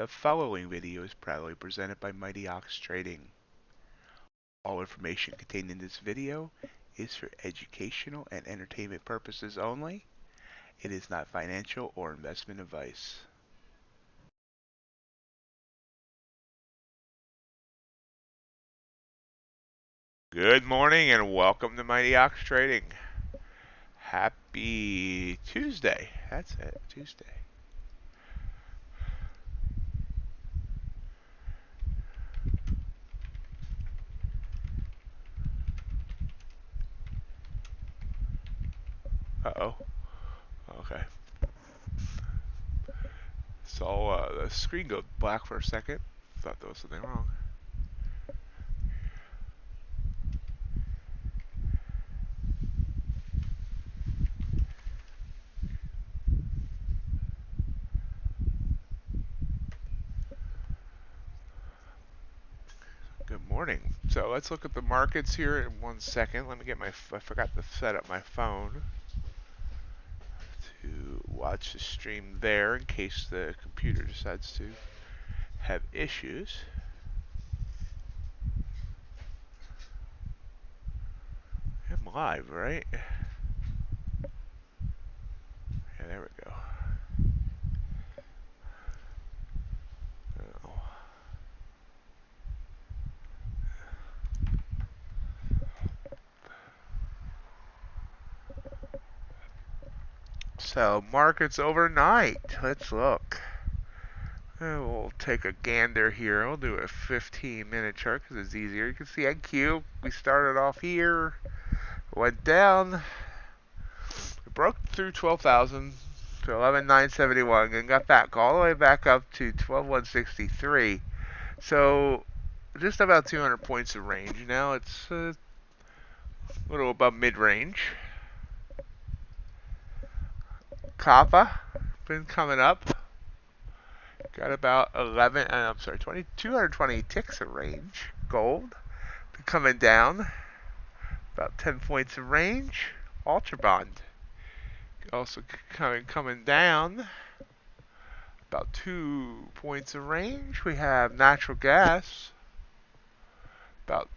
The following video is proudly presented by MightyOxTrading. All information contained in this video is for educational and entertainment purposes only. It is not financial or investment advice. Good morning and welcome to MightyOxTrading. Happy Tuesday. That's it, Tuesday. Uh-oh. Okay. So the screen go black for a second. Thought there was something wrong. Good morning. So let's look at the markets here in 1 second. Let me get I forgot to set up my phone to watch the stream there in case the computer decides to have issues. I'm live, right? Yeah, there we go. Oh. So markets overnight. Let's look. We'll take a gander here. We'll do a 15-minute chart because it's easier. You can see NQ. We started off here, went down, we broke through 12,000 to 11,971, and got back all the way back up to 12,163. So just about 200 points of range. Now it's a little above mid-range. Copper been coming up. Got about 220 ticks of range. Gold been coming down. About 10 points of range. UltraBond also coming down. About 2 points of range. We have natural gas. About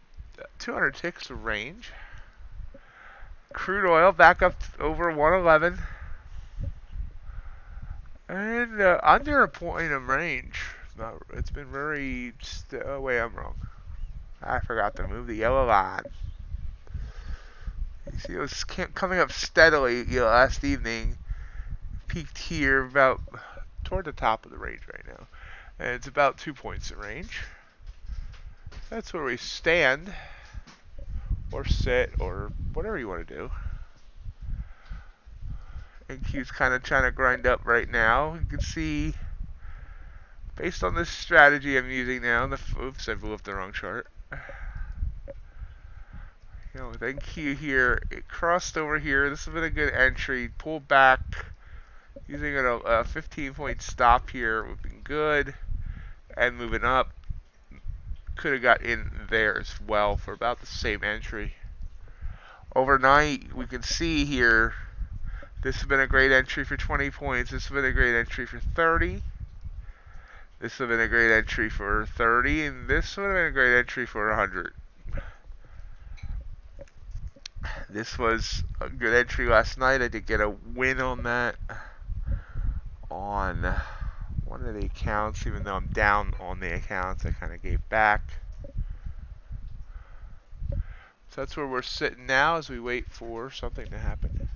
200 ticks of range. Crude oil back up over 111. And under a point of range. It's been very... oh, wait, I'm wrong. I forgot to move the yellow line. You see it was coming up steadily last evening. Peaked here about toward the top of the range right now. And it's about 2 points of range. That's where we stand. Or sit, or whatever you want to do. NQ's kind of trying to grind up right now. You can see, based on this strategy I'm using now, oops, I blew up the wrong chart. With NQ here, it crossed over here. This has been a good entry. Pulled back, using a 15-point stop here. Moving good, and moving up. Could have got in there as well for about the same entry. Overnight, we can see here, this has been a great entry for 20 points. This has been a great entry for 30. This would have been a great entry for 30. And this would have been a great entry for 100. This was a good entry last night. I did get a win on that on one of the accounts. Even though I'm down on the accounts, I kind of gave back. So that's where we're sitting now as we wait for something to happen.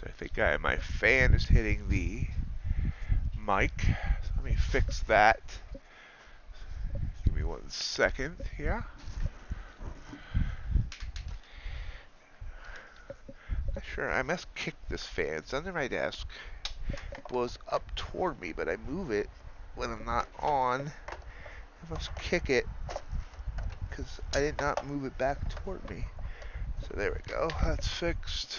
So I think my fan is hitting the mic. So let me fix that. Give me 1 second here. Not sure, I must kick this fan. It's under my desk. It blows up toward me, but I move it when I'm not on. I must kick it because I did not move it back toward me. So there we go. That's fixed.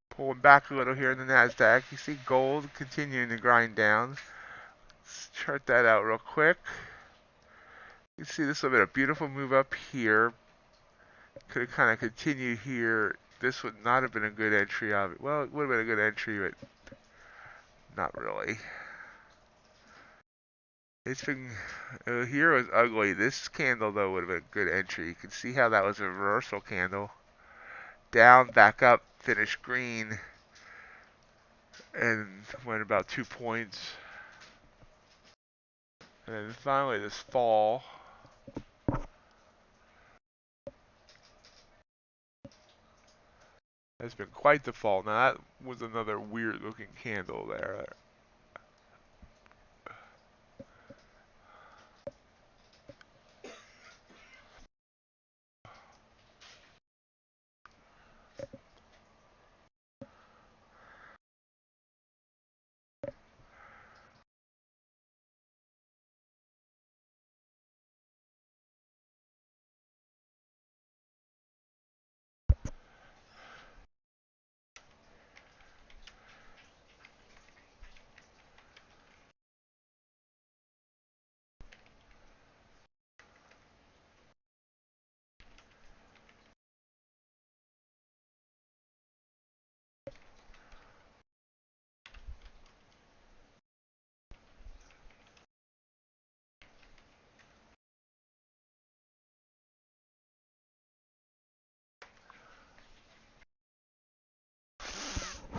Pulling back a little here in the NASDAQ. You see gold continuing to grind down. Let's chart that out real quick. You see this will be a beautiful move up here. Could have kind of continued here. This would not have been a good entry. Well, it would have been a good entry, but not really. It's been, here was ugly. This candle, though, would have been a good entry. You can see how that was a reversal candle. Down, back up, finished green, and went about 2 points. And then finally this fall. Has been quite the fall. Now that was another weird looking candle there.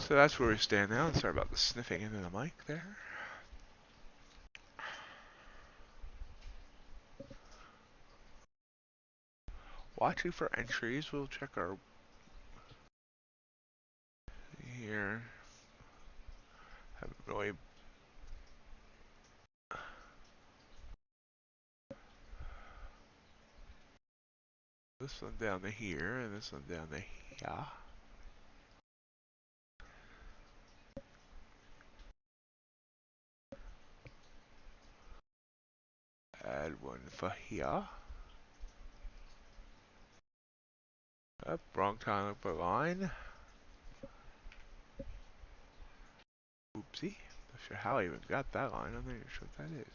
So that's where we stand now. Sorry about the sniffing into the mic there. Watching for entries. We'll check our here. Haven't really. This one down to here, and this one down to here. Add one for here. Up, wrong time up a line. Oopsie. Not sure how I even got that line. I'm not even sure what that is.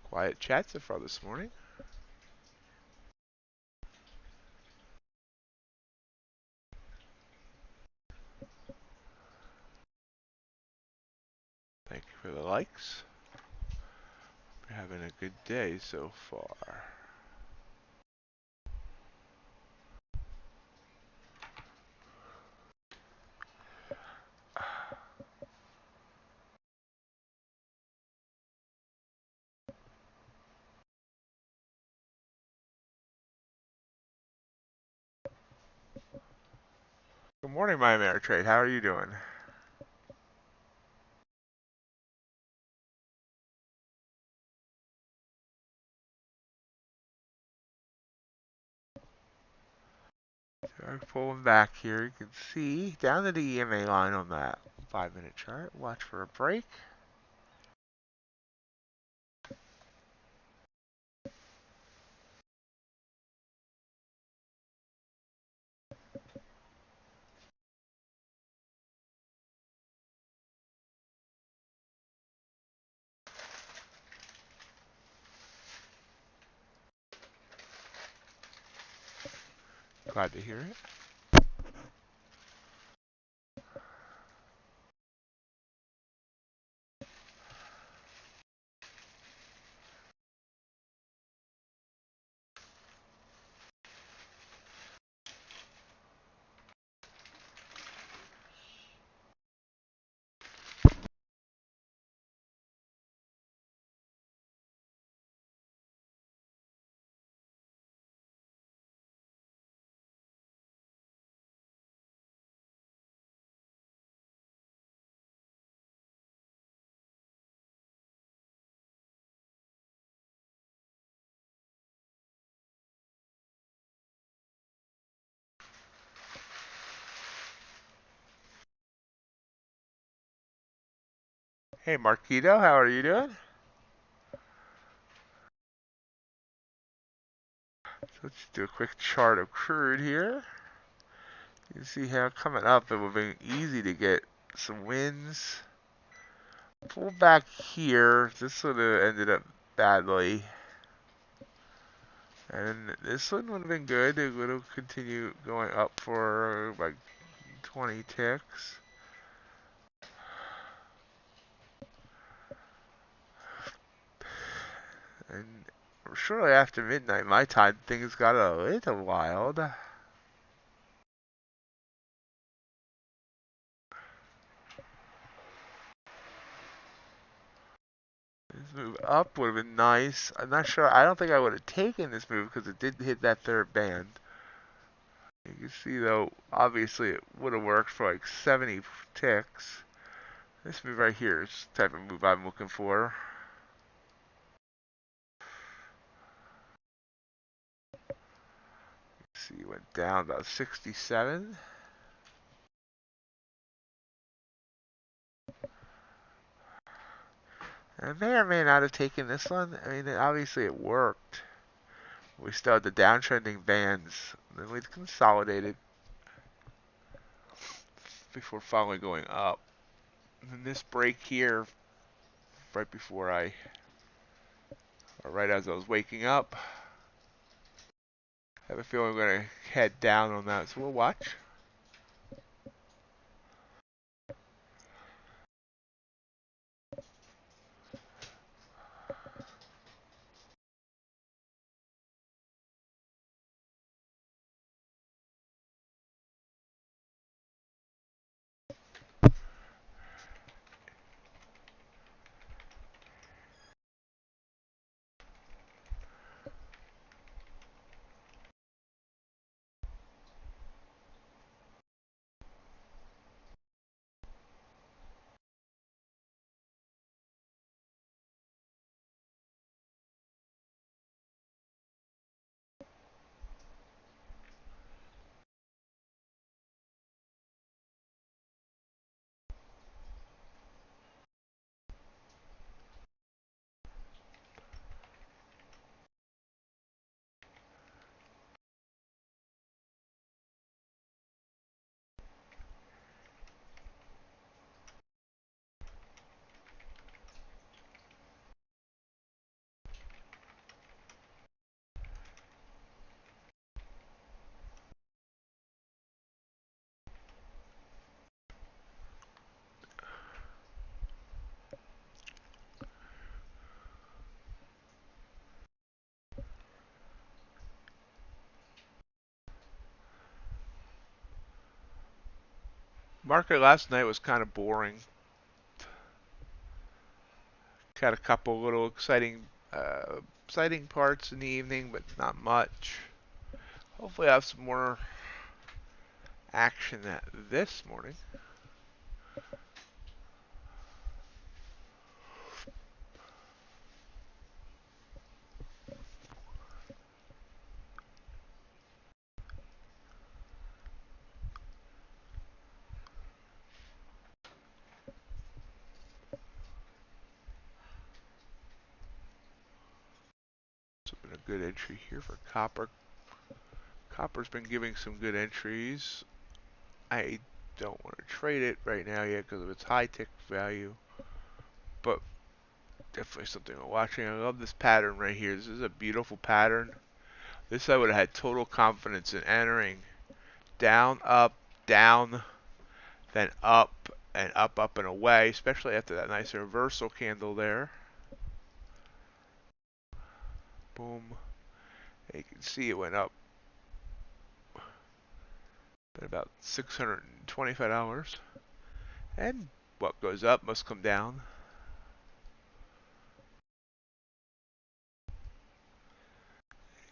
Quiet chat so far this morning. Thank you for the likes. We're having a good day so far. Good morning, my Ameritrade. How are you doing? So pulling back here, you can see down to the EMA line on that 5-minute chart. Watch for a break. Glad to hear it. Hey Marquito, how are you doing? So let's do a quick chart of crude here. You see how coming up it would have been easy to get some wins. Pull back here. This would have ended up badly. And this one would have been good. It would have continued going up for like 20 ticks. And shortly after midnight, my time, things got a little wild. This move up would have been nice. I'm not sure. I don't think I would have taken this move because it did hit that third band. You can see though, obviously it would have worked for like 70 ticks. This move right here is the type of move I'm looking for. See, it went down about 67. I may or may not have taken this one. I mean, obviously it worked. We still had the downtrending bands. Then we consolidated before finally going up. And then this break here, right before or right as I was waking up, I have a feeling I'm going to head down on that. So we'll watch. Market last night was kind of boring. Had a couple little exciting parts in the evening, but not much. Hopefully I have some more action this morning. So been a good entry here for copper. Copper's been giving some good entries. I don't want to trade it right now yet because of its high tick value, but definitely something I'm watching. I love this pattern right here. This is a beautiful pattern. This I would have had total confidence in entering. Down, up, down, then up, and up, up, and away, especially after that nice reversal candle there. Boom. You can see it went up at about $625. And what goes up must come down.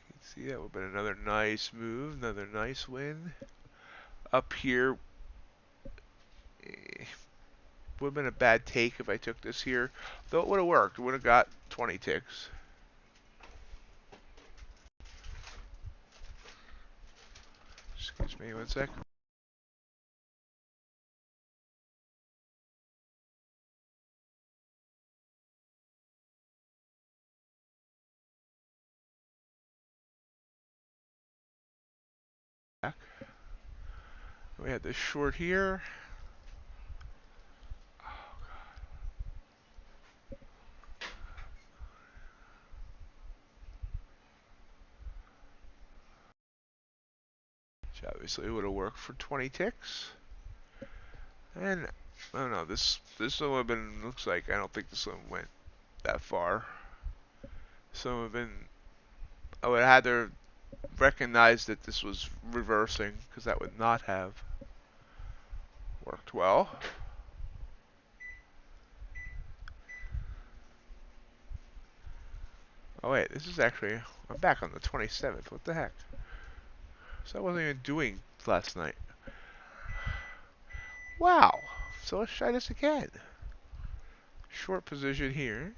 You can see that would have been another nice move, another nice win. Up here, would have been a bad take if I took this here, though it would have worked. It would have got 20 ticks. Excuse me one sec. Back. We had this short here. Which obviously would have worked for 20 ticks. And I don't know, this one would have been, looks like, I don't think this one went that far. So would have been, I would have had to recognize that this was reversing, because that would not have worked well. Oh wait, this is actually, I'm back on the 27th, what the heck? So I wasn't even doing last night. Wow, so let's try this again. Short position here.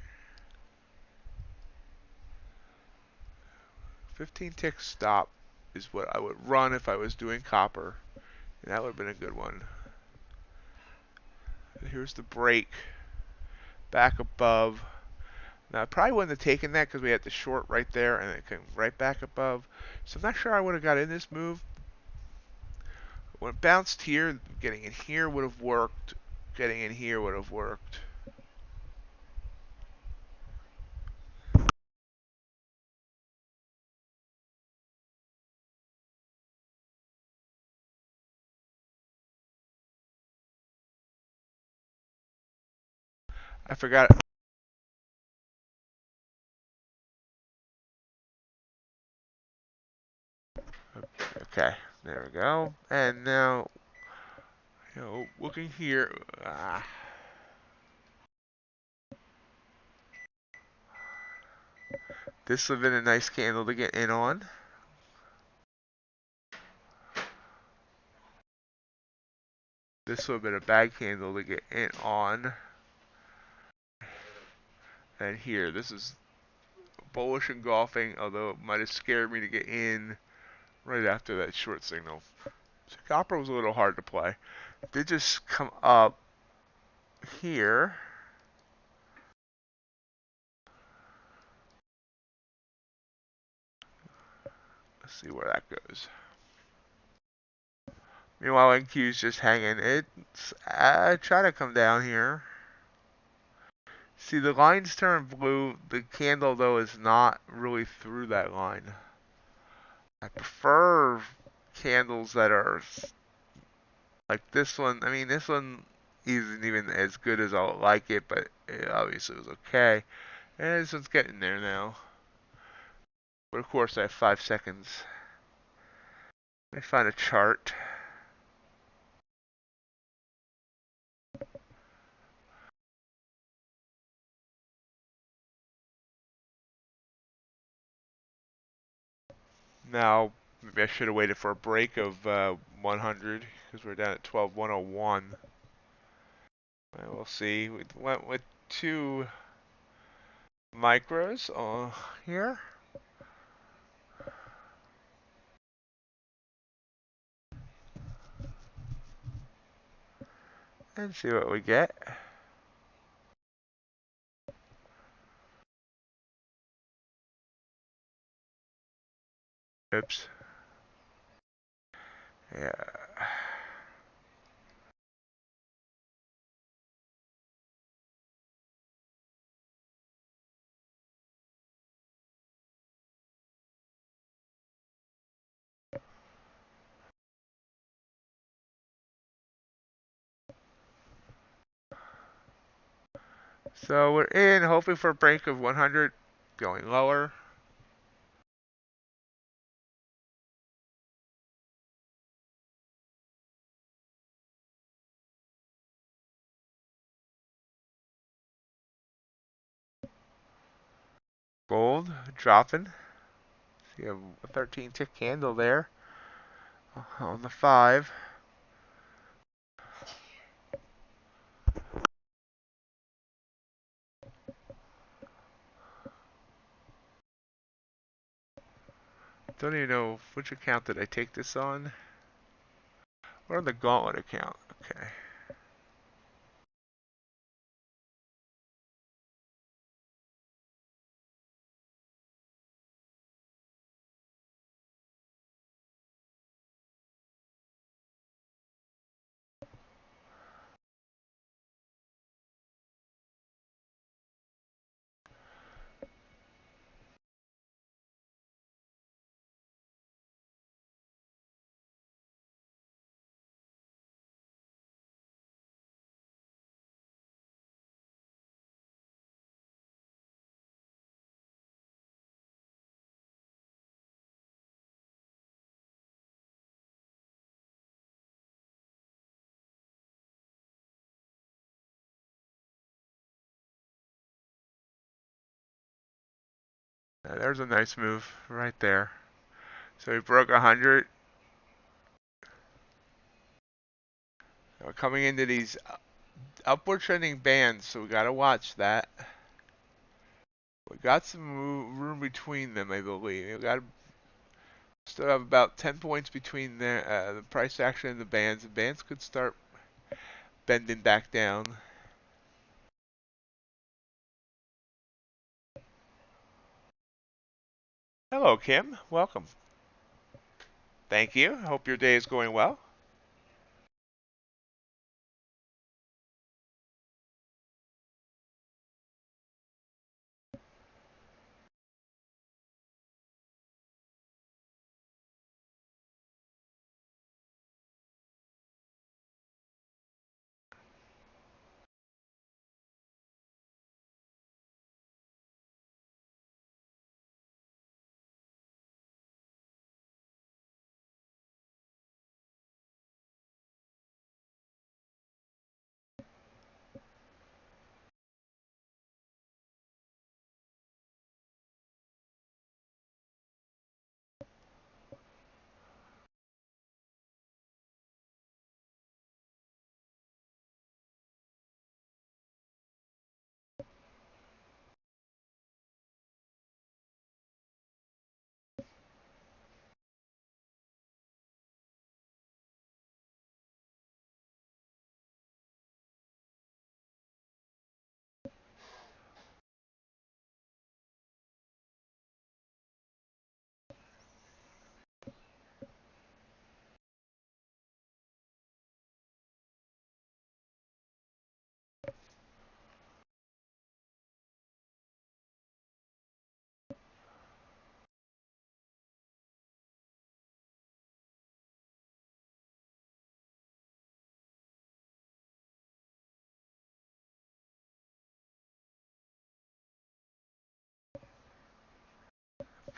15 tick stop is what I would run if I was doing copper. And that would have been a good one. Here's the break. Back above. Now I probably wouldn't have taken that because we had the short right there and it came right back above. So I'm not sure I would have got in this move. When it bounced here, getting in here would have worked. Getting in here would have worked. I forgot. Okay, there we go. And now, looking here. This would have been a nice candle to get in on. This would have been a bad candle to get in on. And here, this is bullish engulfing, although it might have scared me to get in right after that short signal. So copper was a little hard to play. It did just come up here. Let's see where that goes. Meanwhile, NQ's just hanging. It's try to come down here. See, the lines turn blue. The candle, though, is not really through that line. I prefer candles that are like this one. I mean, this one isn't even as good as I like it, but it obviously was okay. And this one's getting there now. But of course, I have 5 seconds. Let me find a chart. Now, maybe I should have waited for a break of 100 because we're down at 12,101. We'll see. We went with 2 micros here. And see what we get. Oops. Yeah. So we're in, hoping for a break of 100, going lower. Gold dropping. So you have a 13 tick candle there on the 5. Don't even know which account did I take this on. Or on the Gauntlet account. Okay. There's a nice move right there. So we broke 100. We're coming into these upward trending bands, so we gotta watch that. We got some room between them, I believe. We got still have about 10 points between the price action and the bands. The bands could start bending back down. Hello, Kim. Welcome. Thank you. I hope your day is going well.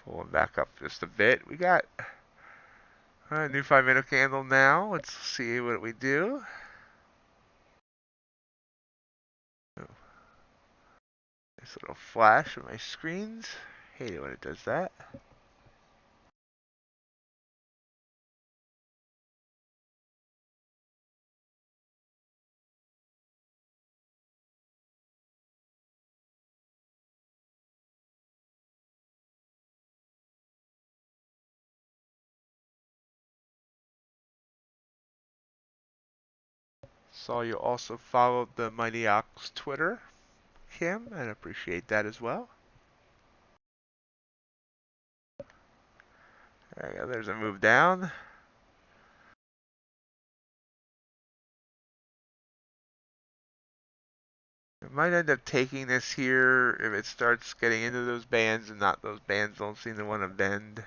Pulling back up just a bit. We got a new 5-minute candle now. Let's see what we do. Oh, nice little flash of my screens. Hate it when it does that. Saw you also followed the MightyOx Twitter, Kim, and appreciate that as well. There you go, there's a move down. We might end up taking this here if it starts getting into those bands and not those bands don't seem to want to bend.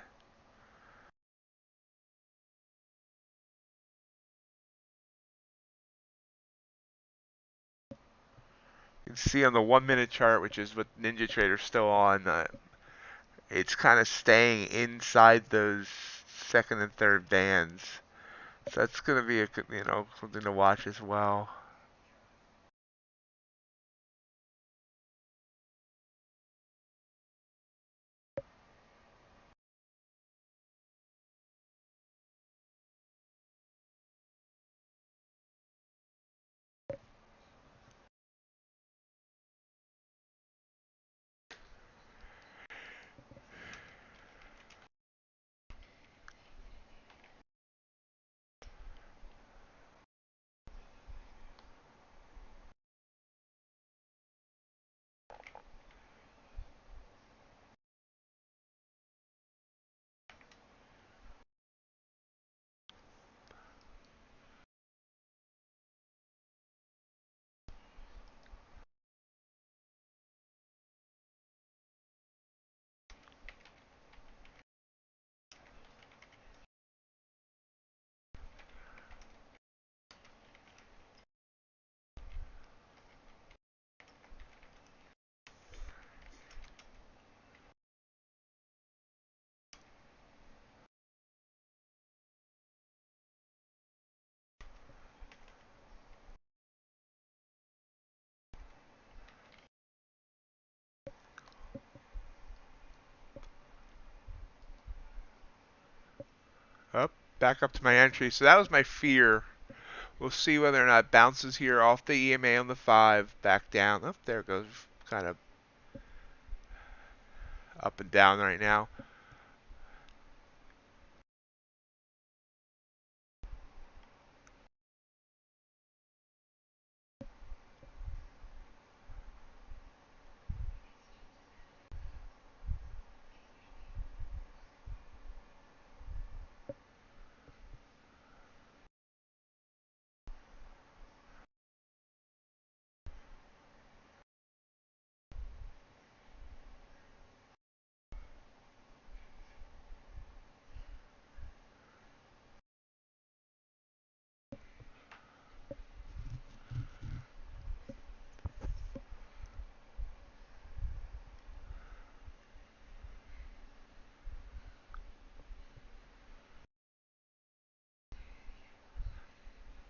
You can can see on the 1 minute chart, which is what Ninja Trader's still on, it's kind of staying inside those second and third bands. So that's going to be a, something to watch as well. Up, back up to my entry. So that was my fear. We'll see whether or not it bounces here off the EMA on the 5, back down. Oh, there it goes, kind of up and down right now.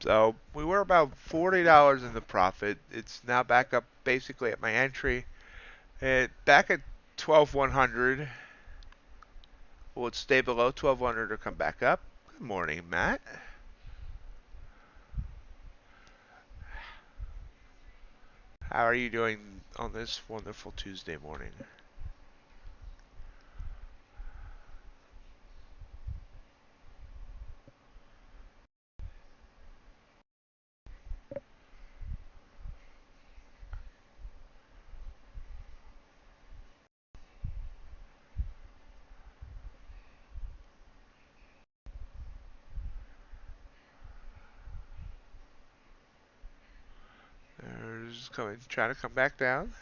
So we were about $40 in the profit. It's now back up basically at my entry. Back at 12,100. Will it stay below 1200 or come back up? Good morning, Matt. How are you doing on this wonderful Tuesday morning? There's trying to come back down.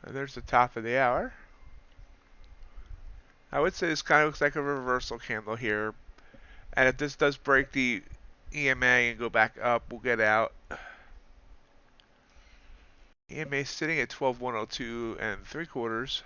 And there's the top of the hour. I would say this kind of looks like a reversal candle here. And if this does break the EMA and go back up, we'll get out. EMA sitting at 12,102 and 3/4.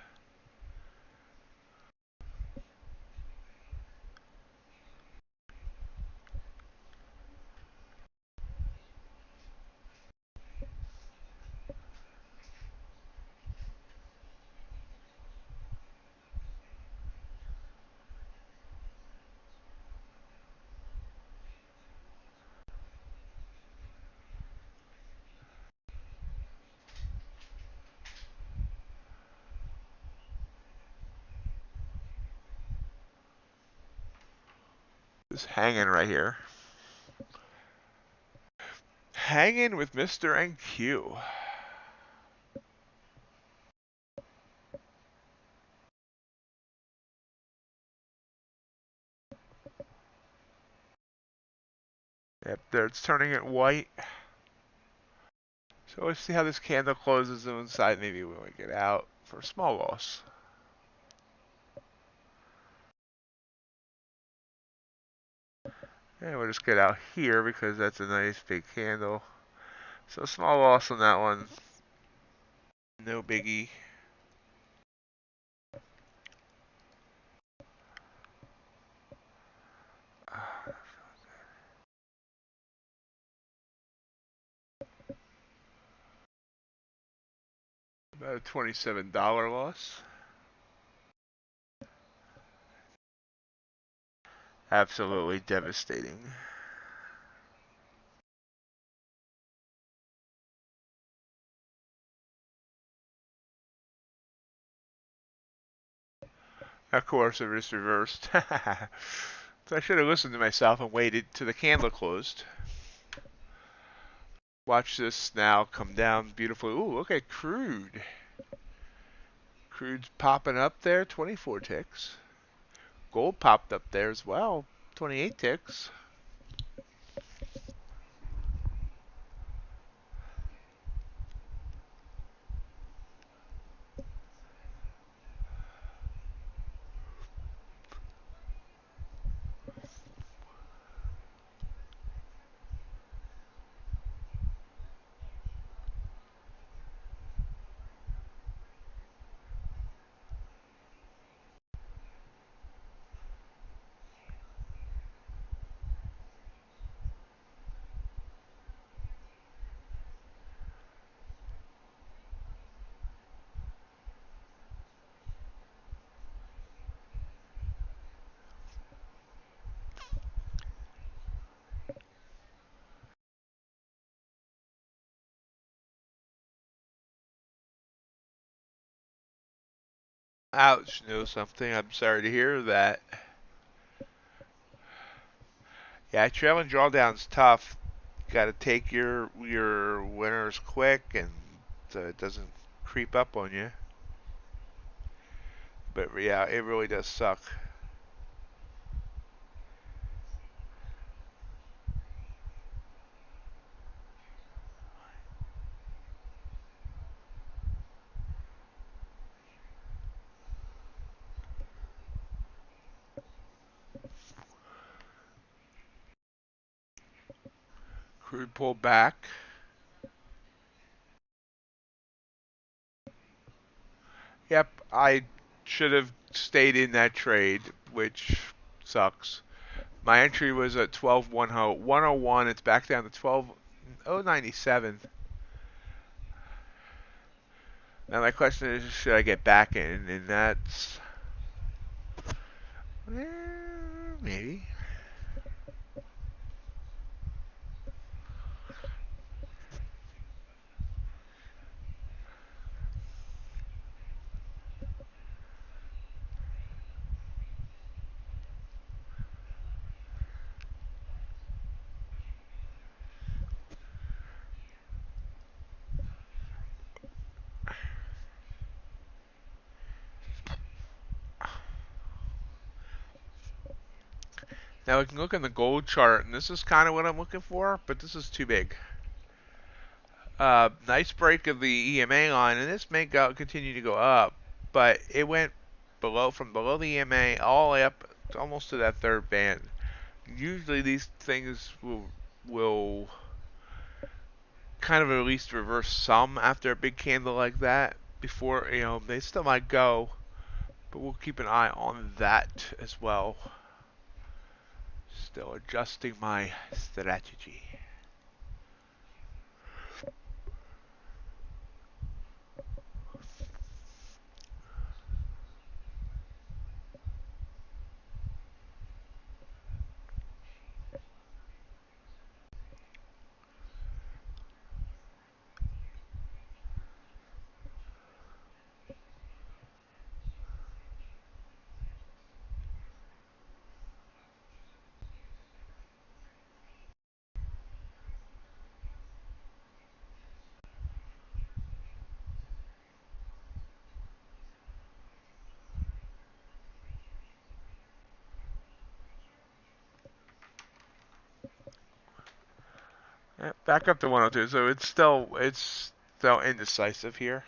Just hanging right here. Hanging with Mr. NQ. Yep, there it's turning it white. So let's see how this candle closes inside. Maybe when we get out for a small loss. And we'll just get out here because that's a nice big candle. So small loss on that one. No biggie. About a $27 loss. Absolutely devastating. Of course, it was reversed. So I should have listened to myself and waited till the candle closed. Watch this now come down beautifully. Ooh, look at Crude. Crude's popping up there, 24 ticks. Gold popped up there as well, 28 ticks. Ouch, know something. I'm sorry to hear that. Yeah, trailing drawdown's tough. Got to take your winners quick, and so it doesn't creep up on you. But yeah, it really does suck. Crude pull back. Yep, I should have stayed in that trade, which sucks. My entry was at 12.101. It's back down to 12.097. Now my question is, should I get back in? And that's maybe. Now we can look in the gold chart, and this is kind of what I'm looking for, but this is too big. Nice break of the EMA line, and this may continue to go up, but it went from below the EMA all the way up almost to that third band. Usually these things will kind of at least reverse some after a big candle like that. Before, they still might go, but we'll keep an eye on that as well. Still adjusting my strategy. Back up to 102. So it's still indecisive here.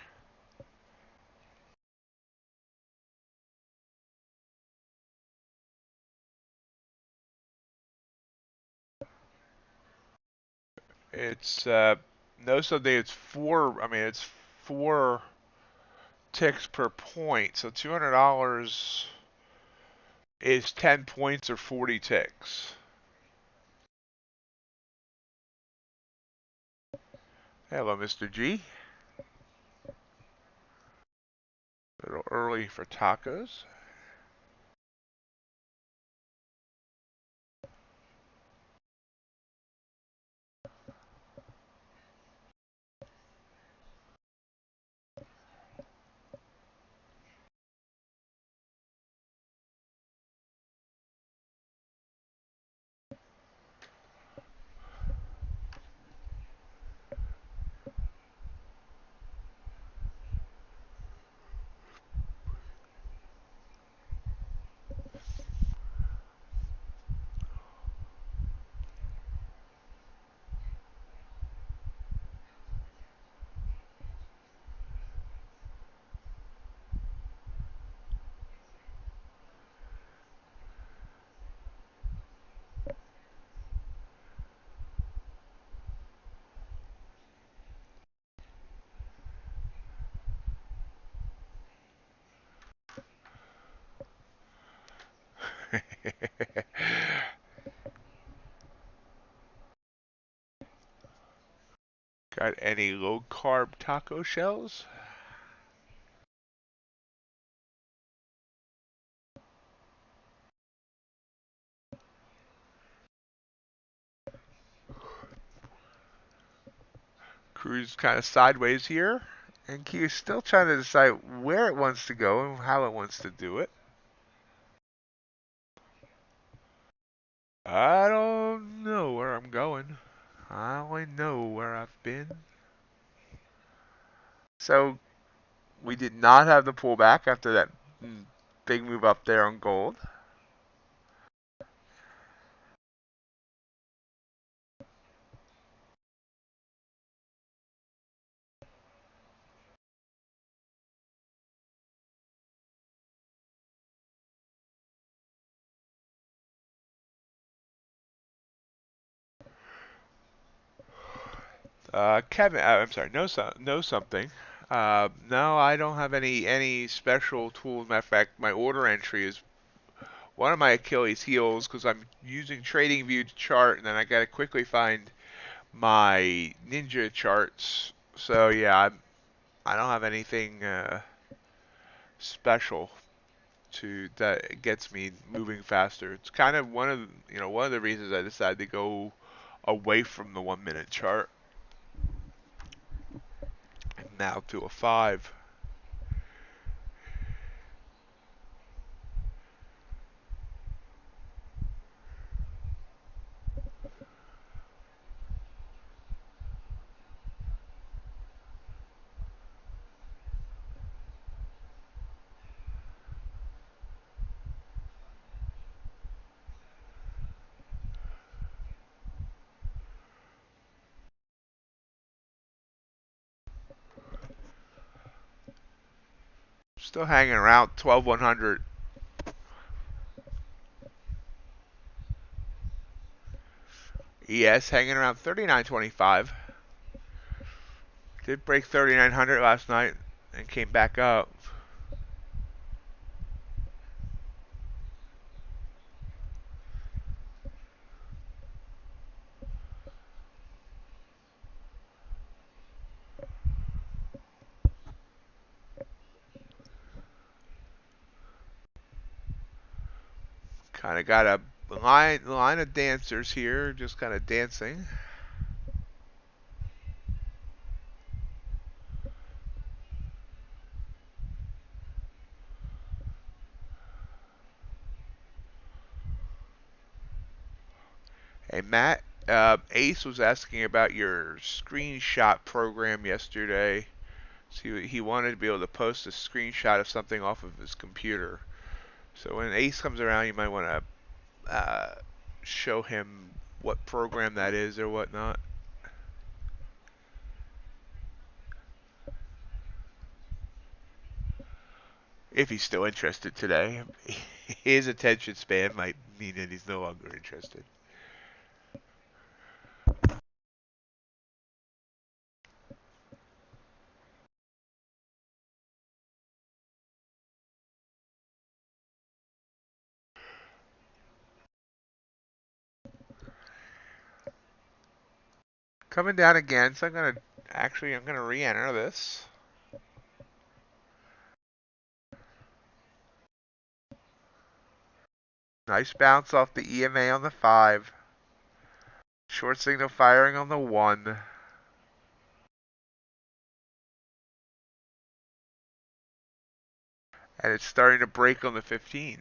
It's no Sunday. It's four. I mean, it's 4 ticks per point. So $200 is 10 points or 40 ticks. Hello, Mr. G. A little early for tacos. Got any low carb taco shells? Crude's kind of sideways here, and Key is still trying to decide where it wants to go and how it wants to do it. I don't know where I'm going. I only know where I've been. So we did not have the pullback after that big move up there on gold. Kevin, I'm sorry, know something. No, I don't have any special tools. Matter of fact, my order entry is one of my Achilles heels because I'm using TradingView to chart, and then I gotta quickly find my Ninja charts. So yeah, I don't have anything special to that gets me moving faster. It's kind of one of the reasons I decided to go away from the 1 minute chart and now to a 5. Still hanging around 12,100. ES hanging around 39.25. Did break 3,900 last night and came back up. Kind of got a line of dancers here, just kind of dancing. Hey Matt, Ace was asking about your screenshot program yesterday. So he wanted to be able to post a screenshot of something off of his computer. So when Ace comes around, you might want to show him what program that is or whatnot. if he's still interested today. His attention span might mean that he's no longer interested. Coming down again, so I'm gonna re-enter this. Nice bounce off the EMA on the 5. Short signal firing on the 1. And it's starting to break on the 15.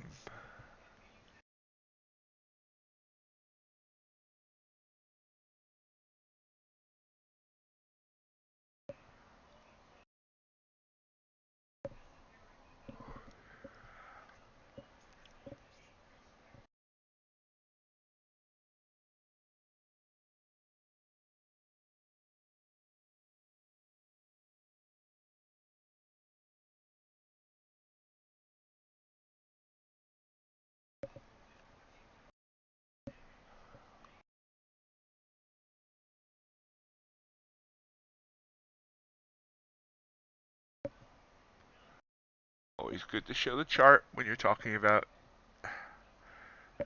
Always good to show the chart when you're talking about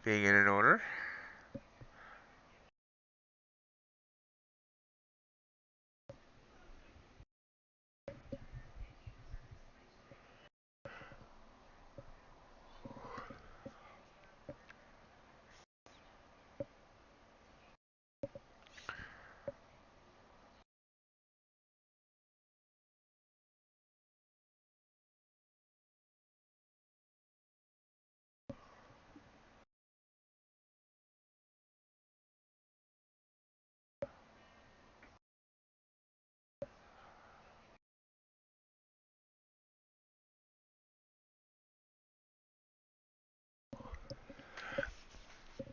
being in an order.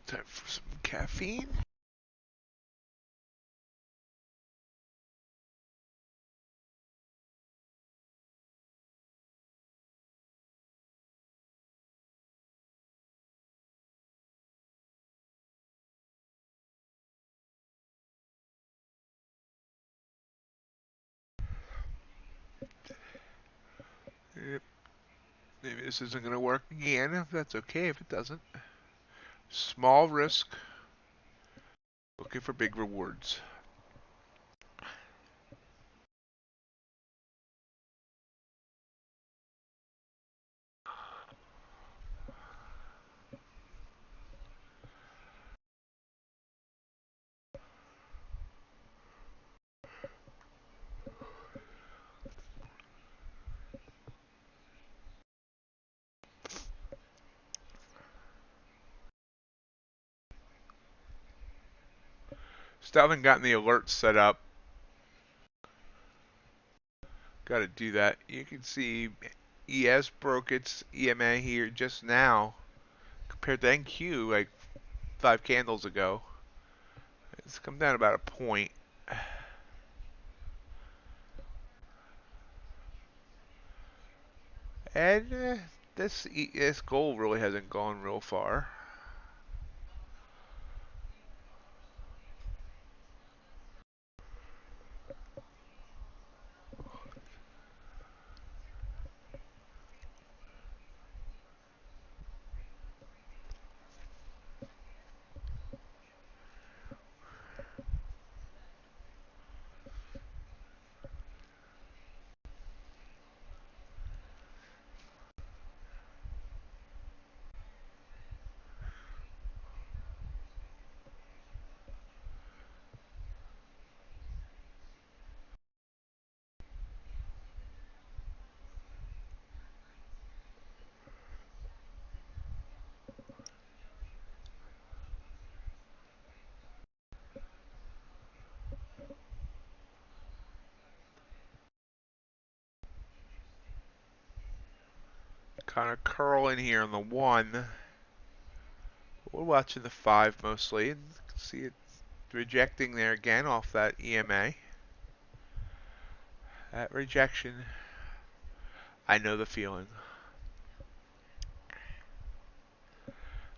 Time for some caffeine. Yep. Maybe this isn't going to work again. That's okay if it doesn't. Small risk. Looking for big rewards. Still haven't gotten the alerts set up. Got to do that. You can see ES broke its EMA here just now compared to NQ like 5 candles ago. It's come down about a point. And this gold really hasn't gone real far. Kind of curling here on the 1. We're watching the 5 mostly, and see it rejecting there again off that EMA. That rejection, I know the feeling.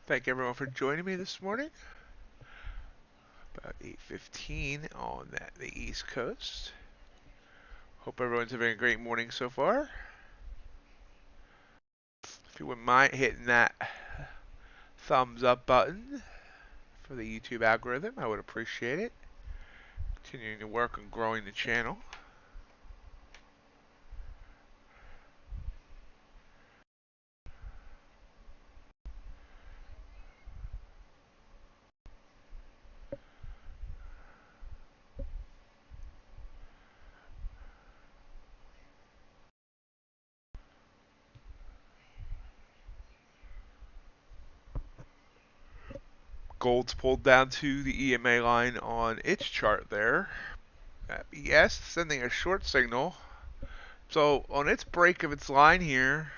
Thank everyone for joining me this morning. About 8:15 on the East Coast. Hope everyone's having a great morning so far. If you wouldn't mind hitting that thumbs up button for the YouTube algorithm, I would appreciate it. Continuing to work on growing the channel. Gold's pulled down to the EMA line on its chart there. ES sending a short signal. So on its break of its line here,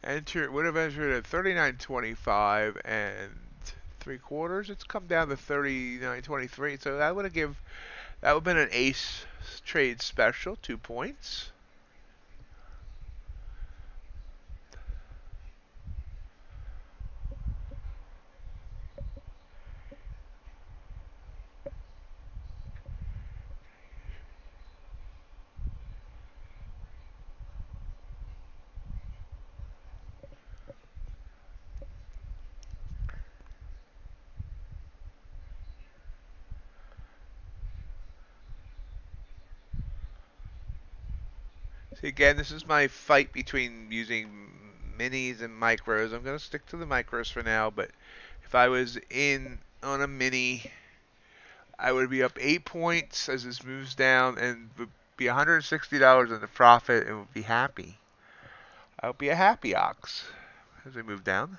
would have entered at 39.25 and 3/4. It's come down to 39.23. So that would have been an ace trade special, 2 points. See, again, this is my fight between using minis and micros. I'm going to stick to the micros for now, but if I was in on a mini, I would be up 8 points as this moves down and would be $160 in the profit and would be happy. I would be a happy ox as we move down.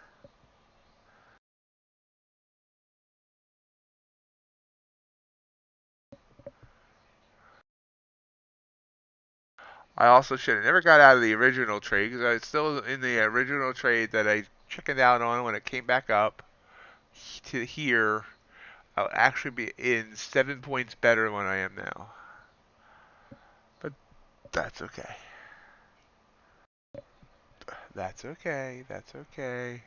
I also should have never got out of the original trade because I was still in the original trade that I chickened out on when it came back up to here. I'll actually be in 7 points better than what I am now. But that's okay. That's okay. That's okay.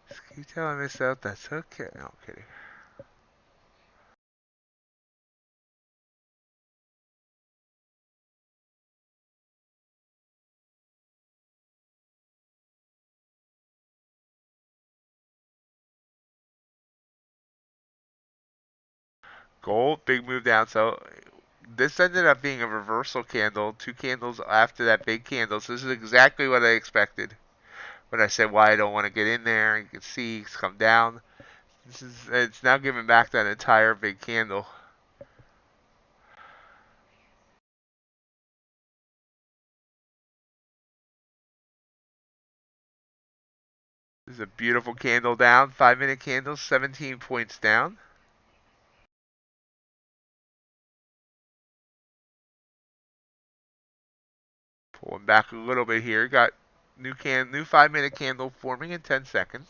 Just keep telling myself that's okay. No, I'm kidding. Gold, big move down. So this ended up being a reversal candle, 2 candles after that big candle. So this is exactly what I expected when I said why I don't want to get in there. You can see it's come down. It's now giving back that entire big candle. This is a beautiful candle down, 5-minute candle, 17 points down. Pulling back a little bit here. Got new 5-minute candle forming in 10 seconds.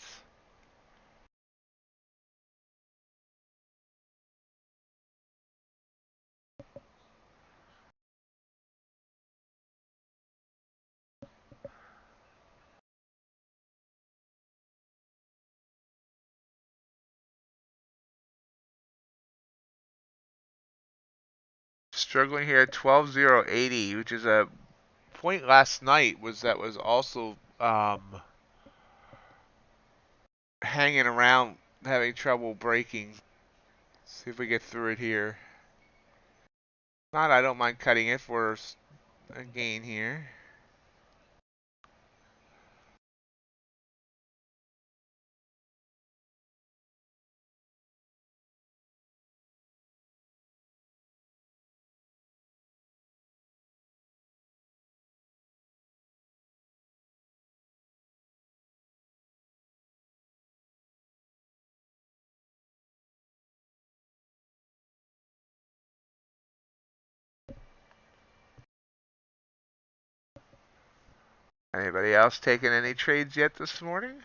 Struggling here at 12.080, which is a point last night was also hanging around, having trouble breaking. See if we get through it here. If not, I don't mind cutting it for a gain here. Anybody else taking any trades yet this morning?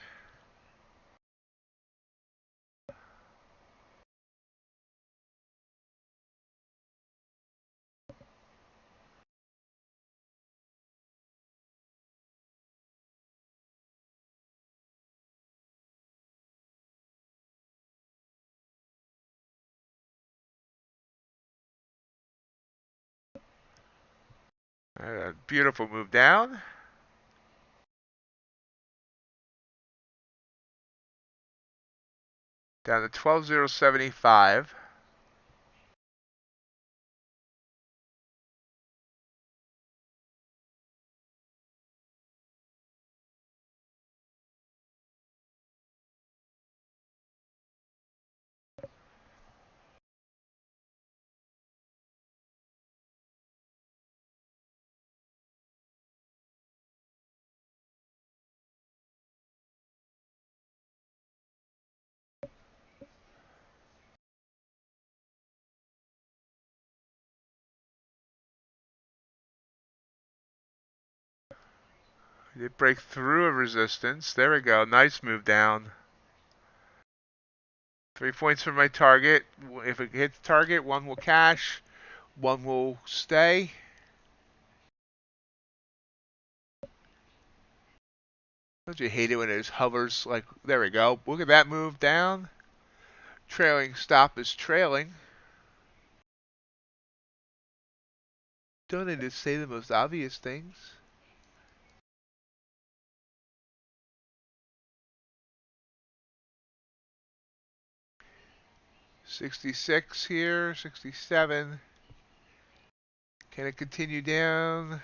A beautiful move down. Down to 12,075. Did break through a resistance. There we go. Nice move down. 3 points for my target. If it hits target, one will cash, one will stay. Don't you hate it when it hovers like, there we go. Look at that move down. Trailing stop is trailing. Don't need to say the most obvious things. $66 here, 67. Can it continue down?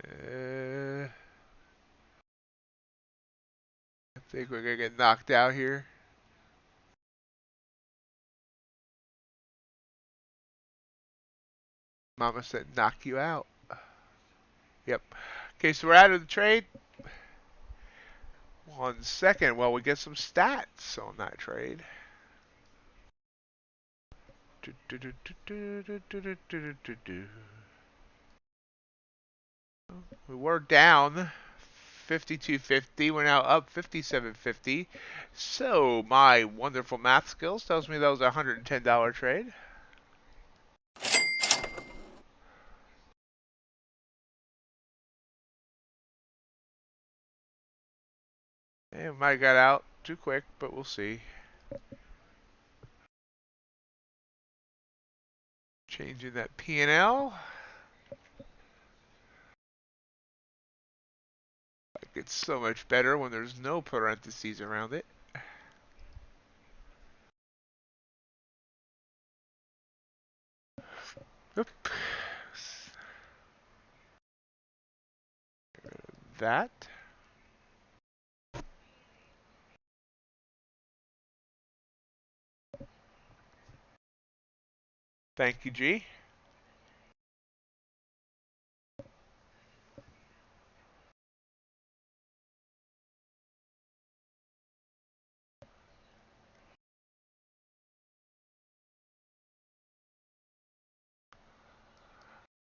I think we're gonna get knocked out here. Mama said knock you out. Yep. Okay, so we're out of the trade. 1 second. Well, we get some stats on that trade. We were down 52.50. We're now up 57.50. So my wonderful math skills tells me that was a $110 trade. And we might have got out too quick, but we'll see. Changing that P&L. Like it's so much better when there's no parentheses around it. Oop. That. Thank you, G.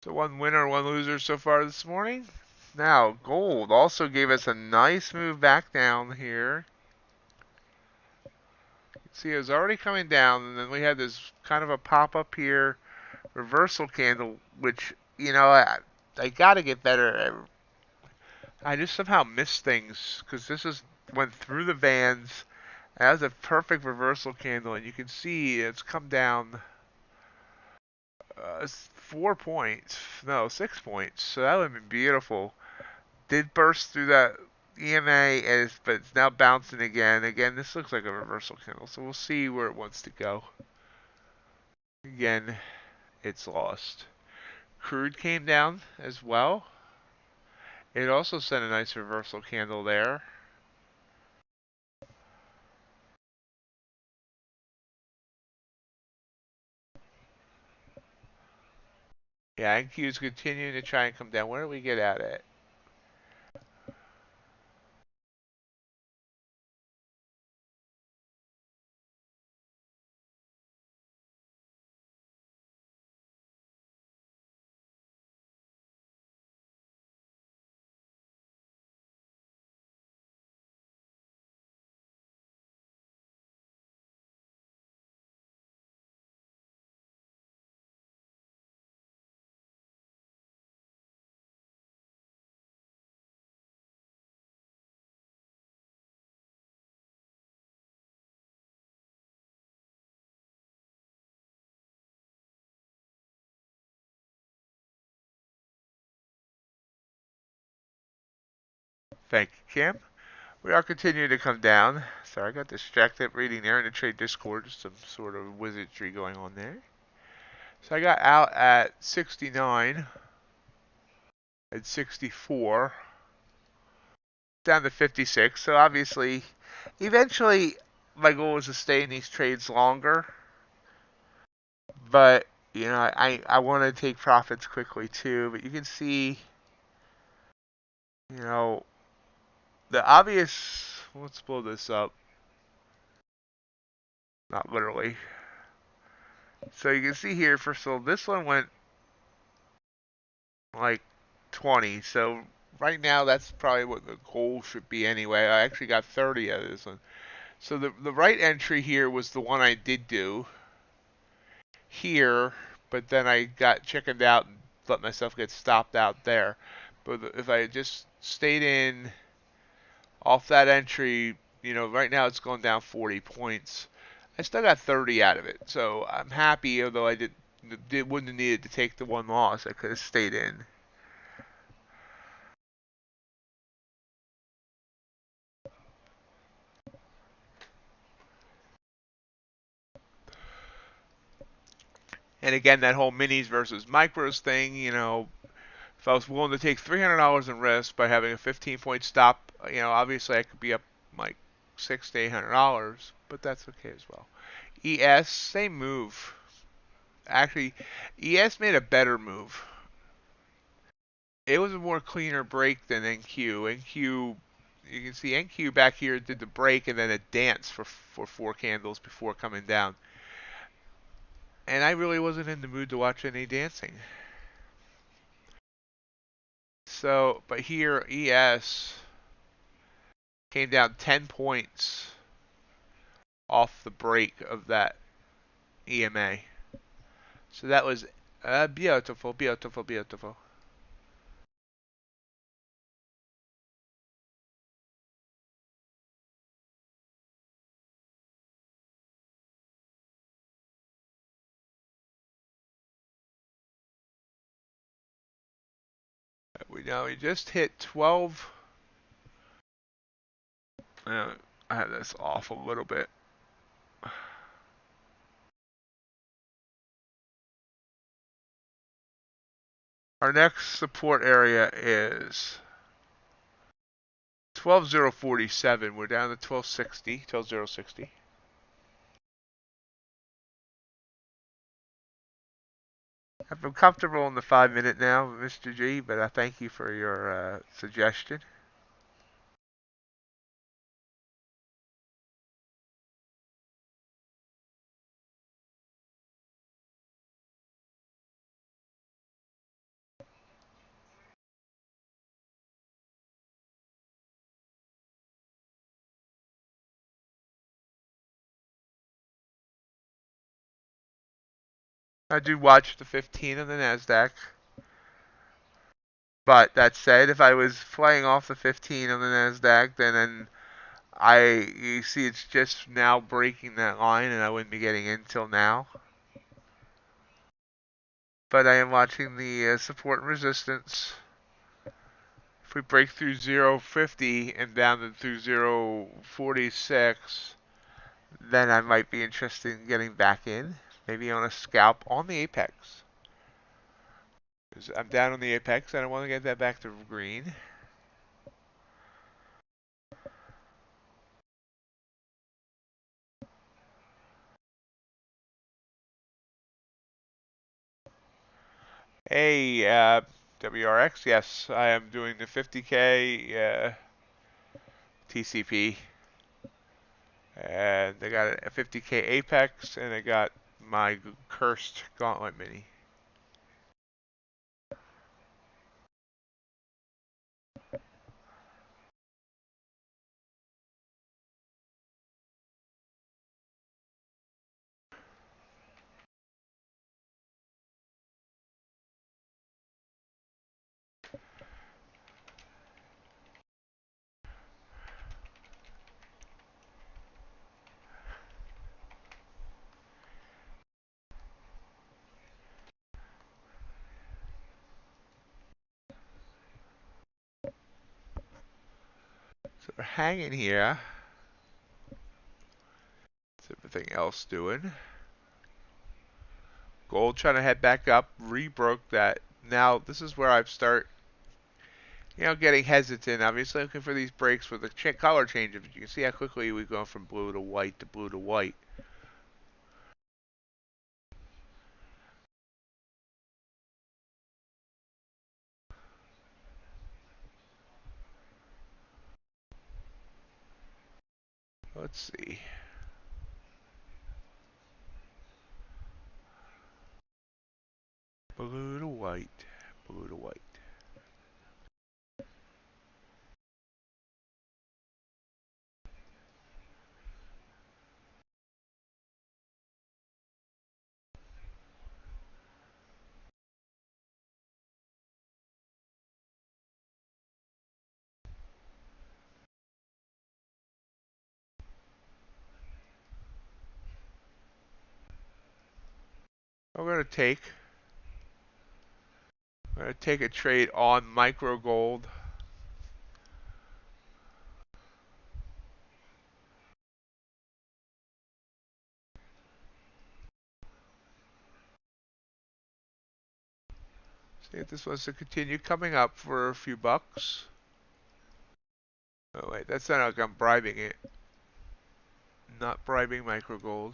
So one winner, one loser so far this morning. Now, gold also gave us a nice move back down here. See, it was already coming down, and then we had this kind of a pop-up here, reversal candle, which, you know, I got to get better. I just somehow missed things, because this went through the bands. That was a perfect reversal candle, and you can see it's come down 4 points. No, 6 points. So that would have been beautiful. Did burst through that EMA, but it's now bouncing again. Again, this looks like a reversal candle, so we'll see where it wants to go. Again, it's lost. Crude came down as well. It also sent a nice reversal candle there. Yeah, NQ is continuing to try and come down. Where do we get at it? Thank you, Kim. We are continuing to come down. Sorry, I got distracted reading there in the trade Discord. Some sort of wizardry going on there. So I got out at 69, at 64, down to 56. So obviously, eventually, my goal was to stay in these trades longer. But, you know, I want to take profits quickly too. But you can see, you know, the obvious. Let's blow this up. Not literally. So you can see here, first of all, this one went like 20. So right now, that's probably what the goal should be anyway. I actually got 30 out of this one. So the right entry here was the one I did do here, but then I got chickened out and let myself get stopped out there. But if I had just stayed in off that entry, you know, right now it's going down 40 points. I still got 30 out of it, so I'm happy. Although I wouldn't have needed to take the one loss, I could have stayed in. And again, that whole minis versus micros thing, you know, if I was willing to take $300 in risk by having a 15-point stop, you know, obviously I could be up like $600 to $800, but that's okay as well. ES, same move. Actually, ES made a better move. It was a more cleaner break than NQ. NQ, you can see NQ back here did the break and then a dance for 4 candles before coming down. And I really wasn't in the mood to watch any dancing. So, but here ES came down 10 points off the break of that EMA. So that was beautiful, beautiful, beautiful. We just hit 12. I have this off a little bit. Our next support area is 12,047. We're down to 1260, 12,060. I've been comfortable in the 5 minute now, Mr. G, but I thank you for your suggestion. I do watch the 15 on the NASDAQ. But that said, if I was playing off the 15 on the NASDAQ, then you see it's just now breaking that line and I wouldn't be getting in till now. But I am watching the support and resistance. If we break through 0.50 and down to through 0.46, then I might be interested in getting back in. Maybe on a scalp on the apex. I'm down on the apex and I want to get that back to green. Hey, WRX, yes, I am doing the 50K TCP. And I got a 50K Apex, and I got my cursed Gauntlet Mini. We're hanging here. What's everything else doing? Gold trying to head back up, rebroke that. Now this is where I start, getting hesitant. Obviously looking for these breaks with the color change. You can see how quickly we've gone from blue to white to blue to white. Let's see. Blue to white, blue to white. I'm gonna take a trade on micro gold. See if this wants to continue coming up for a few bucks. Oh wait, that's not like I'm bribing it. Not bribing micro gold.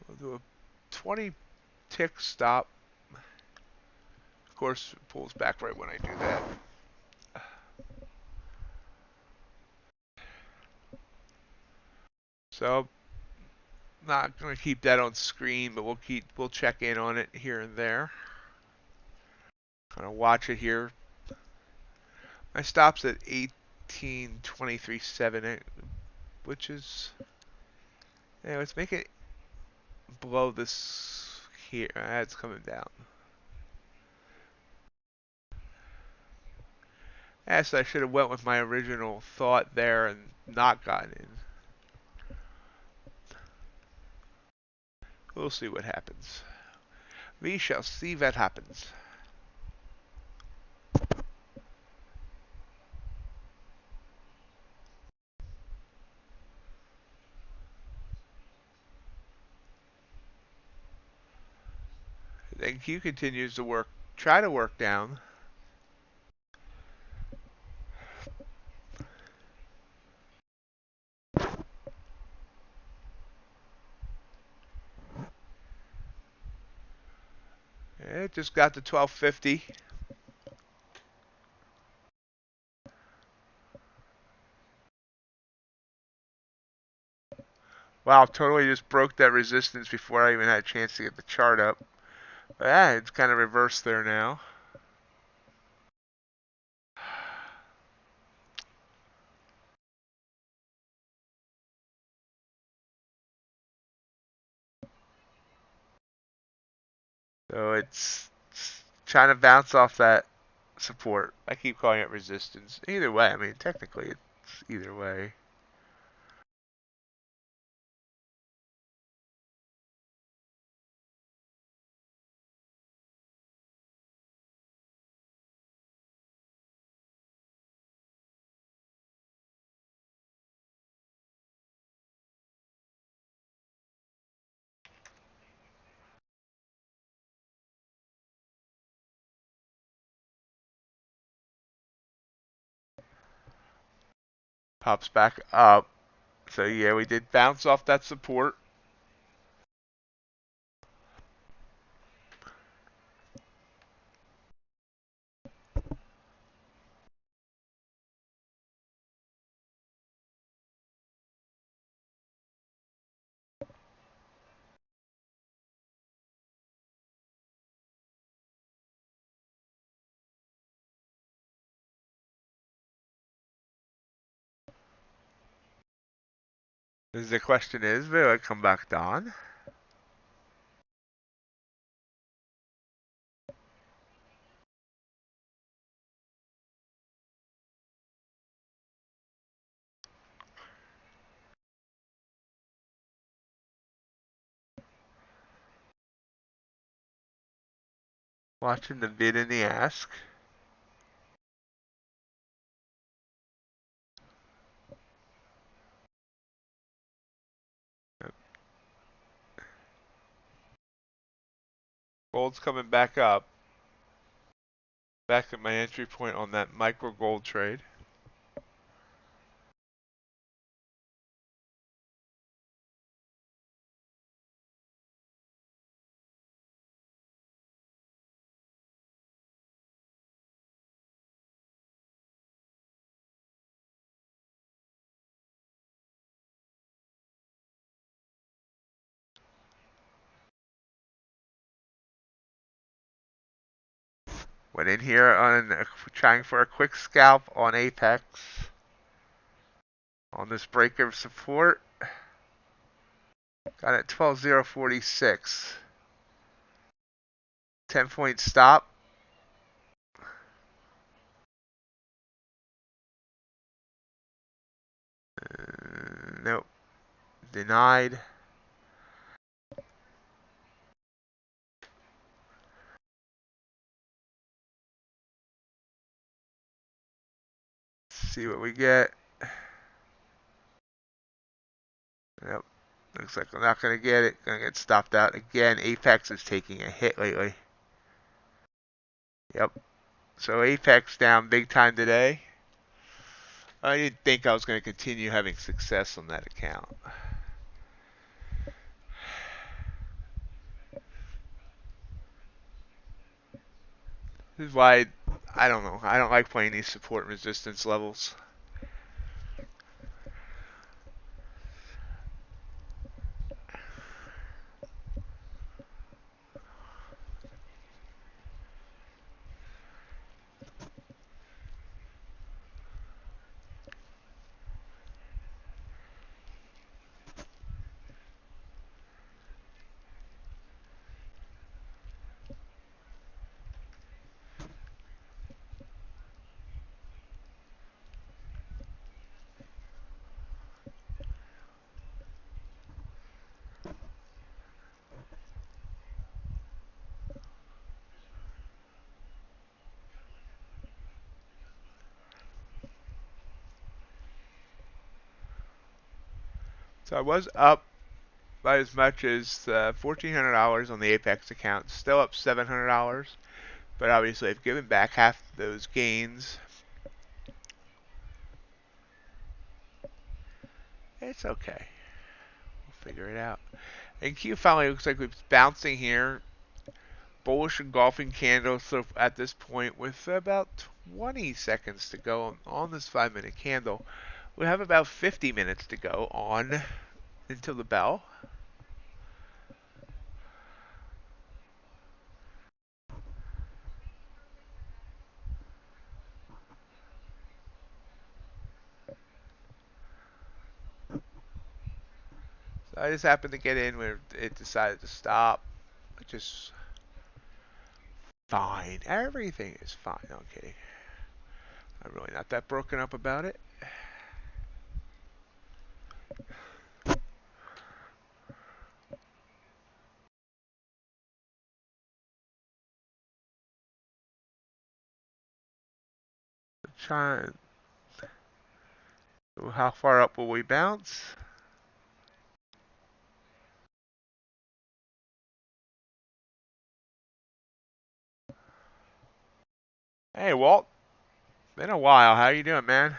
We'll do a 20 tick stop. Of course, it pulls back right when I do that. So, not going to keep that on screen, but we'll check in on it here and there. Kind of watch it here. My stop's at 18.23.7, which is, let's make it below this here. It's coming down. Yes, I should have went with my original thought there and not gotten in. We'll see what happens. We shall see what happens. Then Q continues to try to work down. It just got to 1250. Wow, totally just broke that resistance before I even had a chance to get the chart up. But yeah, it's kind of reversed there now. So it's trying to bounce off that support. I keep calling it resistance. Either way, I mean, technically it's either way. Pops back up. So yeah, we did bounce off that support. The question is, will it come back down? Watching the bid and the ask. Gold's coming back up. Back at my entry point on that micro gold trade. Went in here on trying for a quick scalp on Apex. On this break of support. Got it 12.046. 10-point stop. Nope. Denied. See what we get. Yep. Looks like we're not going to get it. Going to get stopped out again. Apex is taking a hit lately. Yep. So Apex down big time today. I didn't think I was going to continue having success on that account. This is why I don't know. I don't like playing these support and resistance levels. So I was up by as much as $1,400 on the Apex account. Still up $700. But obviously I've given back half those gains. It's okay. We'll figure it out. And Q finally looks like it's bouncing here. Bullish engulfing candle. So at this point, with about 20 seconds to go on this 5-minute candle, we have about 50 minutes to go on until the bell. So I just happened to get in where it decided to stop. Just fine. Everything is fine. No, I'm kidding. I'm really not that broken up about it. Trying. How far up will we bounce? Hey, Walt. Been a while. How you doing, man?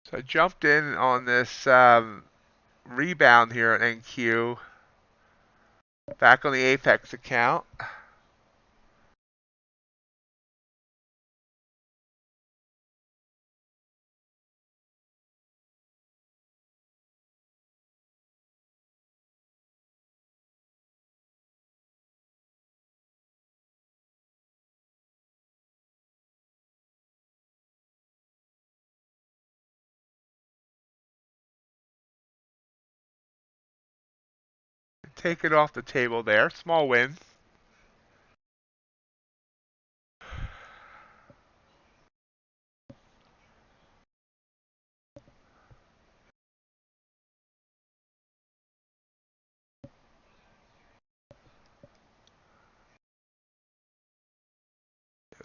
So I jumped in on this rebound here at NQ. Back on the Apex account. take it off the table there. Small win.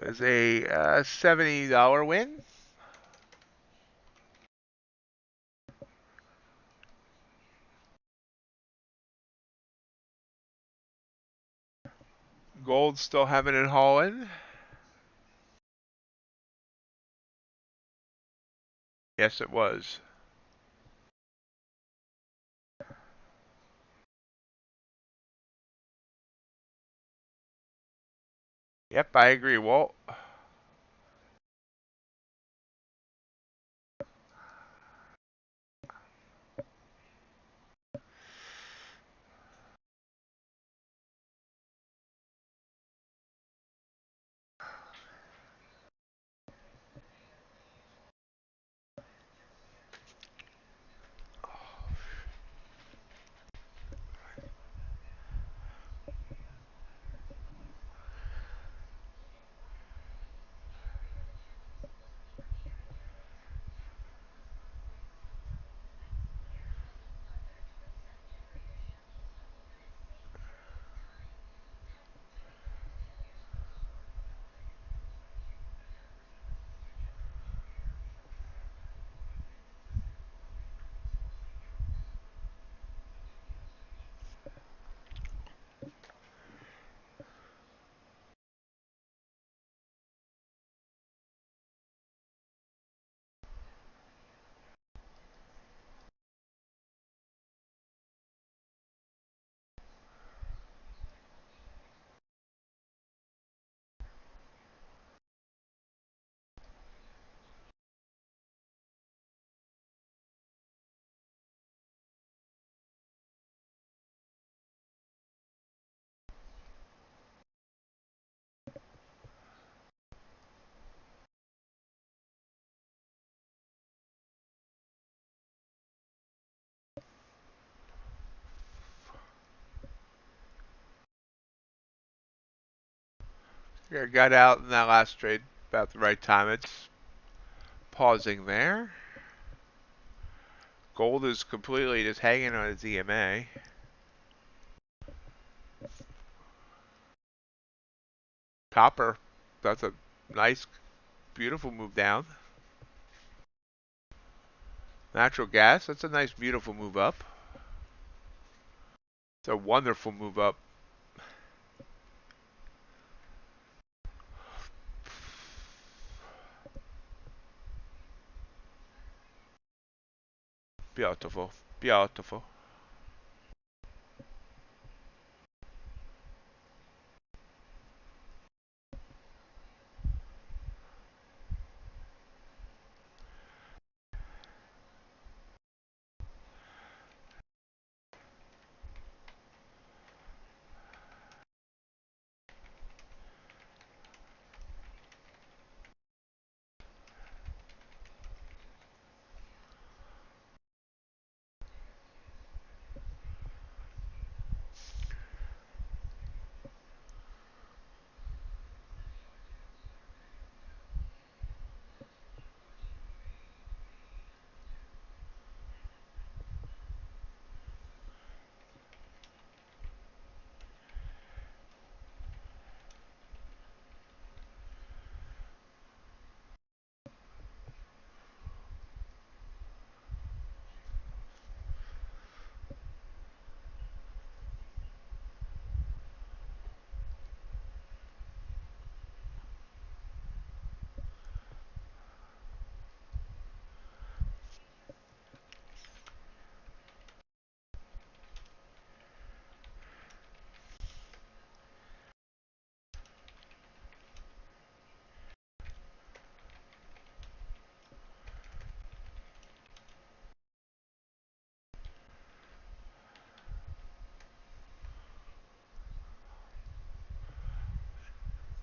It was a $70 win. Gold still having it hauling. Yes, it was. Yep, I agree, Walt. Here, got out in that last trade about the right time. It's pausing there. Gold is completely just hanging on its EMA. Copper, that's a nice, beautiful move down. Natural gas, that's a nice, beautiful move up. It's a wonderful move up. Beautiful, beautiful.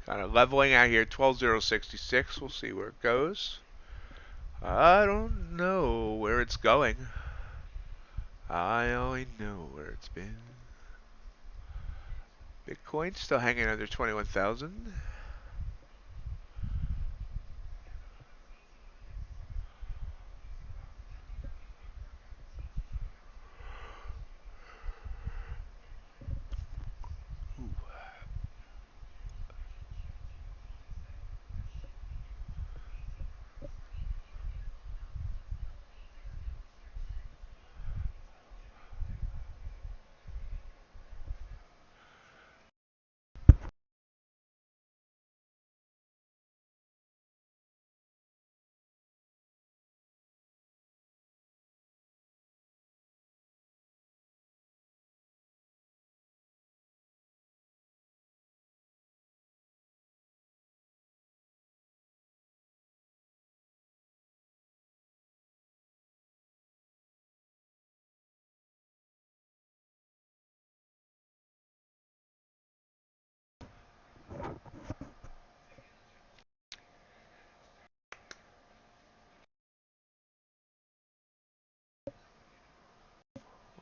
Kind of leveling out here, 12,066. We'll see where it goes. I don't know where it's going. I only know where it's been. Bitcoin still hanging under 21,000.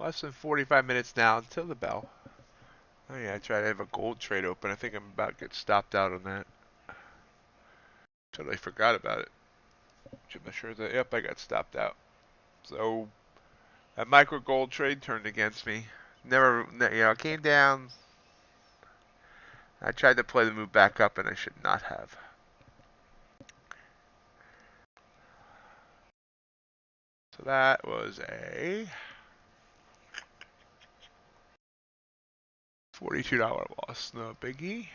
Less than 45 minutes now until the bell. Oh yeah, I tried to have a gold trade open. I think I'm about to get stopped out on that. Totally forgot about it. Should make sure that, yep, I got stopped out. So that micro gold trade turned against me. Never, it came down. I tried to play the move back up, and I should not have. So that was a $42 loss. No biggie.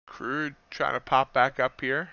Crude trying to pop back up here.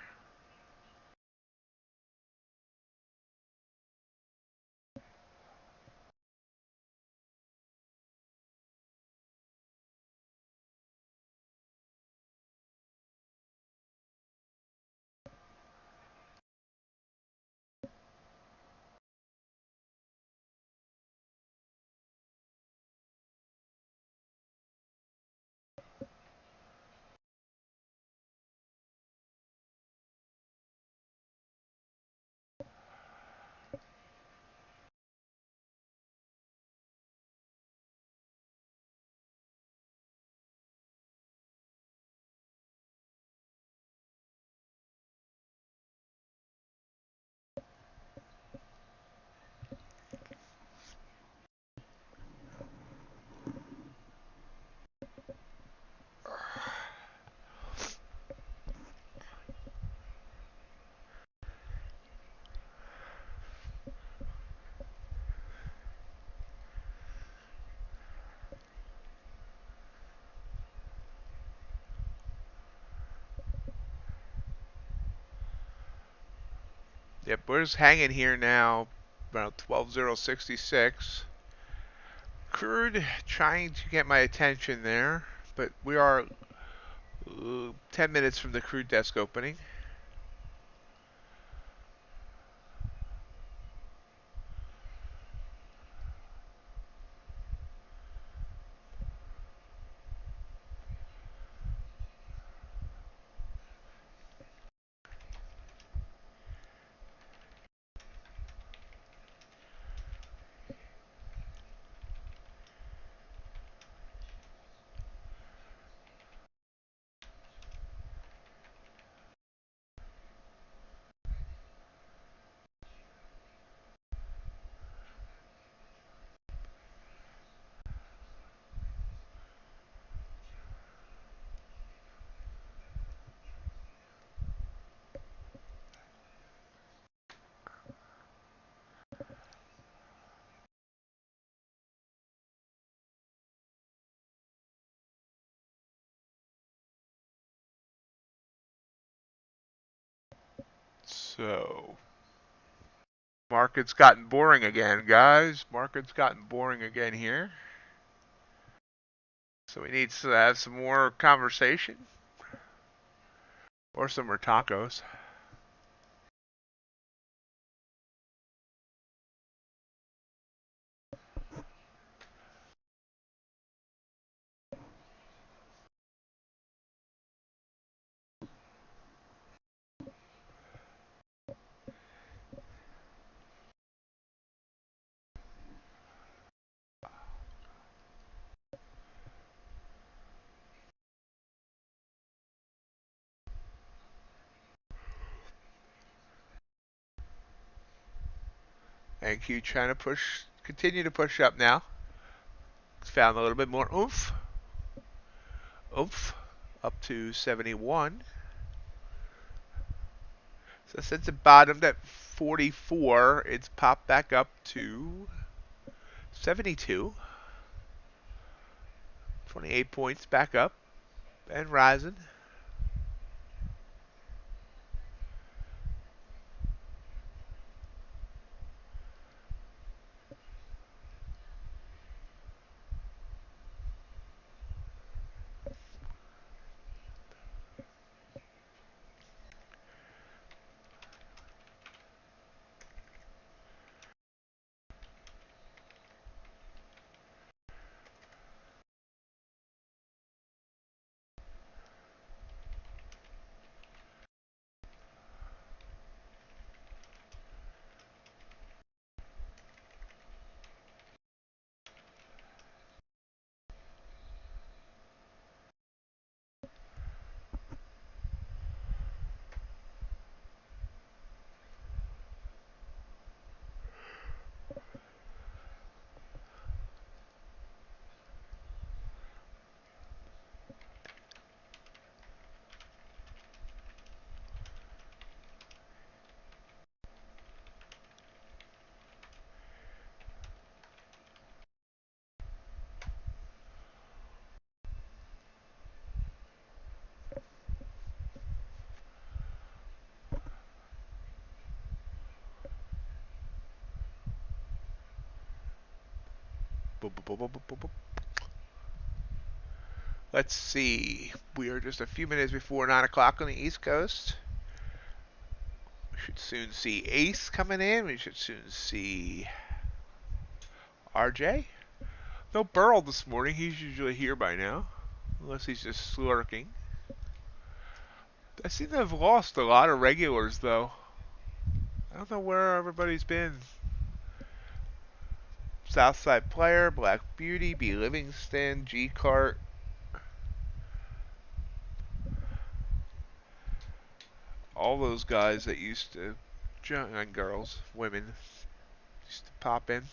Yep, we're just hanging here now, around 12,066. Crude trying to get my attention there, but we are 10 minutes from the crude desk opening. So, market's gotten boring again, guys. Market's gotten boring again here. So we need to have some more conversation. Or some are tacos. And Q trying to continue to push up now. It's found a little bit more oomph. Oomph. Up to 71. So since it bottomed at 44, it's popped back up to 72. 28 points back up and rising. Let's see. We are just a few minutes before 9 o'clock on the East Coast. We should soon see Ace coming in. We should soon see RJ. No Burl this morning. He's usually here by now. Unless he's just lurking. I seem to have lost a lot of regulars, though. I don't know where everybody's been. Southside Player, Black Beauty, B. Livingston, G. Cart. All those guys that used to, and girls, women, used to pop in.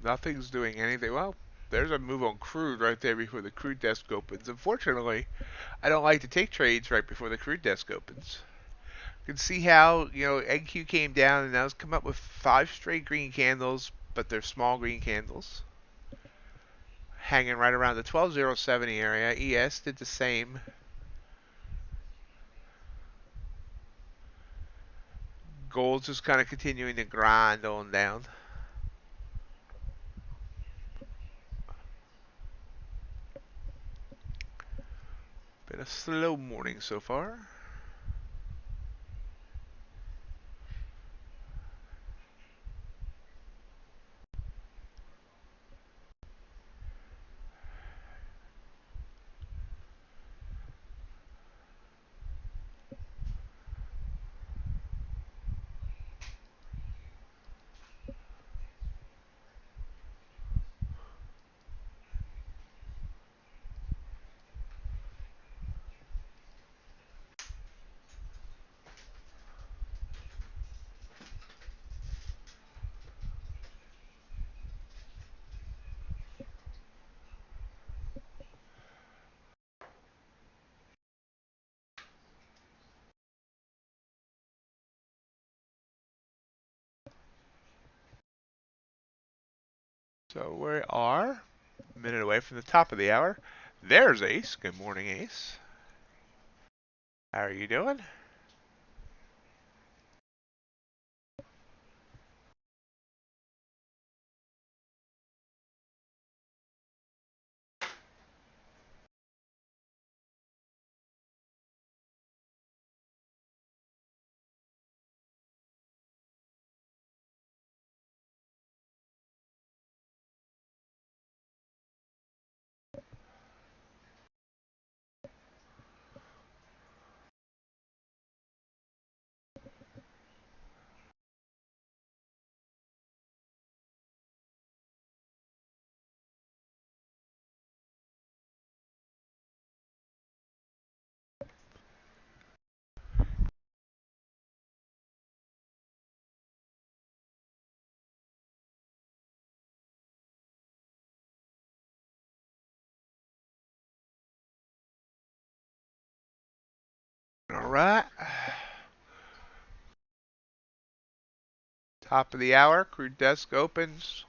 Nothing's doing anything. Well, there's a move on crude right there before the crude desk opens. Unfortunately, I don't like to take trades right before the crude desk opens. You can see how, NQ came down and now it's come up with 5 straight green candles, but they're small green candles. Hanging right around the 12070 area. ES did the same. Gold's just kind of continuing to grind on down. Been a slow morning so far. So we are a minute away from the top of the hour. There's Ace. Good morning, Ace. How are you doing? All right. Top of the hour. Crude desk opens.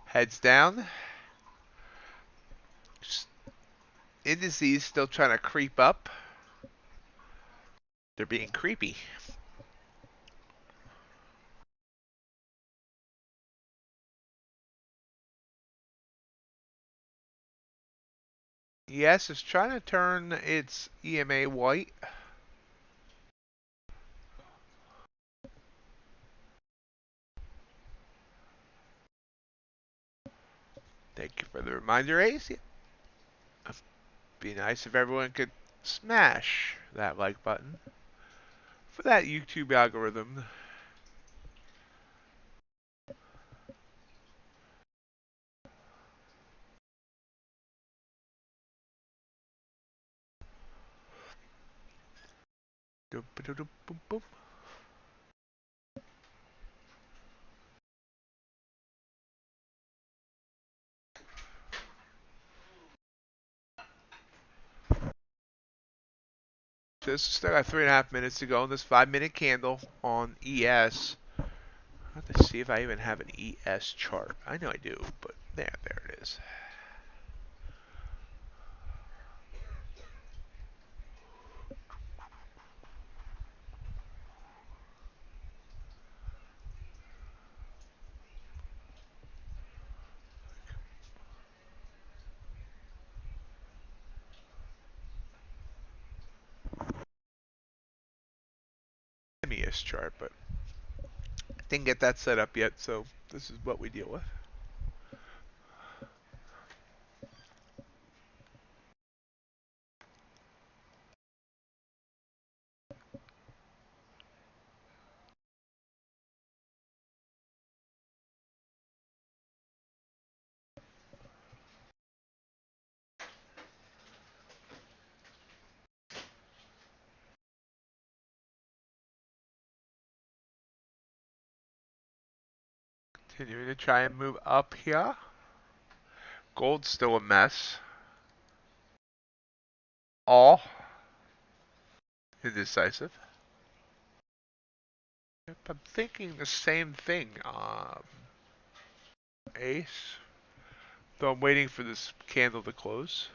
Heads down. Indices still trying to creep up. They're being creepy. ES is trying to turn its EMA white. Thank you for the reminder, Ace. Be nice if everyone could smash that like button for that YouTube algorithm. Just still got 3.5 minutes to go on this 5-minute candle on ES. I have to see if I even have an ES chart. I know I do, but there it is. ES chart, but didn't get that set up yet, so this is what we deal with. Continuing to try and move up here. Gold's still a mess. All indecisive. Yep, I'm thinking the same thing. Ace. So I'm waiting for this candle to close.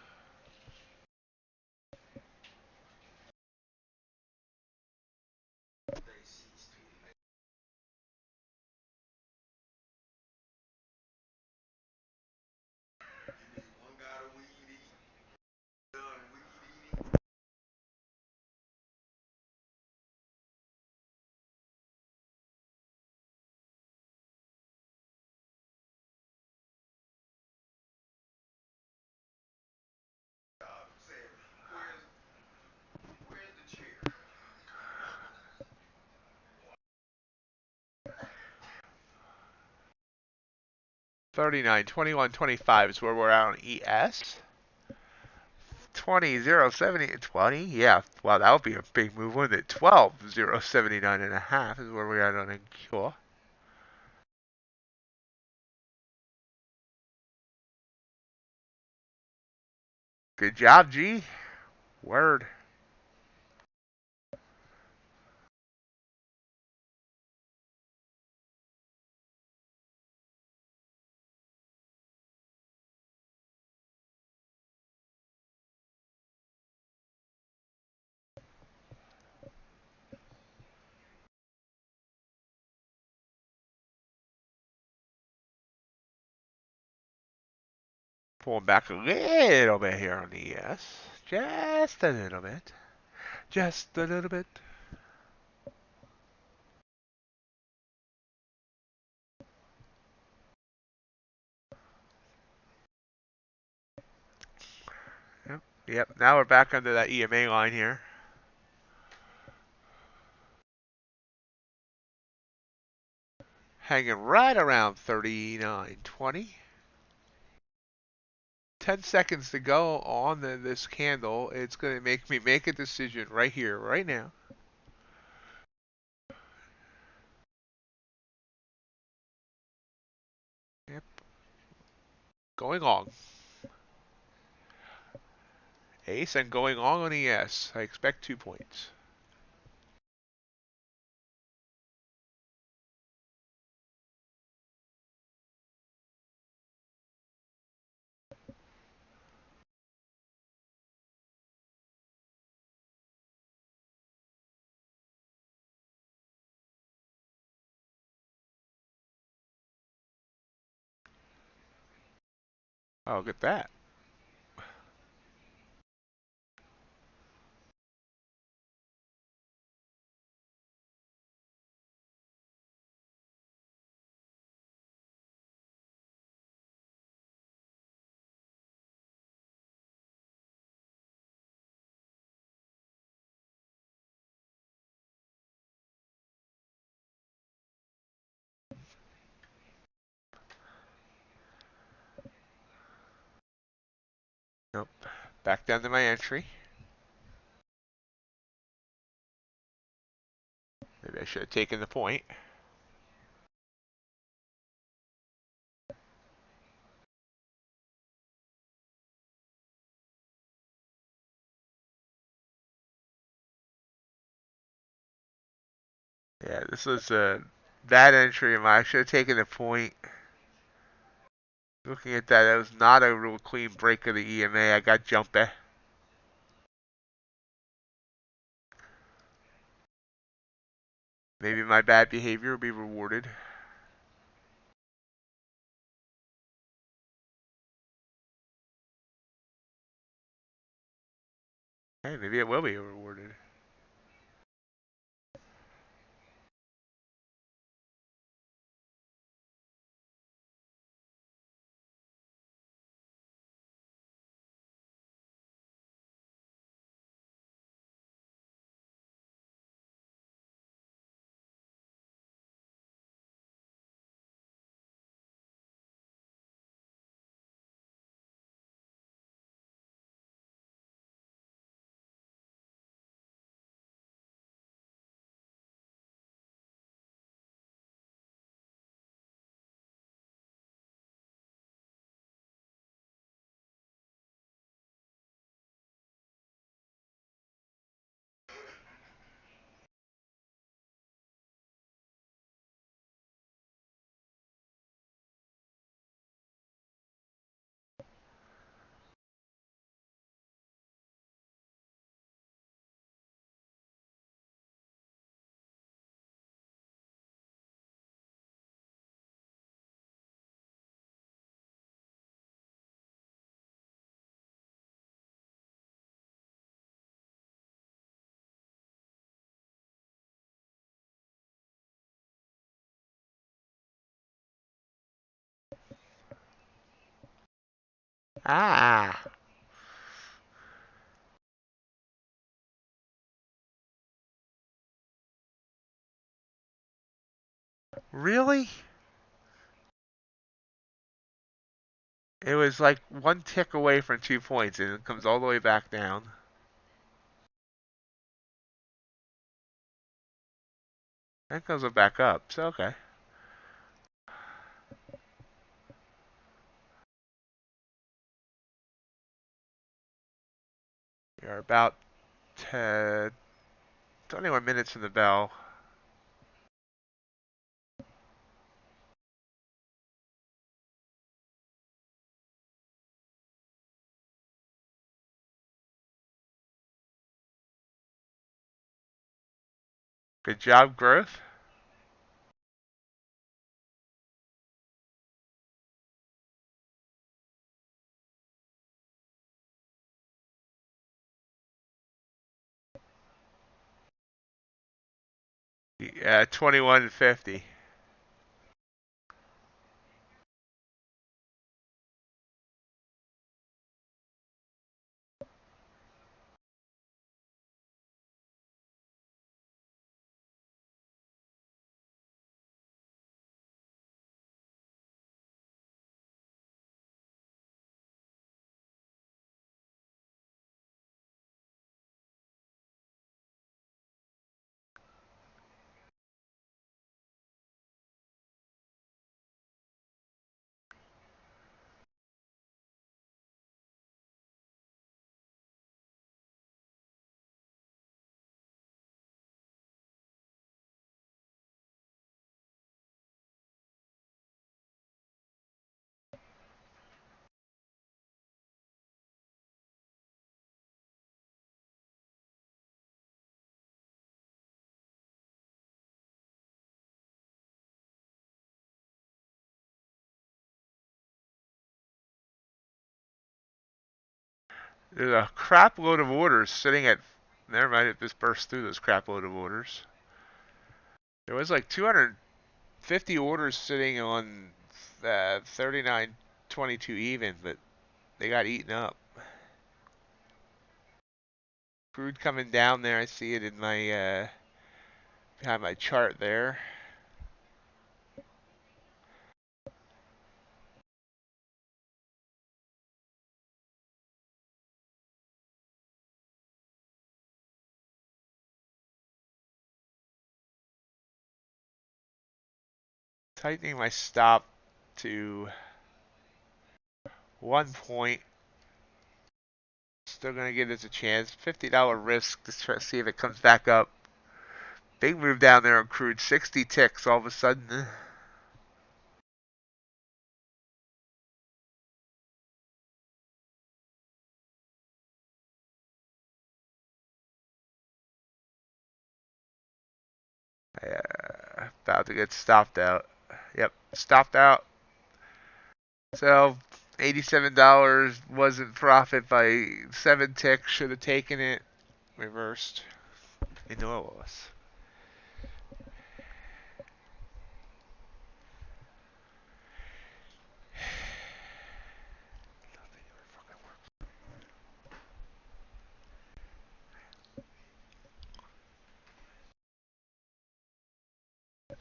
$39, $21, $25 is where we're at on ES. 20, 0, 70, 20. Yeah, wow, that would be a big move, wouldn't it? 12, 0, 79.5 is where we're at on a cure. Good job, G. Word. Pulling back a little bit here on the ES. Just a little bit. Just a little bit. Yep. Yep. Now we're back under that EMA line here. Hanging right around 39.20. 10 seconds to go on this candle. It's going to make me make a decision right here, right now. Yep. Going long. Ace and going long on ES. I expect 2 points. Oh, look at that. Nope. Back down to my entry. Maybe I should have taken the point. Yeah, this was a bad entry of mine. I should have taken the point. Looking at that, that was not a real clean break of the EMA. I got jumpy. Maybe my bad behavior will be rewarded. Hey, maybe it will be rewarded. Ah, really? It was like one tick away from 2 points, and it comes all the way back down. That goes back up. So okay. We are about 21 minutes from the bell. Good job, growth. Yeah, 21.50. There's a crap load of orders sitting at. Never mind, it just burst through those crap load of orders. There was like 250 orders sitting on 39.22 even, but they got eaten up. Crude coming down there. I see it in my behind my chart there. Tightening my stop to 1 point. Still gonna give this a chance. $50 risk to try to see if it comes back up. Big move down there on crude. 60 ticks all of a sudden. About to get stopped out. Yep, stopped out. So $87 wasn't profit by 7 ticks. Should have taken it. Reversed. I know it was.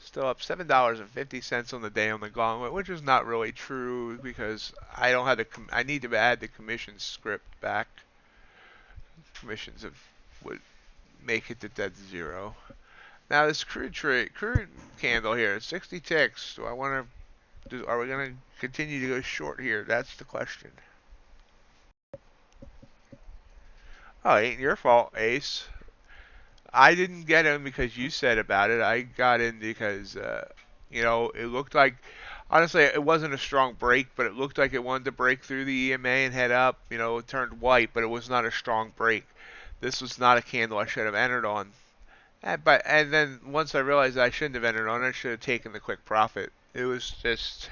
Still up $7.50 on the day on the gauntlet, which is not really true because I don't have the I need to add the commission script back. Commissions would make it to dead zero. Now this crude candle here, 60 ticks. Do I want to? Are we going to continue to go short here? That's the question. Oh, it ain't your fault, Ace. I didn't get in because you said about it. I got in because, it looked like, honestly, it wasn't a strong break, but it looked like it wanted to break through the EMA and head up. It turned white, but it was not a strong break. This was not a candle I should have entered on. And then once I realized I shouldn't have entered on, I should have taken the quick profit. It was just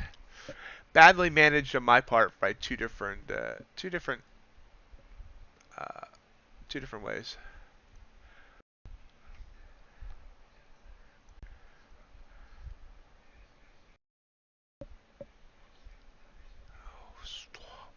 badly managed on my part by uh, two different ways. Oh, stop.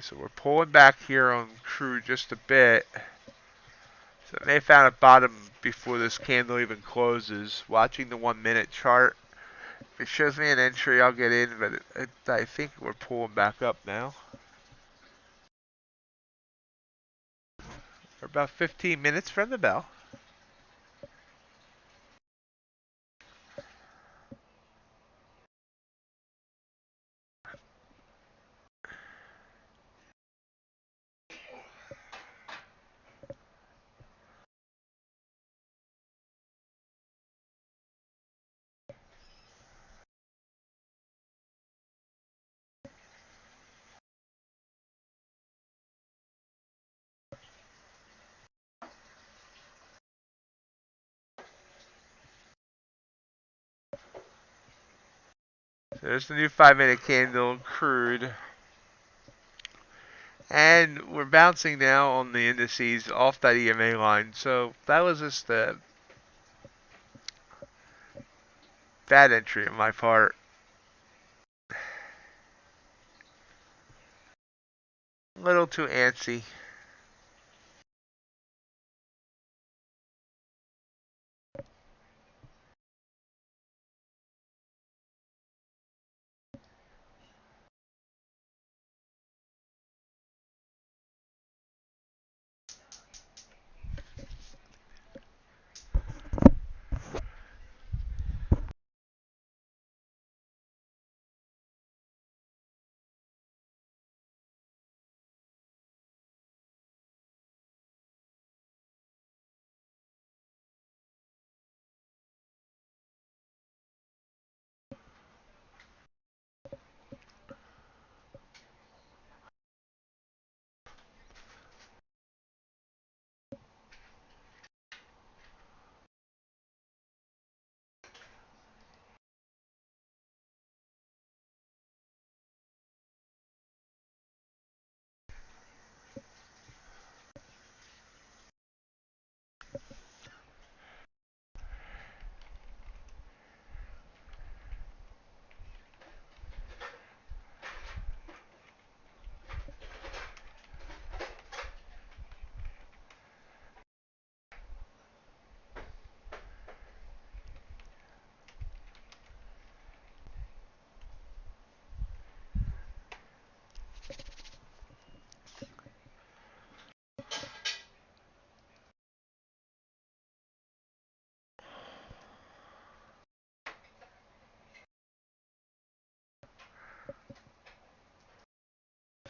So we're pulling back here on crude just a bit. So they found a bottom before this candle even closes. Watching the 1 minute chart. If it shows me an entry, I'll get in, but I think we're pulling back up now. We're about 15 minutes from the bell. So there's the new 5 minute candle, crude. And we're bouncing now on the indices off that EMA line. So that was just a bad entry on my part. A little too antsy.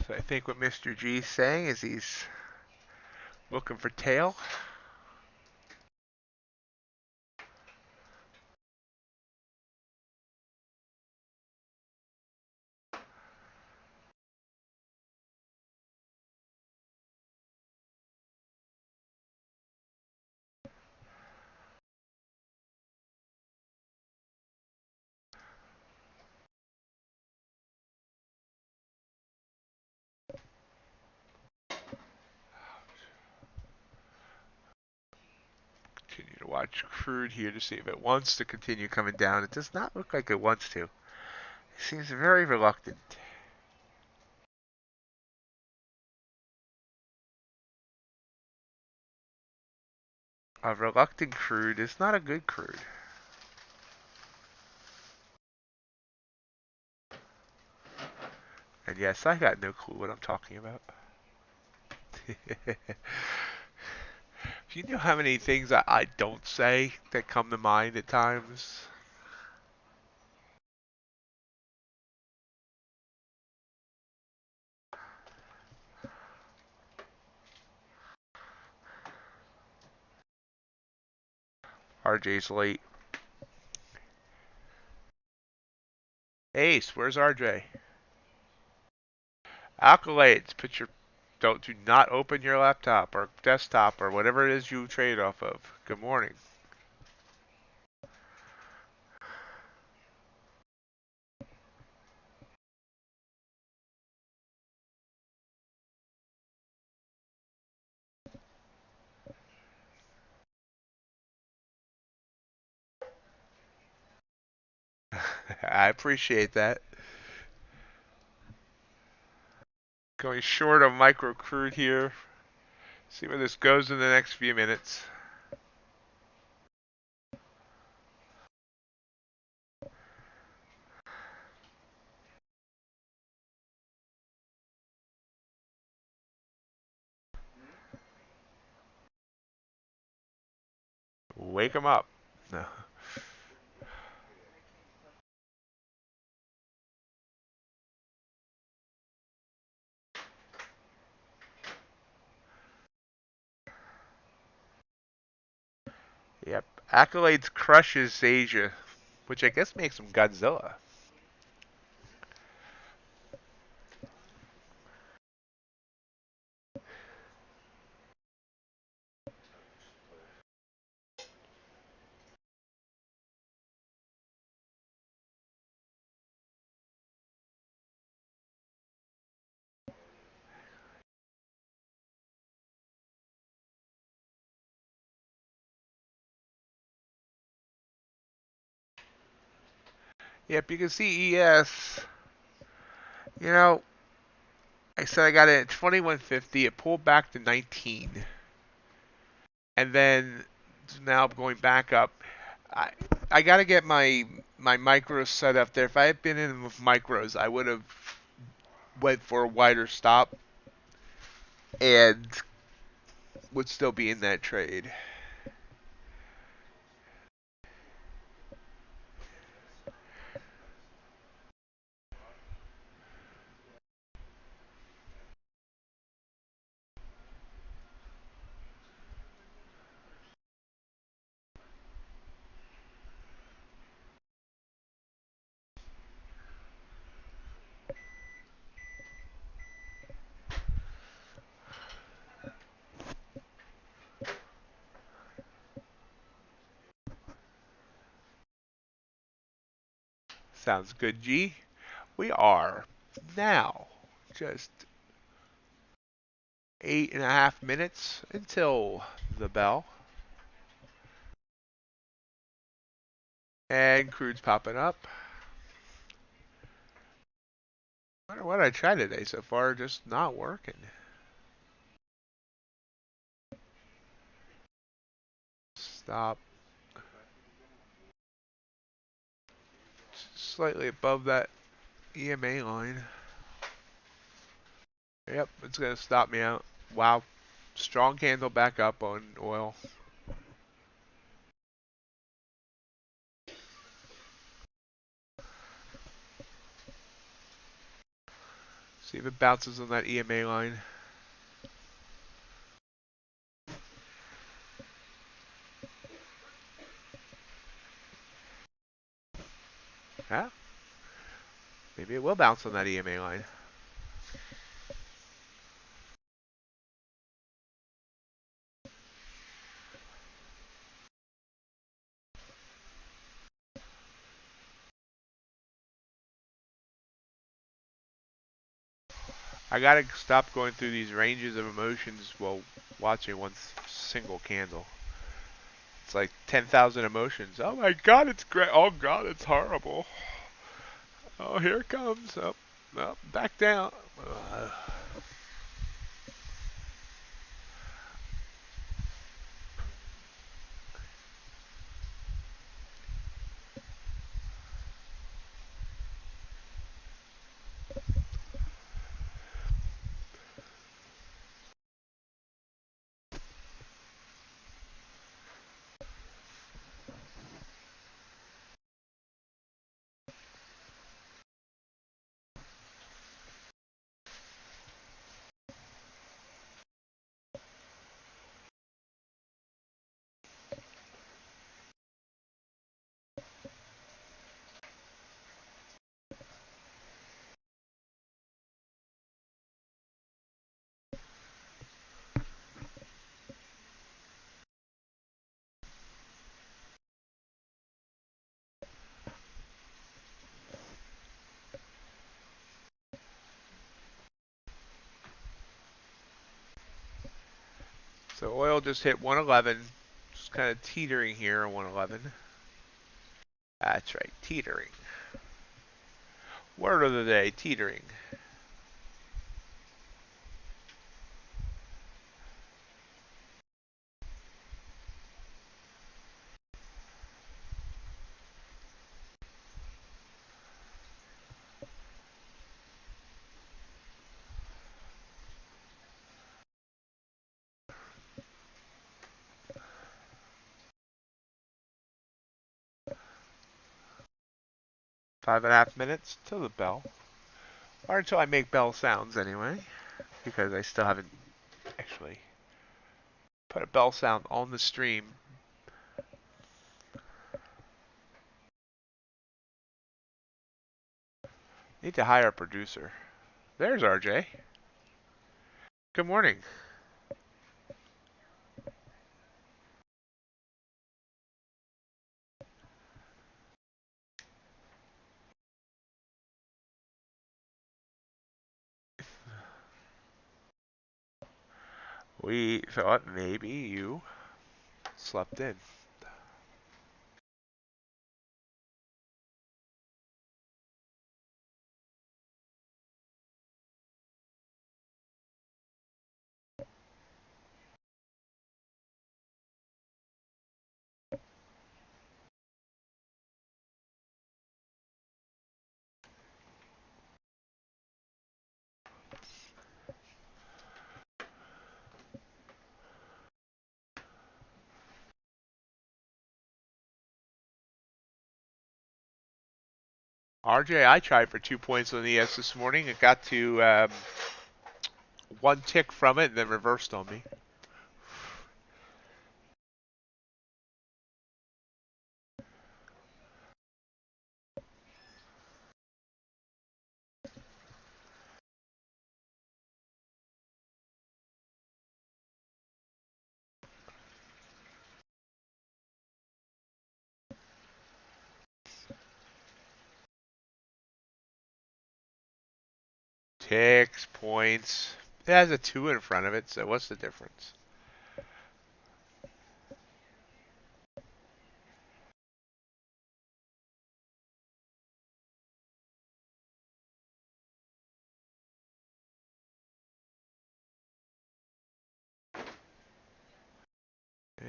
So I think what Mr. G is saying is he's looking for tail. Continue to watch crude here to see if it wants to continue coming down. It does not look like it wants to. It seems very reluctant. A reluctant crude is not a good crude. And yes, I got no clue what I'm talking about. If you knew how many things I don't say that come to mind at times. RJ's late. Ace, where's RJ? Accolades, do not open your laptop or desktop or whatever it is you trade off of. Good morning. I appreciate that. Going short of micro crude here. See where this goes in the next few minutes. Wake 'em up. No. Yep. Accolades crushes Asia, which I guess makes him Godzilla. Yep, you can see ES. You know, I said I got it at 2150. It pulled back to 19. And then now going back up. I I got to get my micros set up there. If I had been in with micros, I would have went for a wider stop and would still be in that trade. Sounds good, G. We are now just 8.5 minutes until the bell. And crude's popping up. I wonder what I tried today so far, just not working. Stop. Slightly above that EMA line. Yep, it's going to stop me out. Wow. Strong candle back up on oil. See if it bounces on that EMA line. Huh? Maybe it will bounce on that EMA line. I gotta stop going through these ranges of emotions while watching one single candle. It's like 10,000 emotions. Oh my god, it's great. Oh god, it's horrible. Oh, here it comes. Up, back down. So oil just hit 111. Just kind of teetering here on 111. That's right, teetering. Word of the day, teetering. 5.5 minutes till the bell. Or until I make bell sounds anyway. Because I still haven't actually put a bell sound on the stream. Need to hire a producer. There's RJ. Good morning. We thought maybe you slept in. RJ, I tried for 2 points on the ES this morning. It got to one tick from it and then reversed on me. Ticks, points. It has a 2 in front of it, so what's the difference? Eh.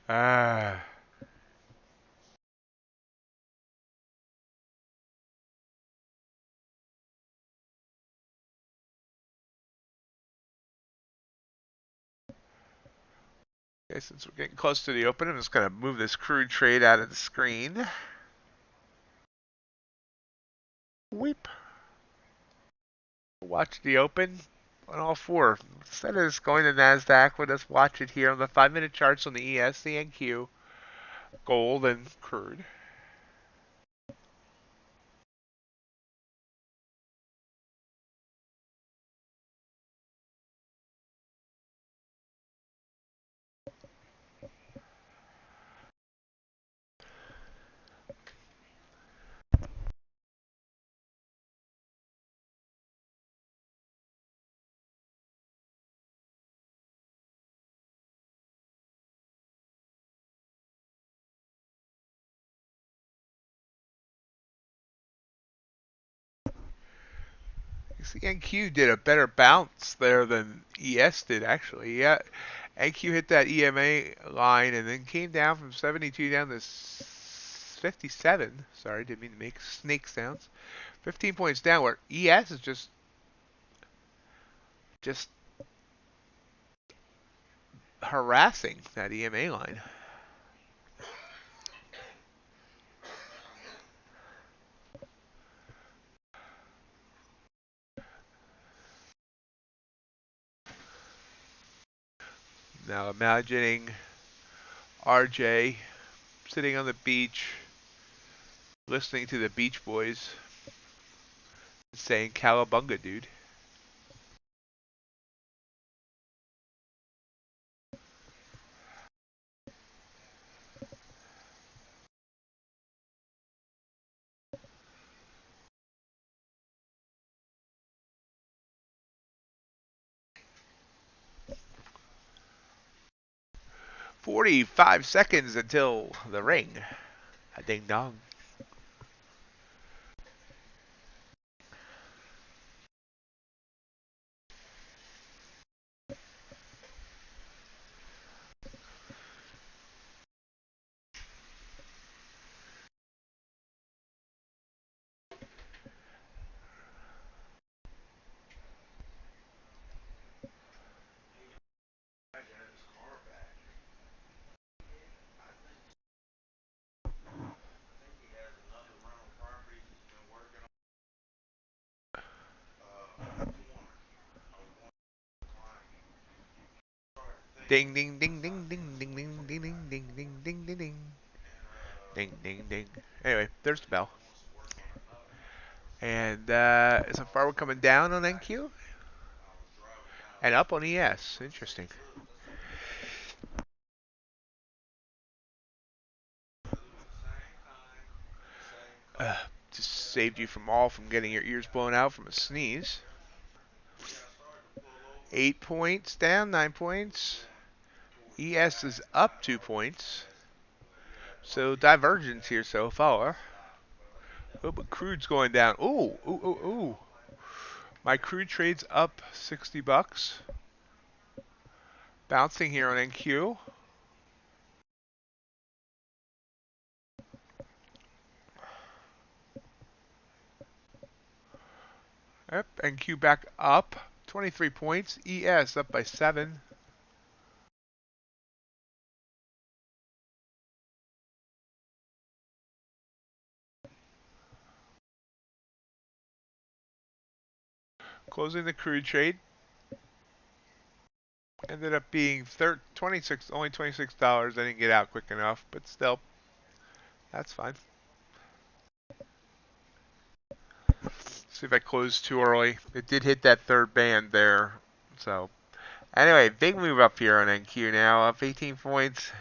Ah. Okay, since we're getting close to the open, I'm just going to move this crude trade out of the screen. Weep. Watch the open on all four. Instead of just going to NASDAQ, we'll just watch it here on the 5-minute charts on the ES, the NQ, gold, and crude. The NQ did a better bounce there than ES did, actually. Yeah, NQ hit that EMA line and then came down from 72 down to 57. Sorry, didn't mean to make snake sounds. 15 points down, where ES is just harassing that EMA line. Now imagining RJ sitting on the beach, listening to the Beach Boys, saying "Cowabunga, dude." "45 seconds until the ring. A ding dong." Ding ding ding ding ding ding ding ding ding ding ding ding ding ding ding ding ding. Anyway, there's the bell. And so far we're coming down on NQ and up on ES. Interesting. Just saved you from getting your ears blown out from a sneeze. 8 points down, 9 points. ES is up 2 points. So divergence here so far. Oh, but crude's going down. Ooh, ooh, ooh, ooh. My crude trade's up 60 bucks. Bouncing here on NQ. Yep, NQ back up 23 points. ES up by 7. Closing the crude trade. Ended up being 26, only $26. I didn't get out quick enough, but still, that's fine. See if I closed too early. It did hit that third band there. So, anyway, big move up here on NQ now, up 18 points.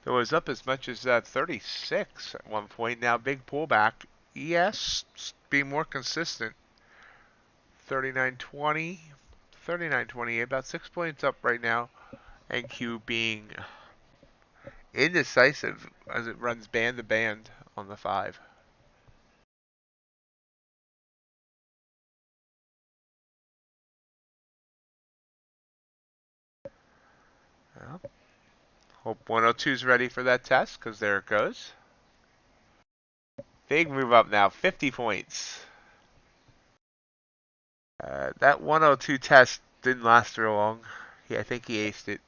It was up as much as 36 at one point. Now, big pullback. ES being more consistent. 39.20, 39.28, about 6 points up right now. NQ being indecisive as it runs band to band on the 5. Well, hope 102 is ready for that test, because there it goes. Big move up now, 50 points. That 102 test didn't last very long. Yeah, I think he aced it.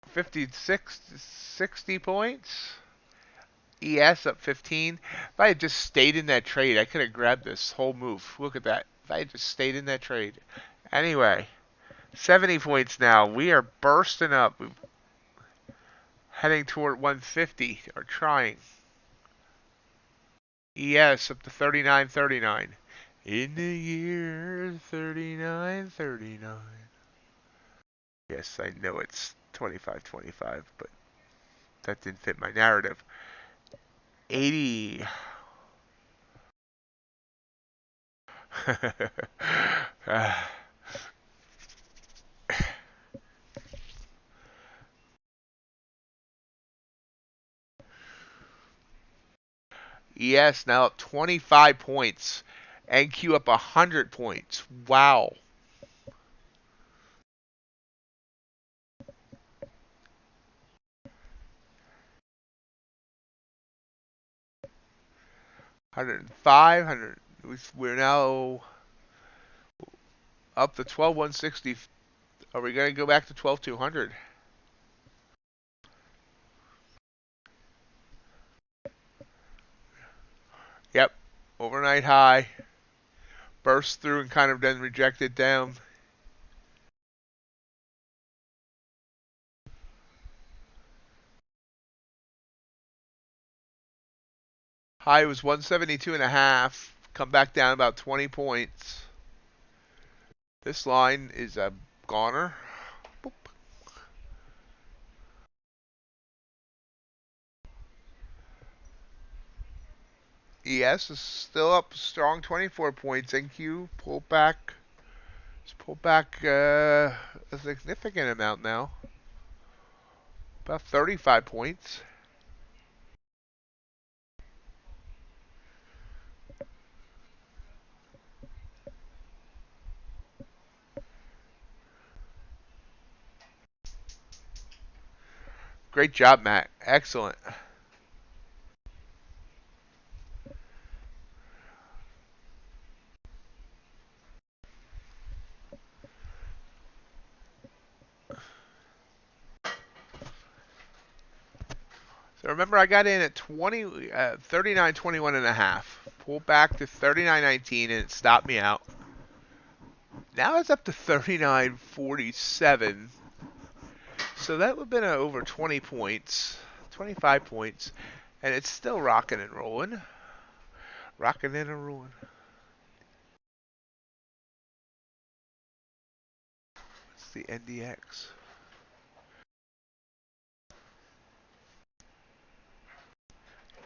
56, 60 points. ES up 15. If I had just stayed in that trade, I could have grabbed this whole move. Look at that. If I had just stayed in that trade. Anyway, 70 points now. We are bursting up. Heading toward 150, or trying. ES up to 39.39. In the year 39.39. Yes, I know it's 25.25, but that didn't fit my narrative. 80. ES now up 25 points. NQ up 100 points. Wow. $105. We're now up to 12,160. Are we going to go back to 12,200? Yep. Overnight high. Burst through and kind of then rejected down. High was 172.5. Come back down about 20 points. This line is a goner. Boop. ES is still up strong, 24 points. NQ pulled back. It's pulled back a significant amount now. About 35 points. Great job, Matt. Excellent. So remember, I got in at 39.21 and a half. Pulled back to 39.19 and it stopped me out. Now it's up to 39.47. So that would have been over 20 points, 25 points, and it's still rocking and rolling. Rocking and rolling. What's the NDX?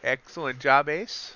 Excellent job, Ace.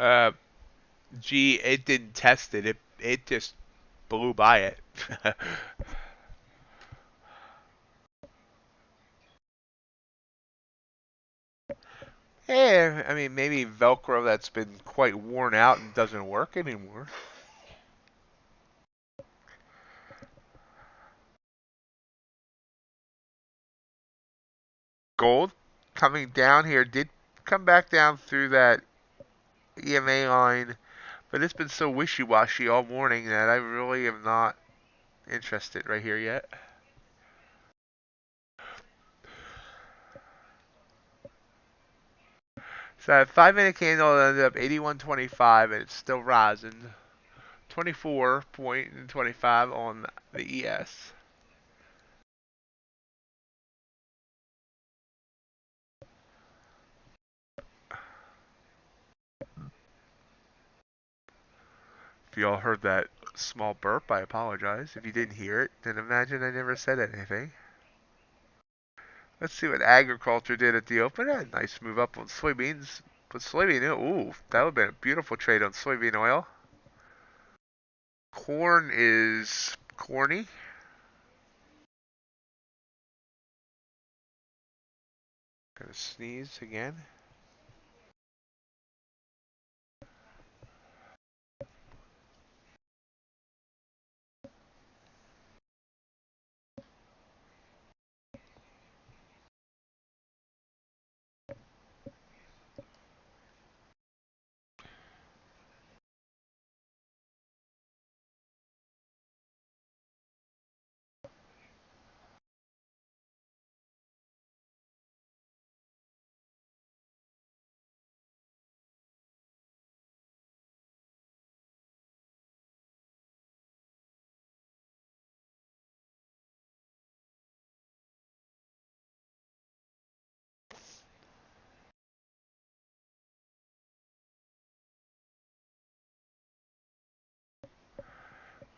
Uh, Gee, it didn't test it. It just blew by it. Yeah, I mean, maybe Velcro that's been quite worn out and doesn't work anymore. Gold coming down here did come back down through that EMA line, but it's been so wishy-washy all morning that I really am not interested right here yet. So that 5-minute candle ended up 81.25 and it's still rising. 24.25 on the ES. If you all heard that small burp, I apologize. If you didn't hear it, then imagine I never said anything. Let's see what agriculture did at the open. A nice move up on soybeans. But soybean oil, ooh, that would have been a beautiful trade on soybean oil. Corn is corny. Gonna sneeze again.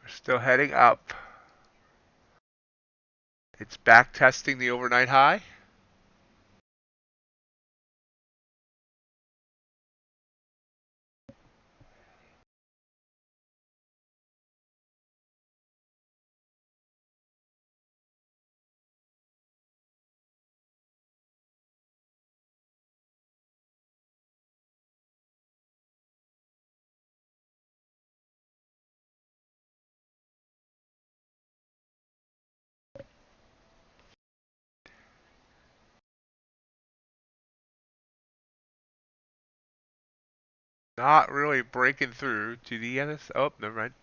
We're still heading up. It's back testing the overnight high. Not really breaking through to the other. Oh, never mind.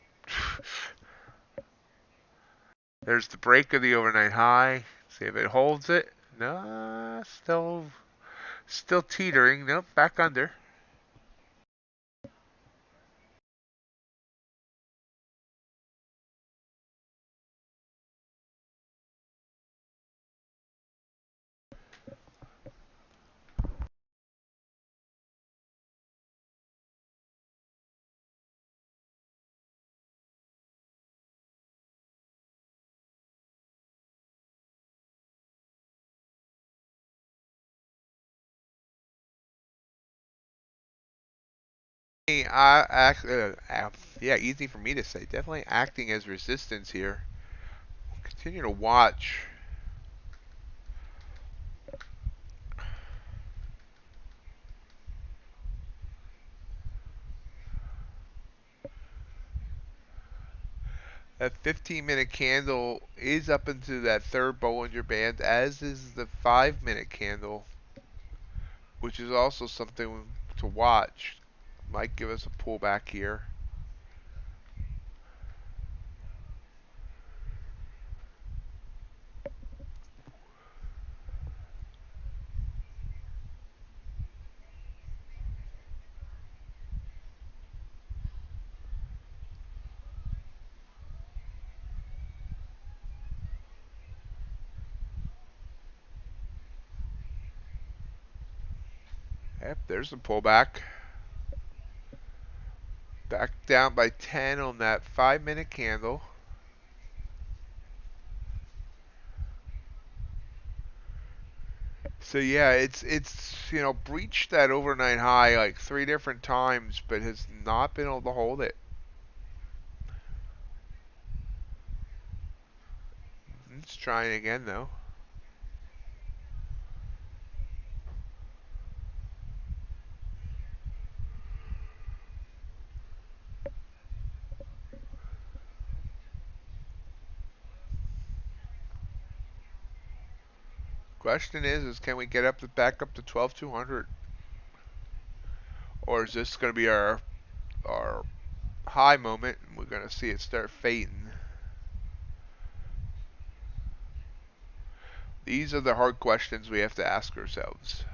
There's the break of the overnight high. See if it holds it. No, still teetering. Nope, back under. Yeah, easy for me to say. Definitely acting as resistance here. Continue to watch. That 15-minute candle is up into that third Bollinger Band, as is the 5-minute candle, which is also something to watch. Might give us a pullback here. Yep, there's a pullback. Back down by 10 on that 5-minute candle. So yeah, it's breached that overnight high like 3 different times, but has not been able to hold it. It's trying again though. Question is can we get back up to 12,200, or is this going to be our high moment and we're going to see it start fading? These are the hard questions we have to ask ourselves.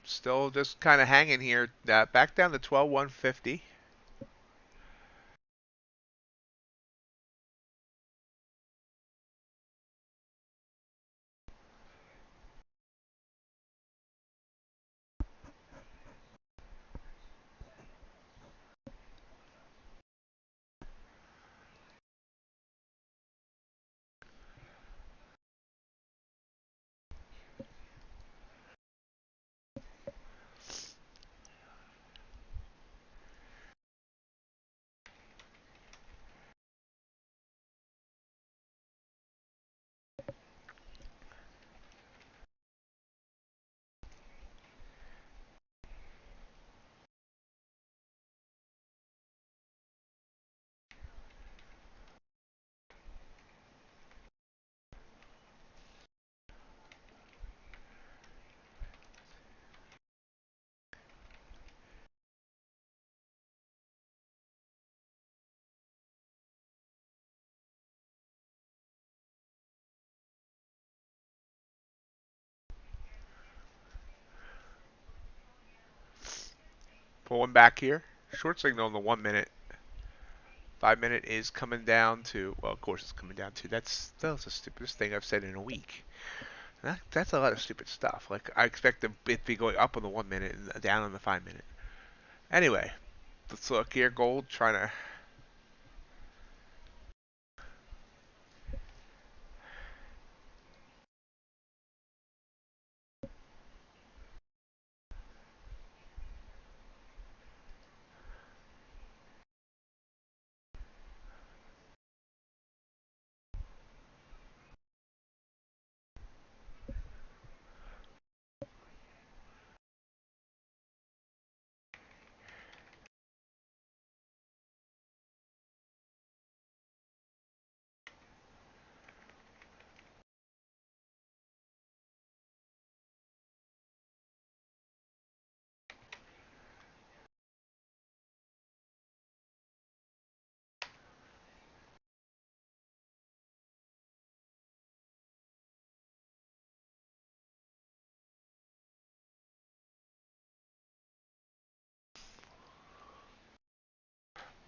Still just kind of hanging here. Back down to 12,150. Pulling back here. Short signal in the 1 minute. 5 minute is coming down to, well, of course it's coming down to, that's the stupidest thing I've said in a week. That's a lot of stupid stuff. Like, I expect it to be going up on the 1 minute and down on the 5 minute. Anyway, let's look here. Gold trying to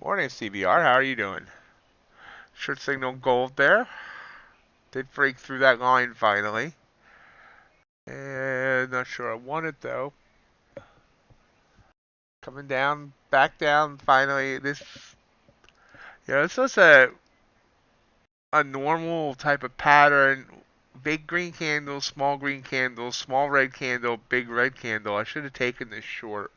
Morning, CBR. How are you doing? Short signal gold there. Did break through that line finally. And not sure I want it though. Coming down, back down finally. This was a normal type of pattern. Big green candle, small red candle, big red candle. I should have taken this short.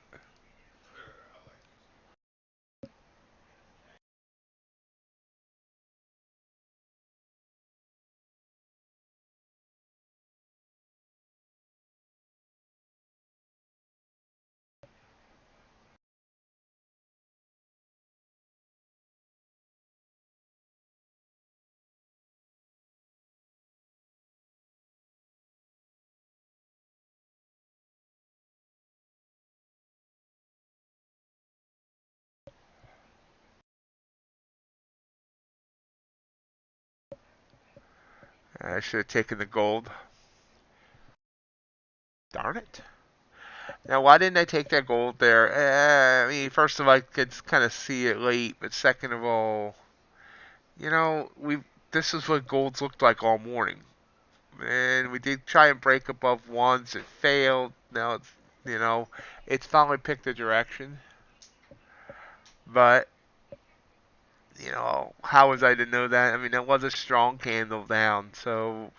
I should have taken the gold. Darn it. Now, why didn't I take that gold there? I mean, first of all, I could kind of see it late, but second of all, this is what gold's looked like all morning. And we did try and break above once. It failed. Now it's finally picked a direction. But, how was I to know that? I mean, that was a strong candle down. So,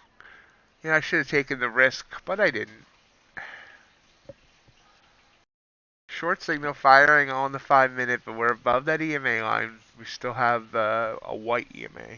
I should have taken the risk, but I didn't. Short signal firing on the 5-minute, but we're above that EMA line. We still have a white EMA.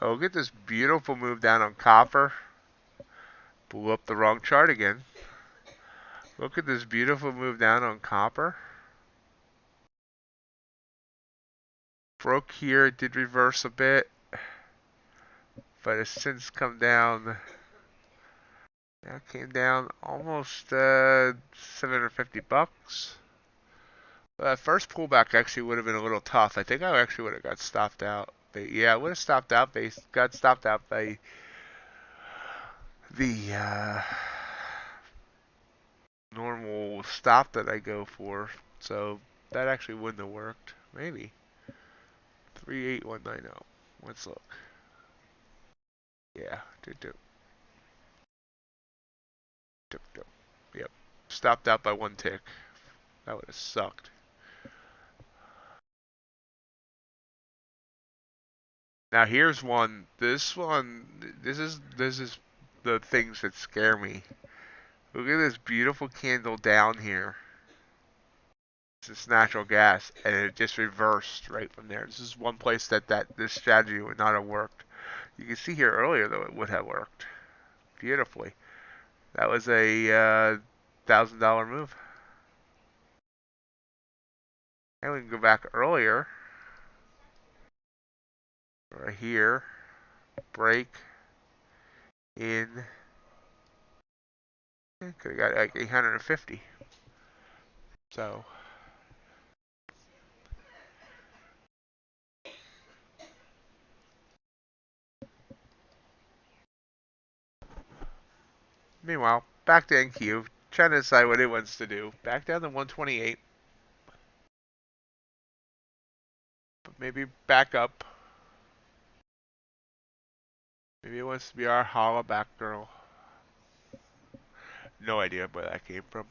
Oh, look at this beautiful move down on copper. Blew up the wrong chart again. Look at this beautiful move down on copper. Broke here, it did reverse a bit, but has since come down. Now came down almost $750. That first pullback actually would have been a little tough. I think I actually would have got stopped out. But yeah, I would have stopped out. Got stopped out by the normal stop that I go for. So that actually wouldn't have worked. Maybe. 38190. Let's look. Yeah, Yep. Stopped out by one tick. That would have sucked. Now here's one. This is the things that scare me. Look at this beautiful candle down here. This is natural gas, and it just reversed right from there. This is one place that this strategy would not have worked. You can see here earlier though it would have worked beautifully. That was a $1,000 move. And we can go back earlier. Right here, break in. Could have got like 850. So. Meanwhile, back to NQ, trying to decide what it wants to do. Back down to 128. But maybe back up. Maybe it wants to be our holla back girl. No idea where that came from.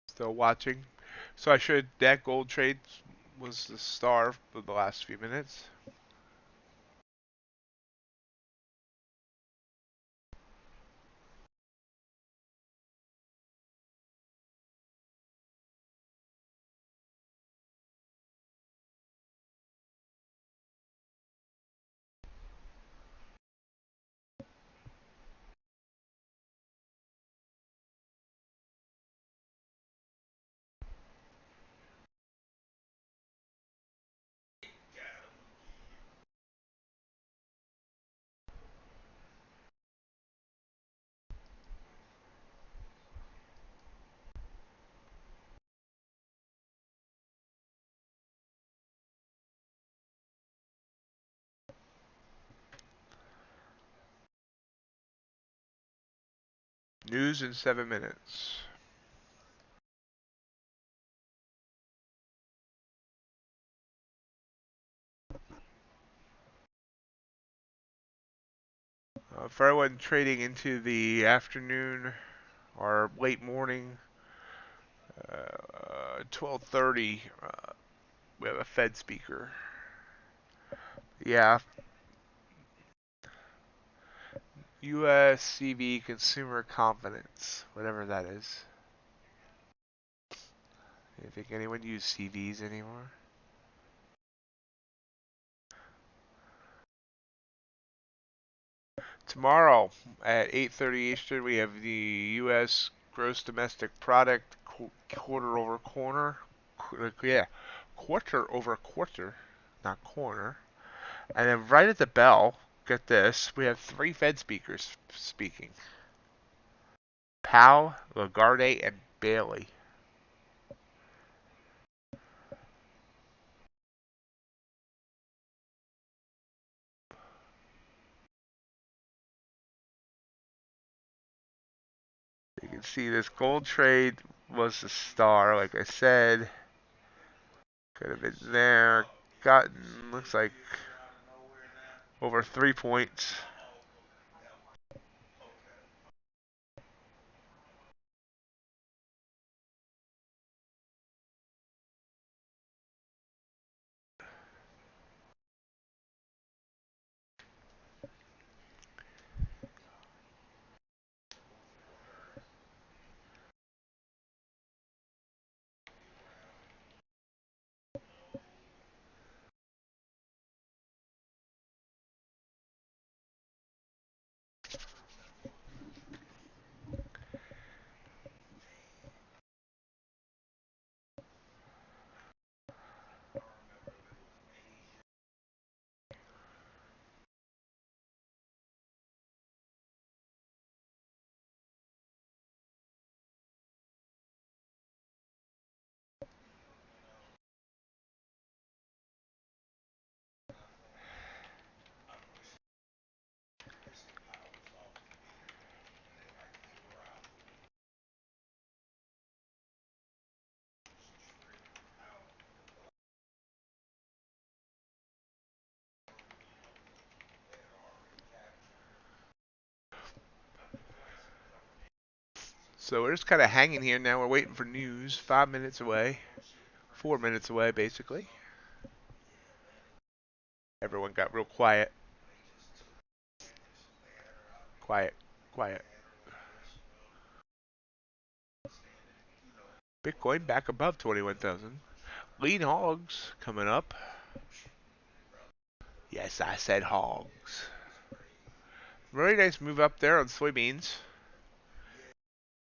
Still watching. So I showed that gold trade was the star for the last few minutes. News in 7 minutes. For everyone trading into the afternoon or late morning, 12:30, we have a Fed speaker. Yeah, U.S. CV consumer confidence, whatever that is. Do you think anyone use CVs anymore? Tomorrow at 8:30 Eastern, we have the U.S. gross domestic product quarter over quarter. Yeah, quarter over quarter, not corner. And then right at the bell, get this, we have three Fed speakers speaking. Powell, Lagarde, and Bailey. You can see this gold trade was the star, like I said. Could have been there. Gotten, looks like, over 3 points. So we're just kind of hanging here now. We're waiting for news. 5 minutes away. 4 minutes away, basically. Everyone got real quiet. Quiet. Quiet. Bitcoin back above 21,000. Lean hogs coming up. Yes, I said hogs. Very nice move up there on soybeans.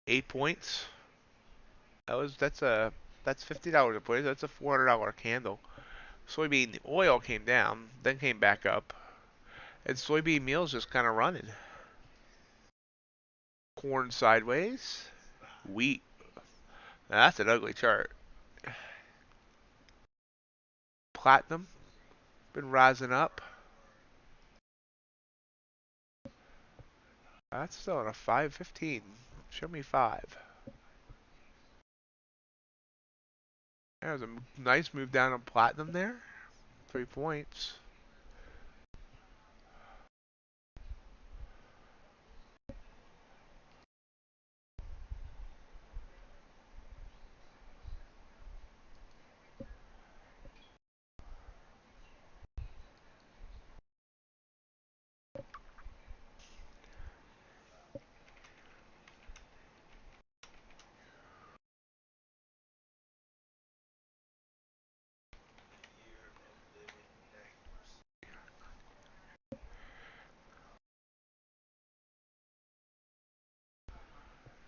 8 points. That's $50 a point. That's a $400 candle. Soybean oil came down, then came back up, and soybean meal's just kind of running. Corn sideways. Wheat. Now that's an ugly chart. Platinum been rising up. That's still on a 515. Show me 5. There's a nice move down on platinum there. 3 points.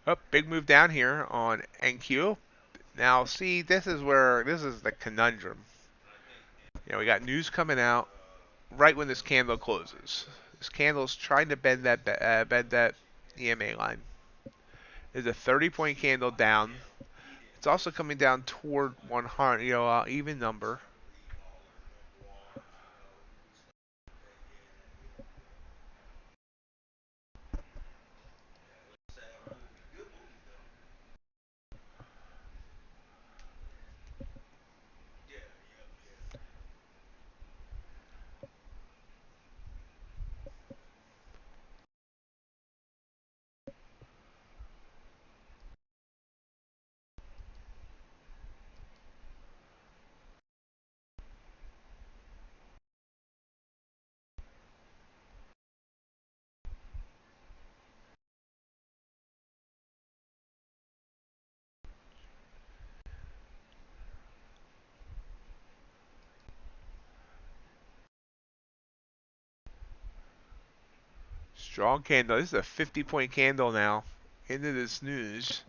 Oh, big move down here on NQ. Now, see, this is the conundrum. We got news coming out right when this candle closes. This candle's trying to bend that EMA line. There's a 30-point candle down. It's also coming down toward 100, even number. Strong candle. This is a 50-point candle now into this news.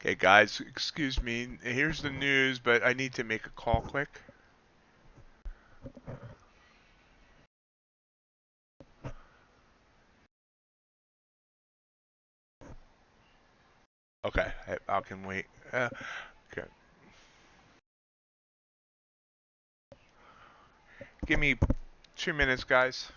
Okay, guys, excuse me. Here's the news, but I need to make a call quick. Okay, I can wait. Okay. Give me 2 minutes, guys.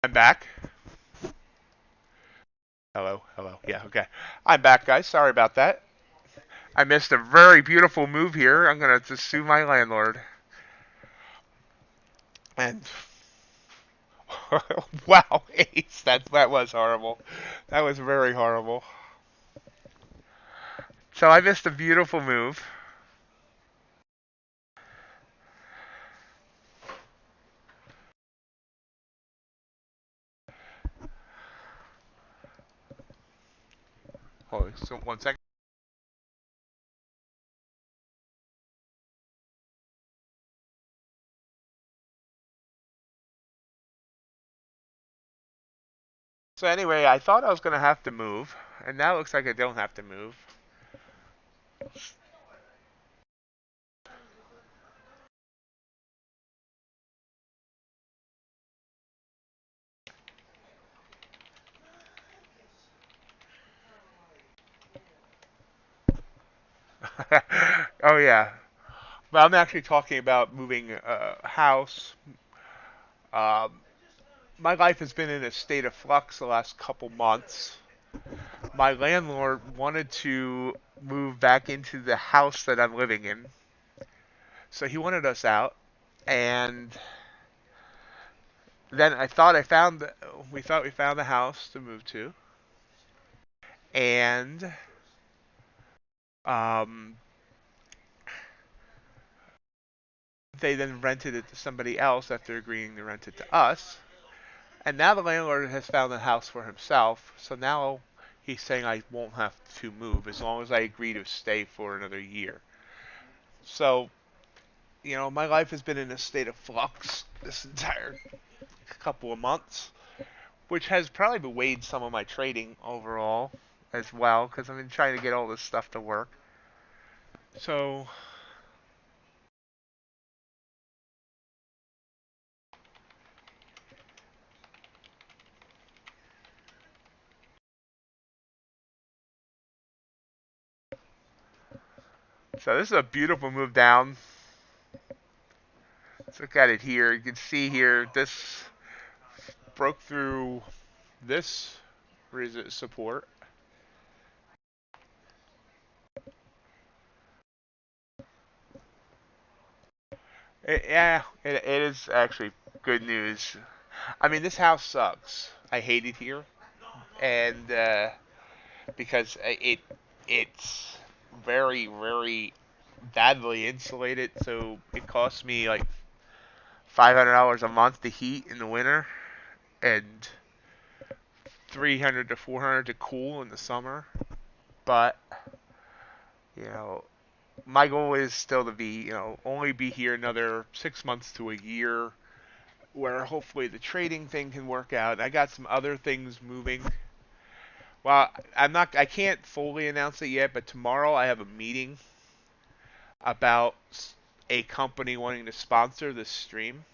I'm back. Hello, hello. Yeah, okay. I'm back, guys. Sorry about that. I missed a very beautiful move here. I'm gonna just sue my landlord. And wow, Ace, that was horrible. That was very horrible. So I missed a beautiful move. Hold on, so 1 second. So anyway, I thought I was gonna have to move, and now it looks like I don't have to move. Oh yeah. But I'm actually talking about moving a house. Um, my life has been in a state of flux the last couple months. My landlord wanted to move back into the house that I'm living in, so he wanted us out. And then we thought we found the house to move to, and um, they then rented it to somebody else after agreeing to rent it to us. And now the landlord has found the house for himself, so now he's saying I won't have to move as long as I agree to stay for another year. So, my life has been in a state of flux this entire couple of months, which has probably weighed some of my trading overall as well, because I've been trying to get all this stuff to work. So, so this is a beautiful move down. Let's look at it here. You can see here, this broke through this support. It is actually good news. I mean, this house sucks. I hate it here, and because it's very very badly insulated, so it costs me like $500 a month to heat in the winter, and 300 to 400 to cool in the summer. But you know, my goal is still to be only be here another 6 months to a year, where hopefully the trading thing can work out. I got some other things moving. Well, I can't fully announce it yet, but tomorrow I have a meeting about a company wanting to sponsor this stream,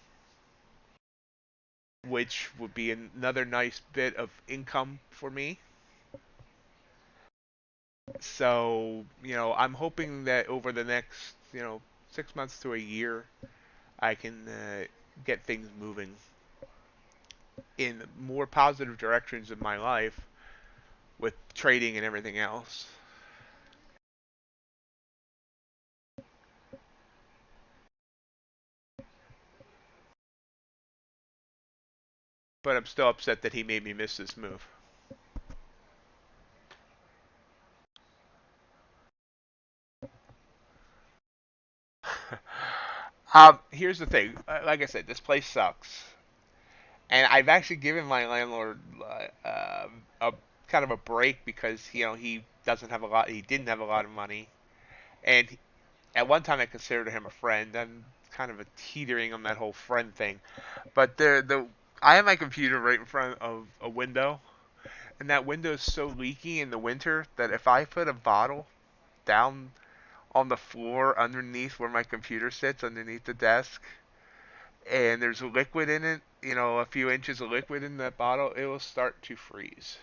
which would be another nice bit of income for me. So, I'm hoping that over the next, 6 months to a year, I can get things moving in more positive directions in my life with trading and everything else. But I'm still upset that he made me miss this move. Here's the thing. Like I said, this place sucks, and I've actually given my landlord a kind of a break because he doesn't have a lot. He didn't have a lot of money, and at one time I considered him a friend. I'm kind of a teetering on that whole friend thing, but I have my computer right in front of a window, and that window is so leaky in the winter that if I put a bottle down on the floor underneath where my computer sits, underneath the desk, and there's a liquid in it, a few inches of liquid in that bottle, it will start to freeze.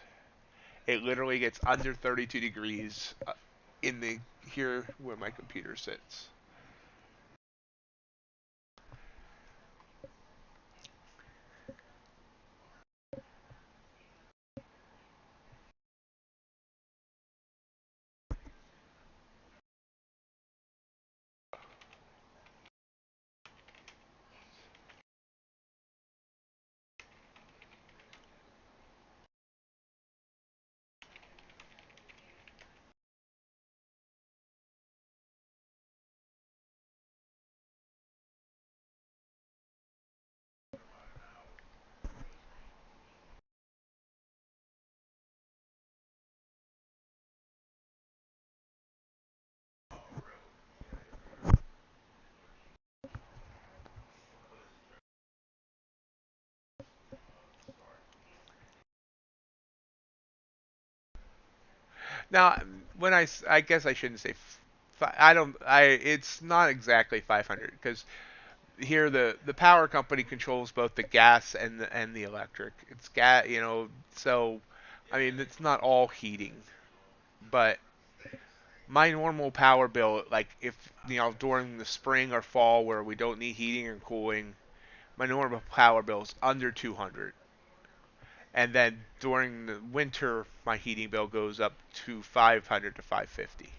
It literally gets under 32 degrees in the here where my computer sits. Now, I guess I shouldn't say. I don't. It's not exactly 500 because here the power company controls both the gas and the electric. It's gas, so I mean it's not all heating, but my normal power bill, like if during the spring or fall where we don't need heating and cooling, my normal power bill is under 200. And then during the winter, my heating bill goes up to 500 to 550.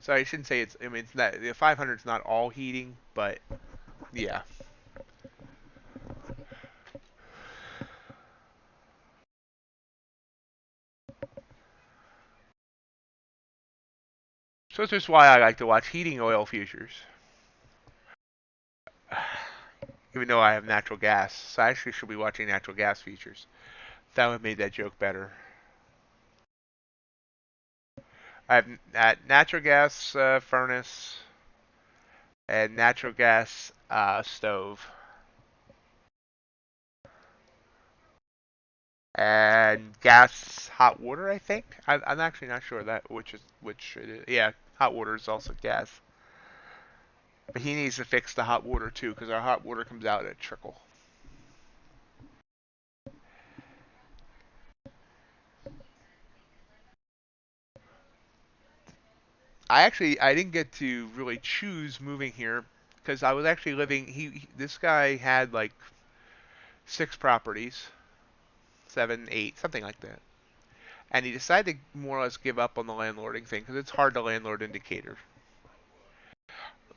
So I shouldn't say it's. I mean, it's not the 500 is not all heating, but yeah. So that's just why I like to watch heating oil futures, even though I have natural gas. So I actually should be watching natural gas futures. That would have made that joke better. I have natural gas furnace and natural gas stove and gas hot water. I think I'm actually not sure that which it is. Yeah, hot water is also gas. But he needs to fix the hot water too, because our hot water comes out at a trickle. I didn't get to really choose moving here because I was actually living. This guy had like 6 properties, 7, 8, something like that, and he decided to more or less give up on the landlording thing because it's hard to landlord indicator.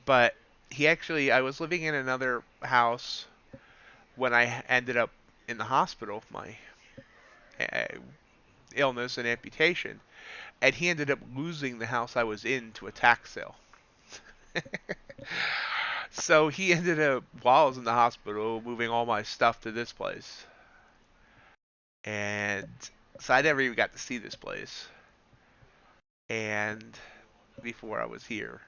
But I was living in another house when I ended up in the hospital with my uh, illness and amputation, and he ended up losing the house I was in to a tax sale. So he ended up, while I was in the hospital, moving all my stuff to this place. And so I never even got to see this place. And before I was here,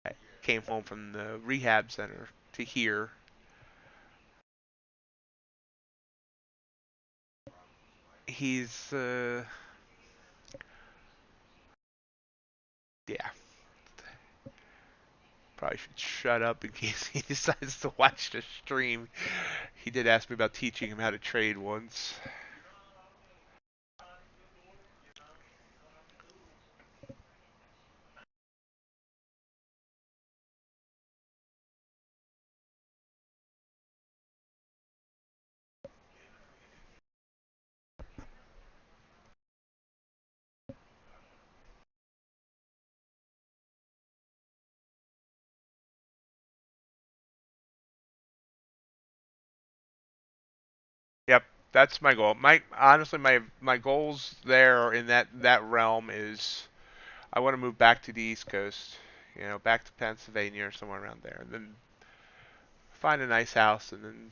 I came home from the rehab center to here. He's, yeah, probably should shut up in case he decides to watch the stream. He did ask me about teaching him how to trade once. Yep, that's my goal. My goals there in that realm is I want to move back to the East Coast, back to Pennsylvania or somewhere around there, and then find a nice house and then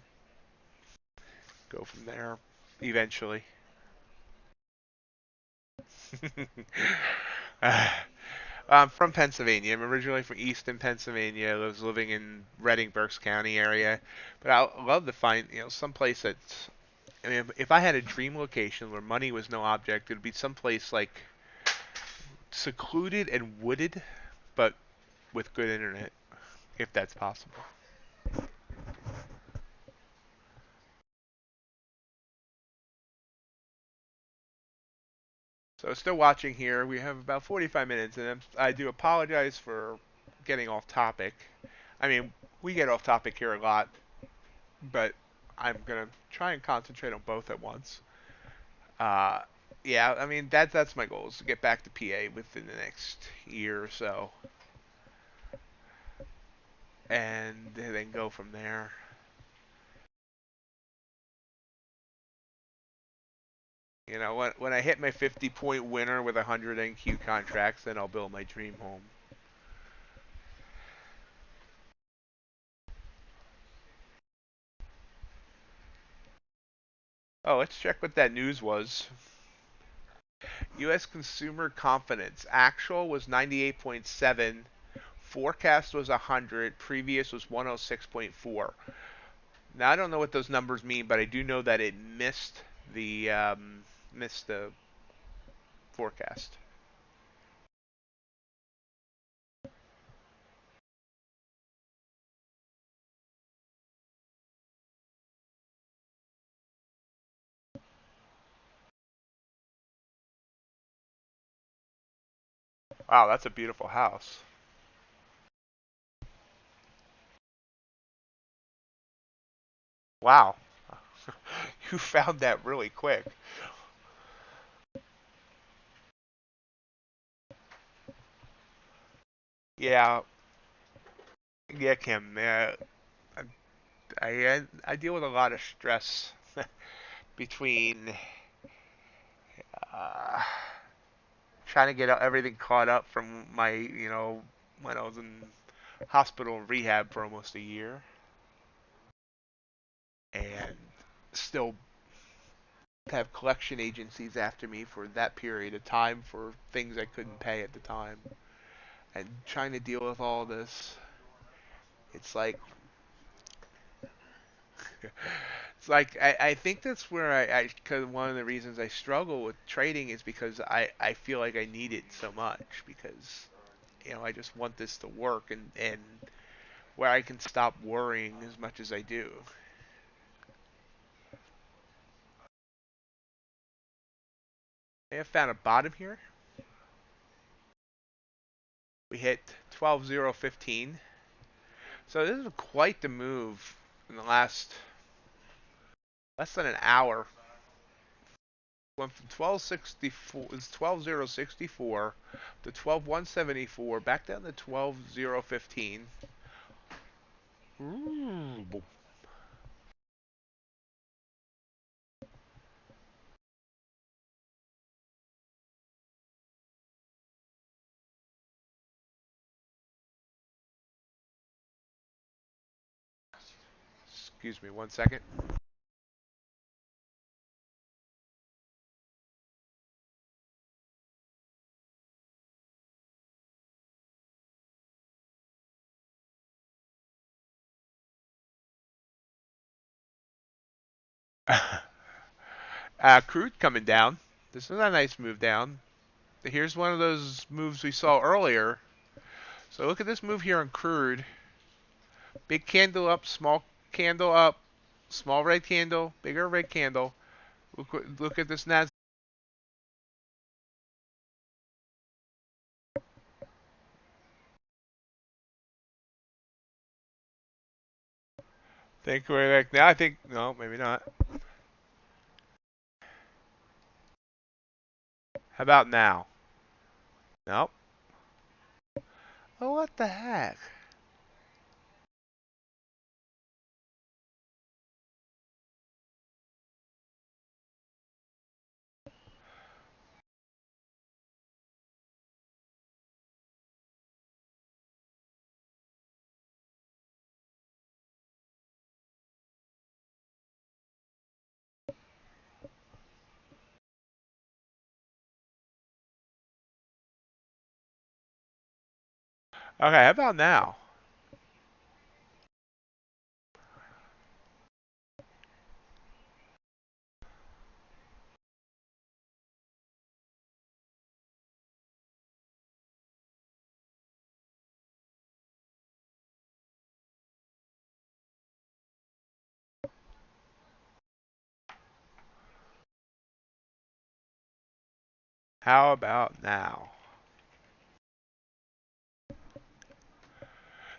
go from there eventually. I'm from Pennsylvania. I'm originally from Easton, Pennsylvania. I was living in Reading, Berks County area, but I love to find some place that's. I mean, if I had a dream location where money was no object, it would be someplace like secluded and wooded, but with good internet, if that's possible. So still watching here. We have about 45 minutes, and I do apologize for getting off topic. I mean, we get off topic here a lot, but I'm gonna try and concentrate on both at once. Uh, yeah, I mean that's my goal is to get back to PA within the next year or so, and then go from there. When I hit my 50-point winner with 100 NQ contracts, then I'll build my dream home. Oh, let's check what that news was. U.S. consumer confidence. Actual was 98.7. Forecast was 100. Previous was 106.4. Now I don't know what those numbers mean, but I do know that it missed the forecast. Wow, that's a beautiful house. Wow. You found that really quick. Yeah, yeah, Kim. I deal with a lot of stress between uh, trying to get everything caught up from my, when I was in hospital and rehab for almost a year, and still have collection agencies after me for that period of time for things I couldn't pay at the time, and trying to deal with all this. It's like it's like I think that's where cause one of the reasons I struggle with trading is because I feel like I need it so much because I just want this to work and where I can stop worrying as much as I do. I have found a bottom here. We hit 12.015. So this is quite the move in the last less than an hour. Went from 12.64, it's 12.064 to 12.174, back down to 12.015. Ooh. Excuse me 1 second. Crude coming down. This is a nice move down. Here's one of those moves we saw earlier. So look at this move here on crude. Big candle up, small red candle, bigger red candle. Look at this Nasdaq. Think we're like now. I think no, maybe not. How about now? Nope. Oh, what the heck? Okay, how about now? How about now?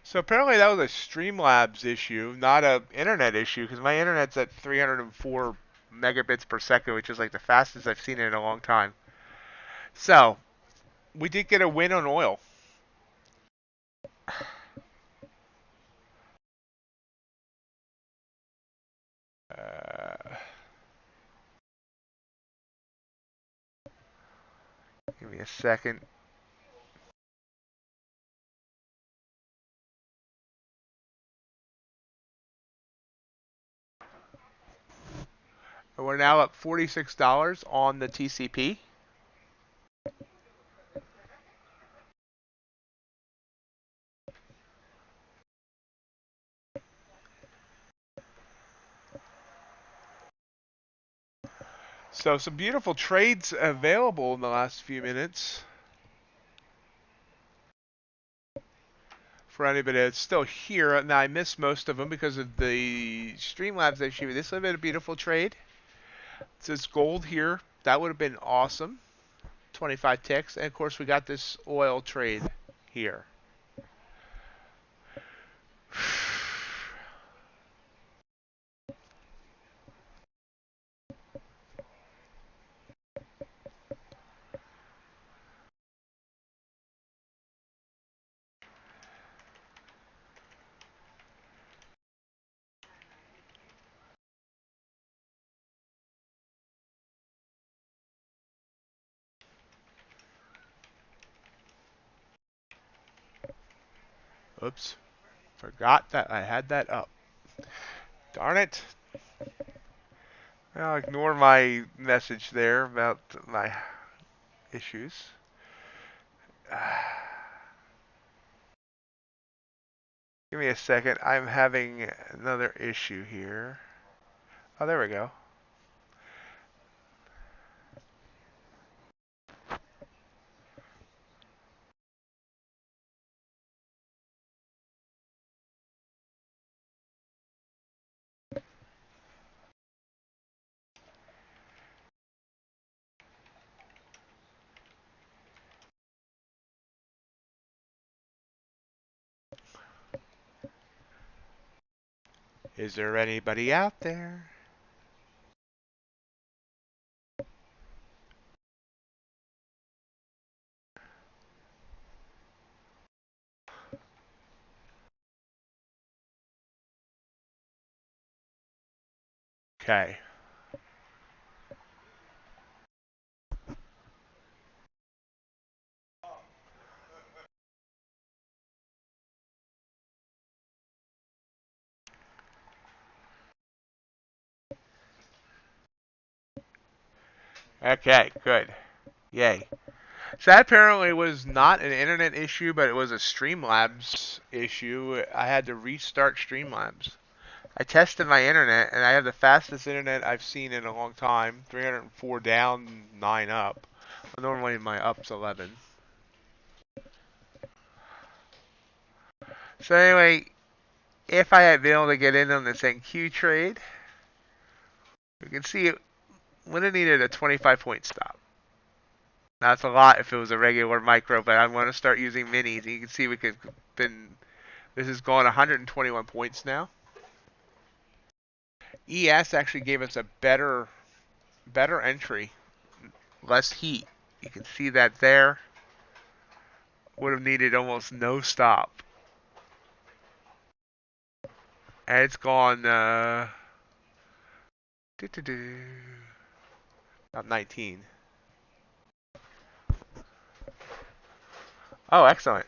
So apparently that was a Streamlabs issue, not a internet issue, because my internet's at 304 megabits per second, which is like the fastest I've seen it in a long time. So we did get a win on oil. Uh, Give me a second. We're now up $46 on the TCP. So some beautiful trades available in the last few minutes. For anybody that's still here, now I missed most of them because of the Streamlabs issue. This would have been a beautiful trade. It says gold here. That would have been awesome. 25 ticks. And of course we got this oil trade here. Oops. Forgot that I had that up. Darn it. I'll ignore my message there about my issues. Give me a second. I'm having another issue here. Oh, there we go. Is there anybody out there? Okay. Okay, good. Yay. So that apparently was not an internet issue, but it was a Streamlabs issue. I had to restart Streamlabs. I tested my internet, and I have the fastest internet I've seen in a long time. 304 down, 9 up. Normally my up's 11. So anyway, if I had been able to get in on this NQ trade, you can see it would have needed a 25-point stop. Now that's a lot if it was a regular micro, but I want to start using minis. You can see we could been. This has gone 121 points now. ES actually gave us a better entry, less heat. You can see that there. Would have needed almost no stop, and it's gone about 19. Oh, excellent.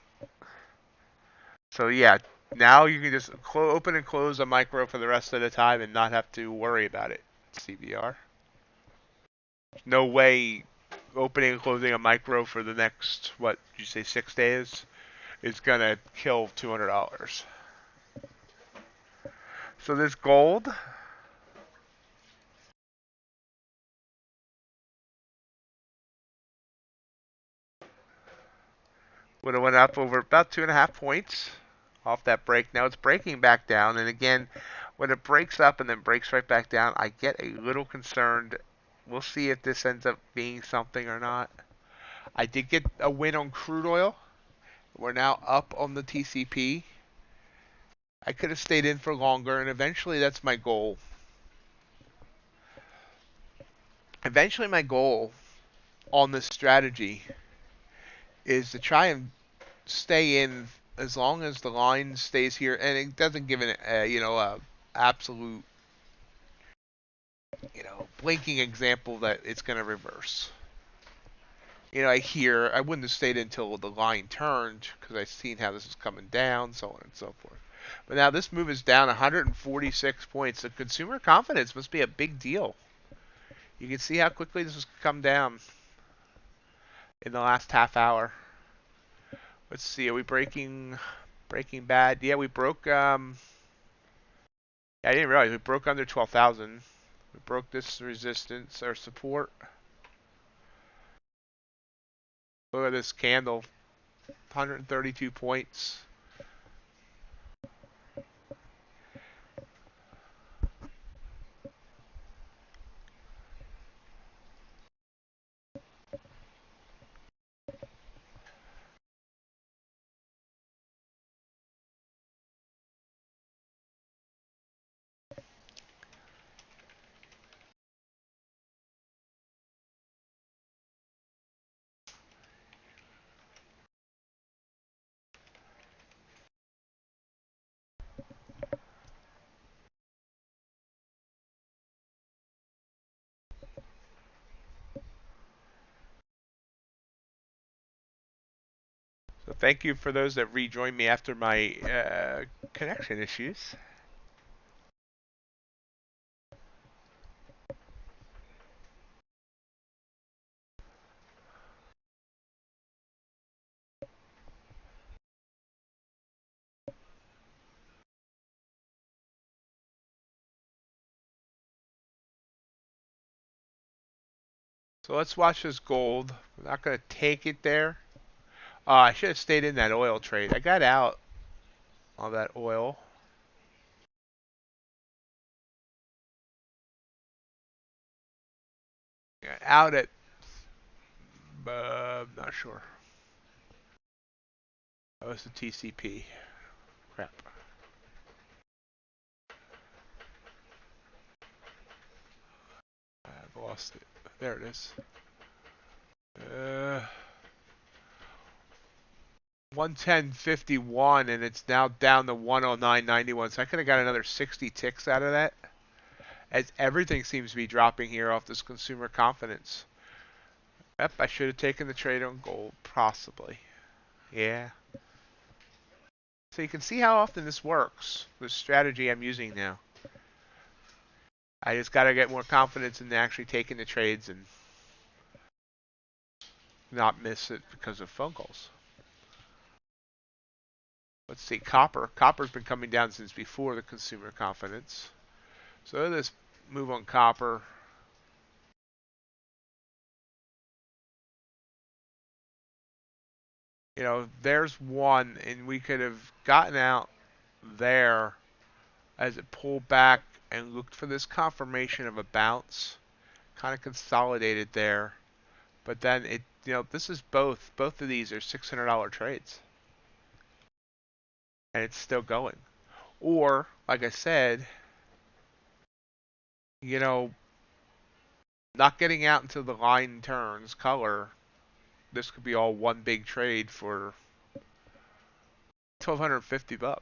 So yeah, now you can just open and close a micro for the rest of the time and not have to worry about it. CBR. No way opening and closing a micro for the next, what did you say, 6 days is going to kill $200. So this gold would have went up over about 2.5 points off that break. Now it's breaking back down, and again, when it breaks up and then breaks right back down, I get a little concerned. We'll see if this ends up being something or not. I did get a win on crude oil. We're now up on the TCP. I could have stayed in for longer, and eventually that's my goal. Eventually my goal on this strategy is to try and stay in as long as the line stays here, and it doesn't give an absolute blinking example that it's going to reverse. I wouldn't have stayed until the line turned because I've seen how this is coming down, so on and so forth. But now this move is down 146 points. So consumer confidence must be a big deal. You can see how quickly this has come down in the last half hour. Let's see, are we breaking bad? Yeah, we broke I didn't realize we broke under 12,000. We broke this resistance or support. Look at this candle, 132 points. So thank you for those that rejoined me after my connection issues. So let's watch this gold. We're not going to take it there. I should have stayed in that oil trade. I got out on that oil. Out at, I'm not sure. That was the TCP. Crap. I've lost it. There it is. 110.51, and it's now down to 109.91. So I could have got another 60 ticks out of that. As everything seems to be dropping here off this consumer confidence. Yep, I should have taken the trade on gold, possibly. Yeah. So you can see how often this works. The strategy I'm using now. I just got to get more confidence in actually taking the trades and not miss it because of phone calls. Let's see, copper. Copper's been coming down since before the consumer confidence. So this move on copper. You know, there's one, and we could have gotten out there as it pulled back and looked for this confirmation of a bounce. Kind of consolidated there. But then it, you know, this is both. Both of these are $600 trades. And it's still going. Or, like I said, you know, not getting out until the line turns color. This could be all one big trade for $1,250.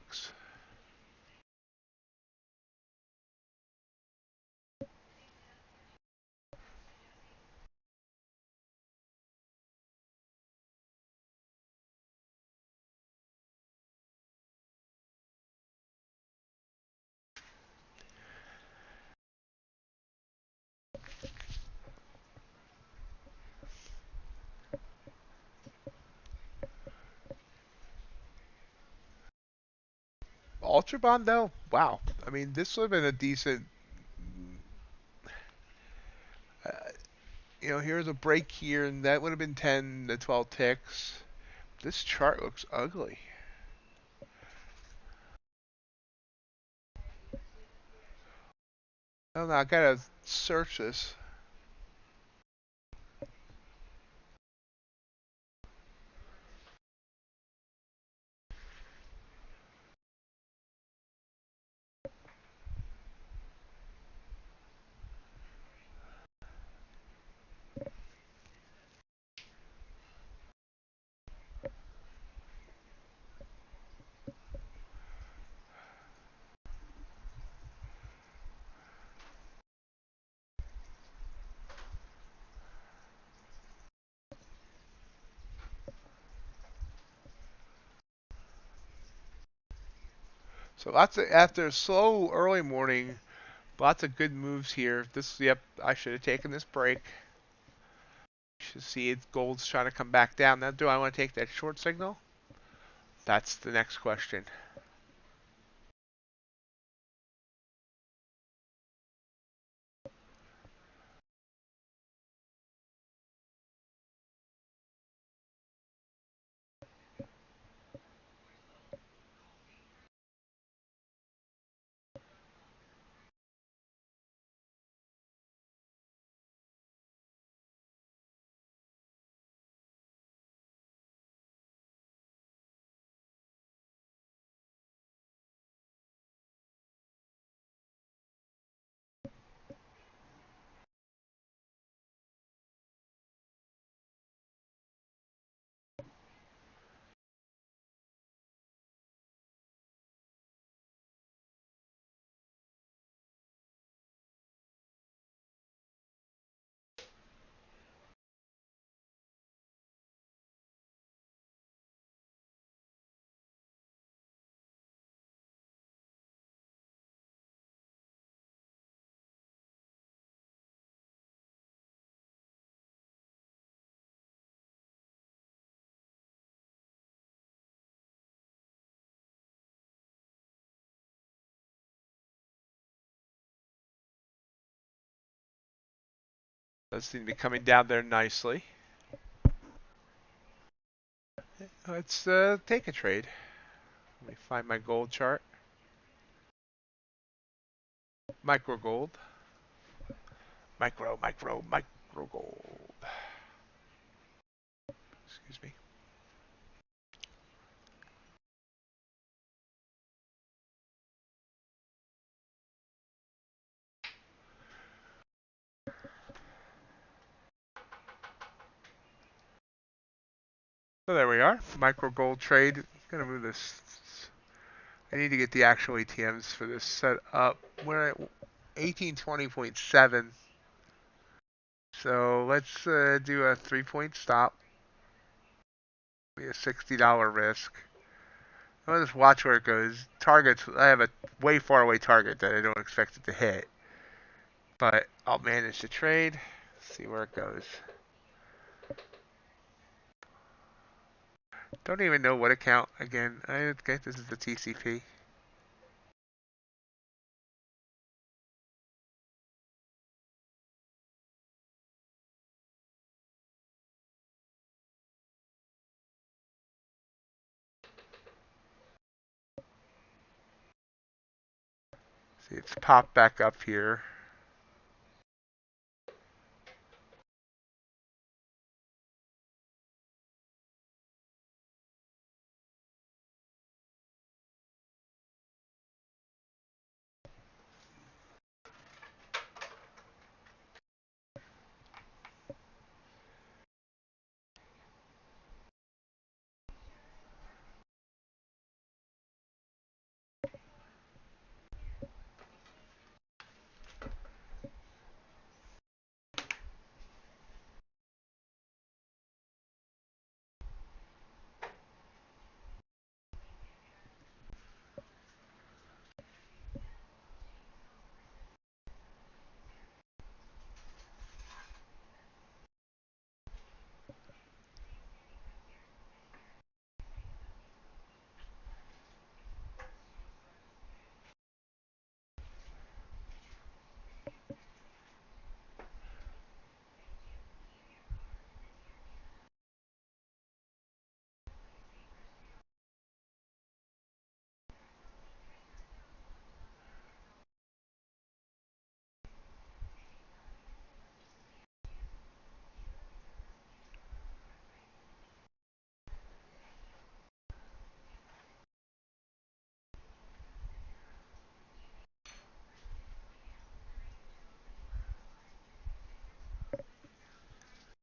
UltraBond though, wow. I mean, this would have been a decent. Uh, you know, here's a break here, and that would have been 10 to 12 ticks. This chart looks ugly. I don't know. I gotta search this. So lots of after a slow early morning, lots of good moves here. This, yep, I should have taken this break. You should see it, gold's trying to come back down. Now, do I want to take that short signal? That's the next question. Does seem to be coming down there nicely. Let's take a trade. Let me find my gold chart. Micro gold. Micro gold. Excuse me. So there we are. Micro gold trade. Gonna move this. I need to get the actual ATMs for this set up. We're at 1820.7. So let's do a 3-point stop. Be a $60 risk. I'll just watch where it goes. Targets, I have a way far away target that I don't expect it to hit. But I'll manage the trade. See where it goes. Don't even know what account. Again, I think this is the TCP. See, it's popped back up here.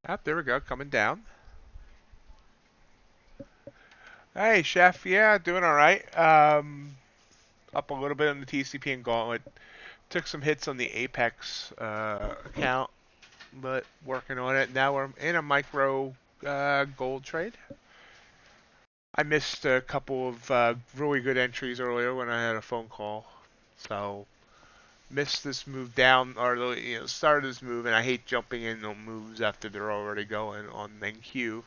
Ah, there we go, coming down. Hey, Chef. Yeah, doing all right. Up a little bit on the TCP and Gauntlet. Took some hits on the Apex account, but working on it. Now we're in a micro gold trade. I missed a couple of really good entries earlier when I had a phone call, so missed this move down or started this move, and I hate jumping in on moves after they're already going on NQ.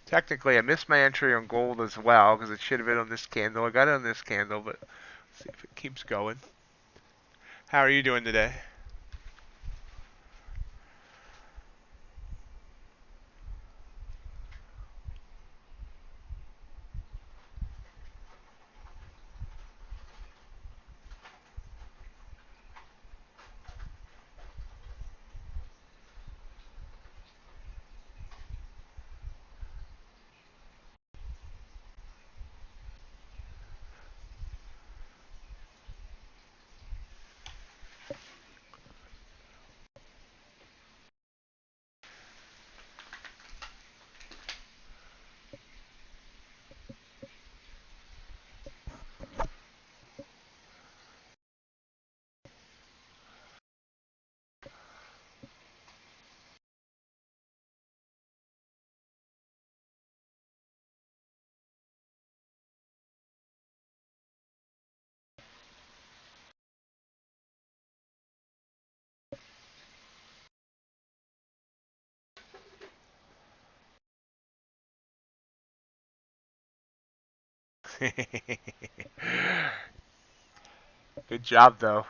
Technically, I missed my entry on gold as well because it should have been on this candle. I got it on this candle, but let's see if it keeps going. How are you doing today? Good job, though.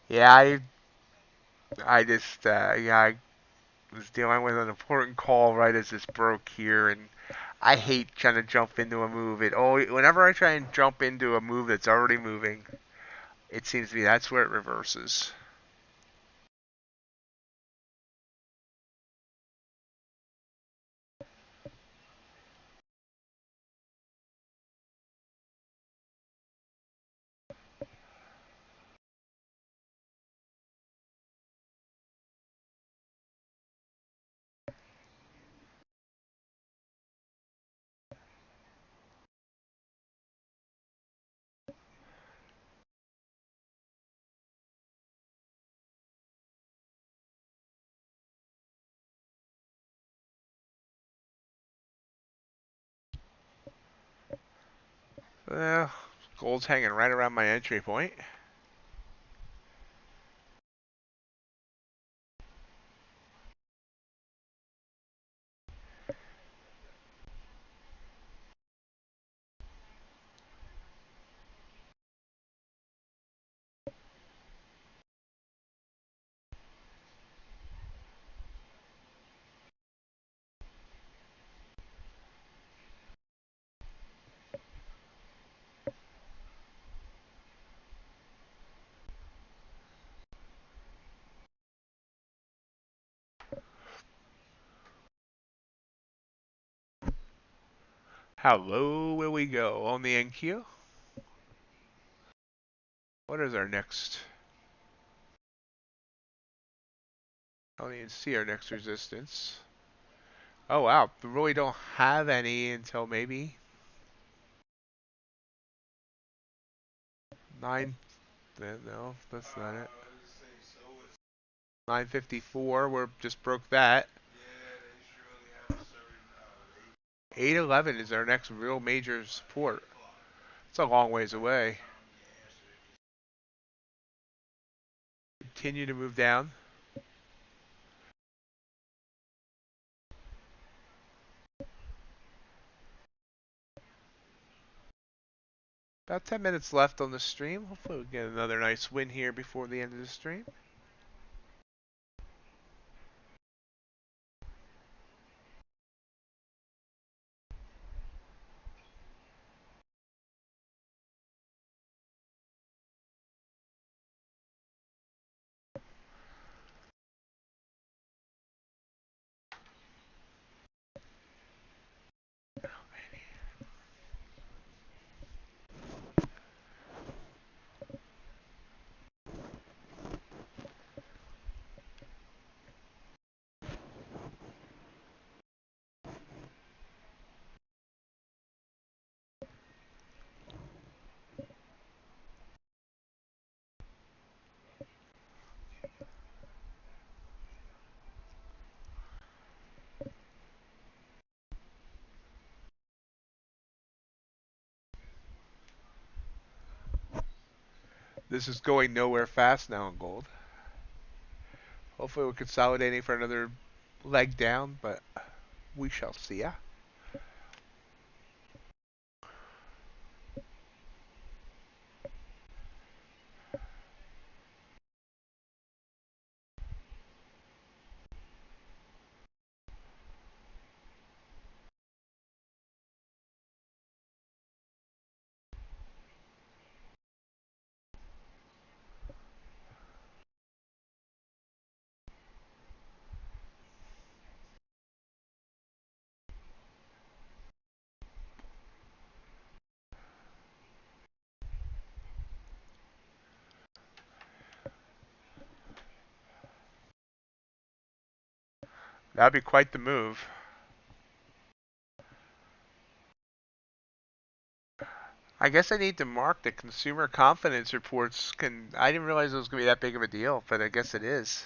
Yeah, I just, yeah, I was dealing with an important call right as this broke here, and I hate trying to jump into a move. Whenever I try and jump into a move that's already moving, it seems to me that's where it reverses. Well, gold's hanging right around my entry point. How low will we go on the NQ? What is our next? I don't even see our next resistance. Oh wow, we really don't have any until maybe 9. No, that's not it. 954. We just broke that. 811 is our next real major support. It's a long ways away. Continue to move down. About 10 minutes left on the stream. Hopefully we'll get another nice win here before the end of the stream. This is going nowhere fast now in gold. Hopefully we're consolidating for another leg down, but we shall see. Yeah. That'd be quite the move. I guess I need to mark the consumer confidence reports. I didn't realize it was going to be that big of a deal, but I guess it is.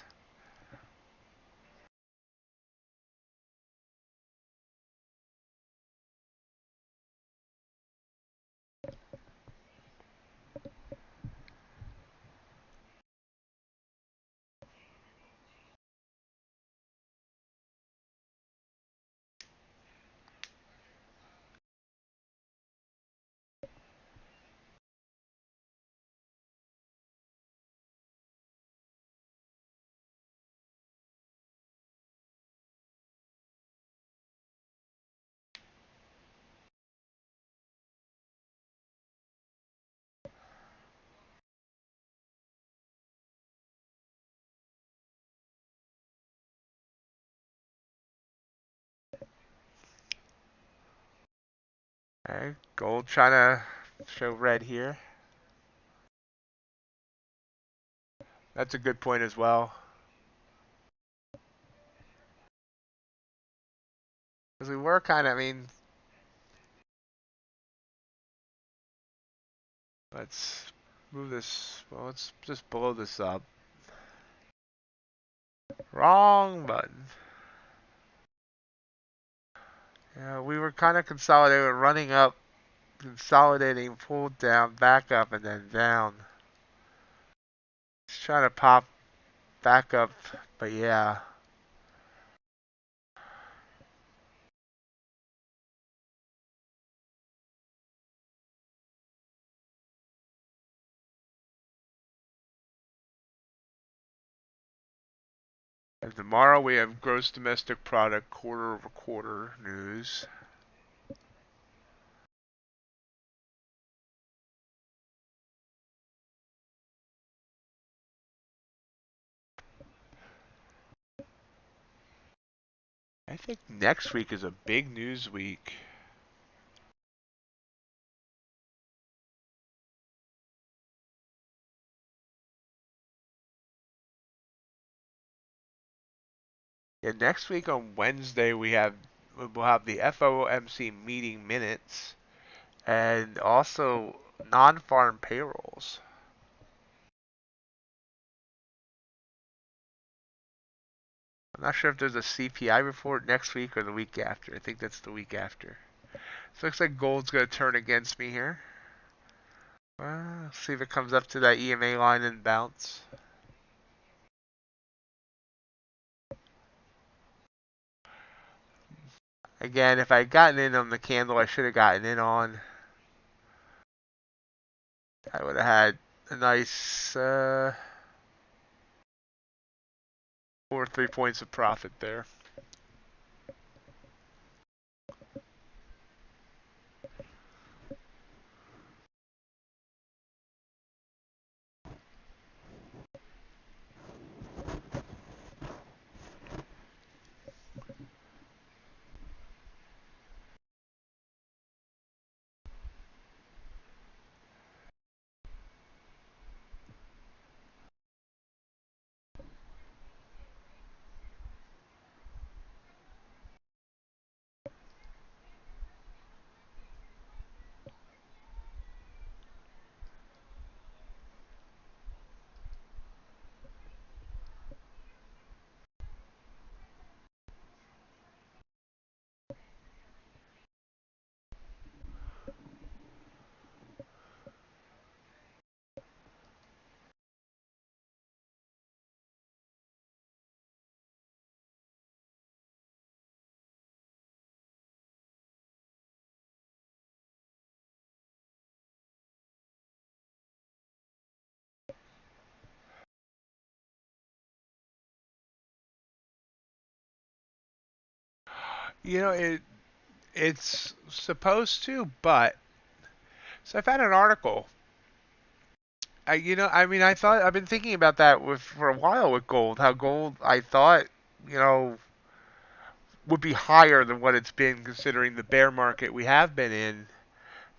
Okay, gold trying to show red here. That's a good point as well. Because we were kind of, I mean, let's move this, well, let's just blow this up. Wrong button. Yeah, we were kind of consolidating, running up, consolidating, pulled down, back up, and then down. Just trying to pop back up, but yeah. And tomorrow we have gross domestic product quarter-over-quarter news. I think next week is a big news week. Yeah, next week on Wednesday we'll have the FOMC meeting minutes and also non-farm payrolls. I'm not sure if there's a CPI report next week or the week after. I think that's the week after. So it looks like gold's going to turn against me here. Well, see if it comes up to that EMA line and bounce. Again, if I had gotten in on the candle I should have gotten in on, I would have had a nice 4 or 3 points of profit there. You know, it's supposed to, but so I found an article. I mean, I thought I've been thinking about that for a while with gold. How gold, I thought, you know, would be higher than what it's been considering the bear market we have been in.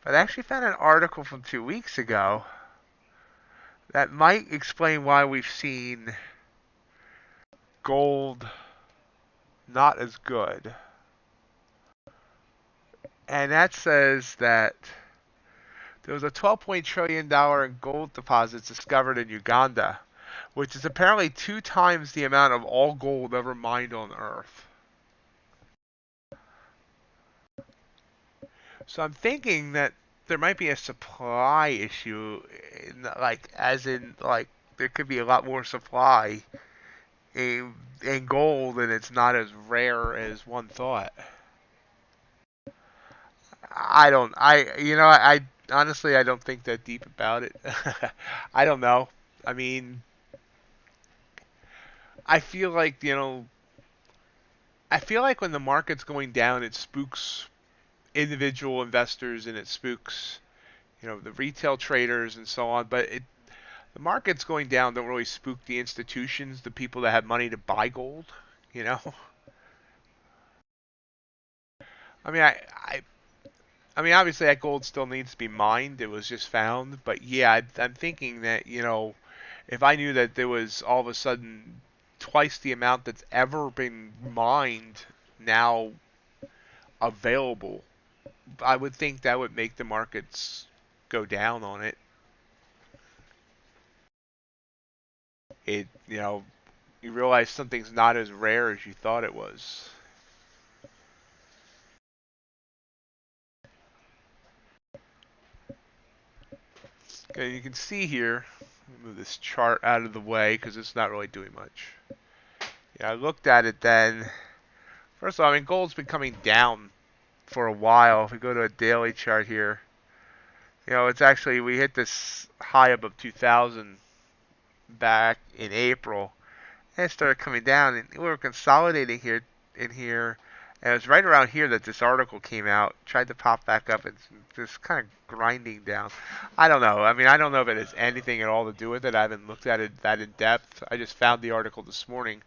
But I actually found an article from 2 weeks ago that might explain why we've seen gold not as good. And that says that there was a $12 trillion in gold deposits discovered in Uganda, which is apparently 2 times the amount of all gold ever mined on Earth. So I'm thinking that there might be a supply issue, like as in like there could be a lot more supply in gold, and it's not as rare as one thought. I honestly I don't think that deep about it. I don't know. I mean, I feel like I feel like when the market's going down, it spooks individual investors and it spooks the retail traders and so on. But the market's going down don't really spook the institutions, the people that have money to buy gold. You know, I mean, I mean, obviously that gold still needs to be mined. It was just found, but yeah, I'm thinking that if I knew that there was all of a sudden twice the amount that's ever been mined now available, I would think that would make the markets go down on it. You realize something's not as rare as you thought it was. Okay, you can see here, let me move this chart out of the way because it's not really doing much. Yeah, I looked at it then. First of all, I mean, gold's been coming down for a while. If we go to a daily chart here, it's actually, we hit this high above 2000 back in April, and it started coming down, and we were consolidating here in here, and it was right around here that this article came out, tried to pop back up, and just kind of grinding down. I don't know. I mean, I don't know if it has anything at all to do with it. I haven't looked at it that in depth. I just found the article this morning.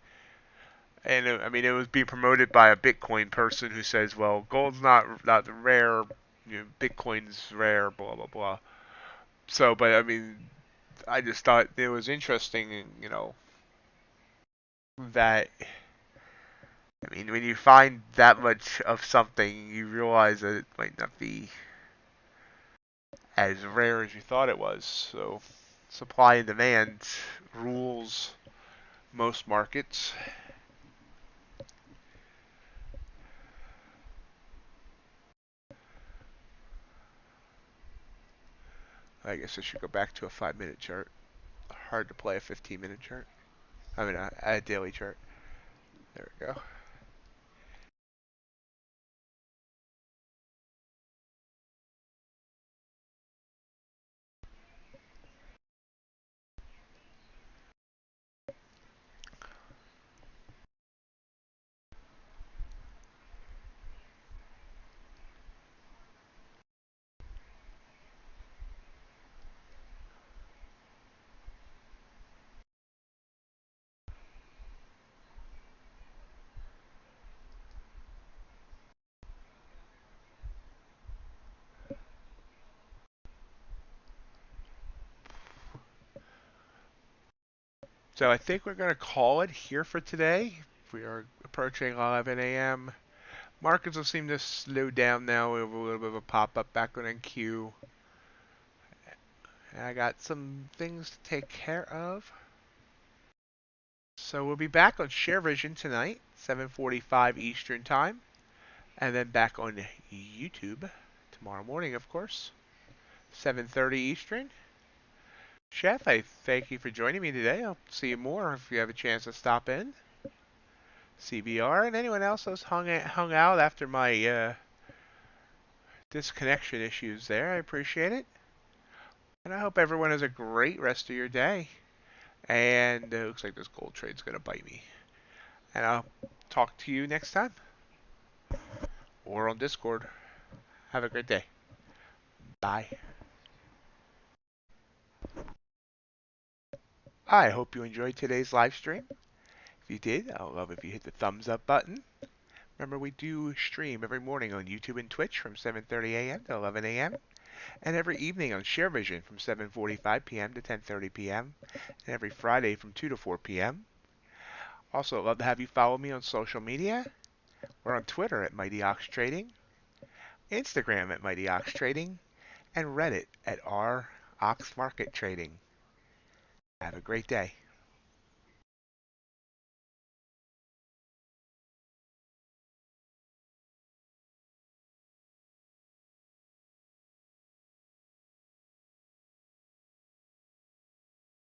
And I mean, it was being promoted by a Bitcoin person who says, "Well, gold's not rare, Bitcoin's rare, blah blah blah." So, but I mean, I just thought it was interesting, that I mean, when you find that much of something, you realize that it might not be as rare as you thought it was. So, supply and demand rules most markets. I guess I should go back to a 5-minute chart. Hard to play a 15-minute chart. I mean, a daily chart. There we go. So I think we're going to call it here for today. We are approaching 11 a.m. Markets will seem to slow down now. We have a little bit of a pop-up back on NQ. I got some things to take care of. So we'll be back on Sharevision tonight, 7:45 Eastern Time. And then back on YouTube tomorrow morning, of course, 7:30 Eastern. Chef, I thank you for joining me today. I'll see you more if you have a chance to stop in. CBR and anyone else that's hung out after my disconnection issues there. I appreciate it. And I hope everyone has a great rest of your day. And it looks like this gold trade's going to bite me. And I'll talk to you next time. Or on Discord. Have a great day. Bye. I hope you enjoyed today's live stream. If you did, I'd love if you hit the thumbs up button. Remember, we do stream every morning on YouTube and Twitch from 7:30 a.m. to 11 a.m. and every evening on Sharevision from 7:45 p.m. to 10:30 p.m. and every Friday from 2 to 4 p.m. Also, I'd love to have you follow me on social media. We're on Twitter at MightyOxTrading, Instagram at MightyOxTrading, and Reddit at r/oxmarkettrading. Have a great day.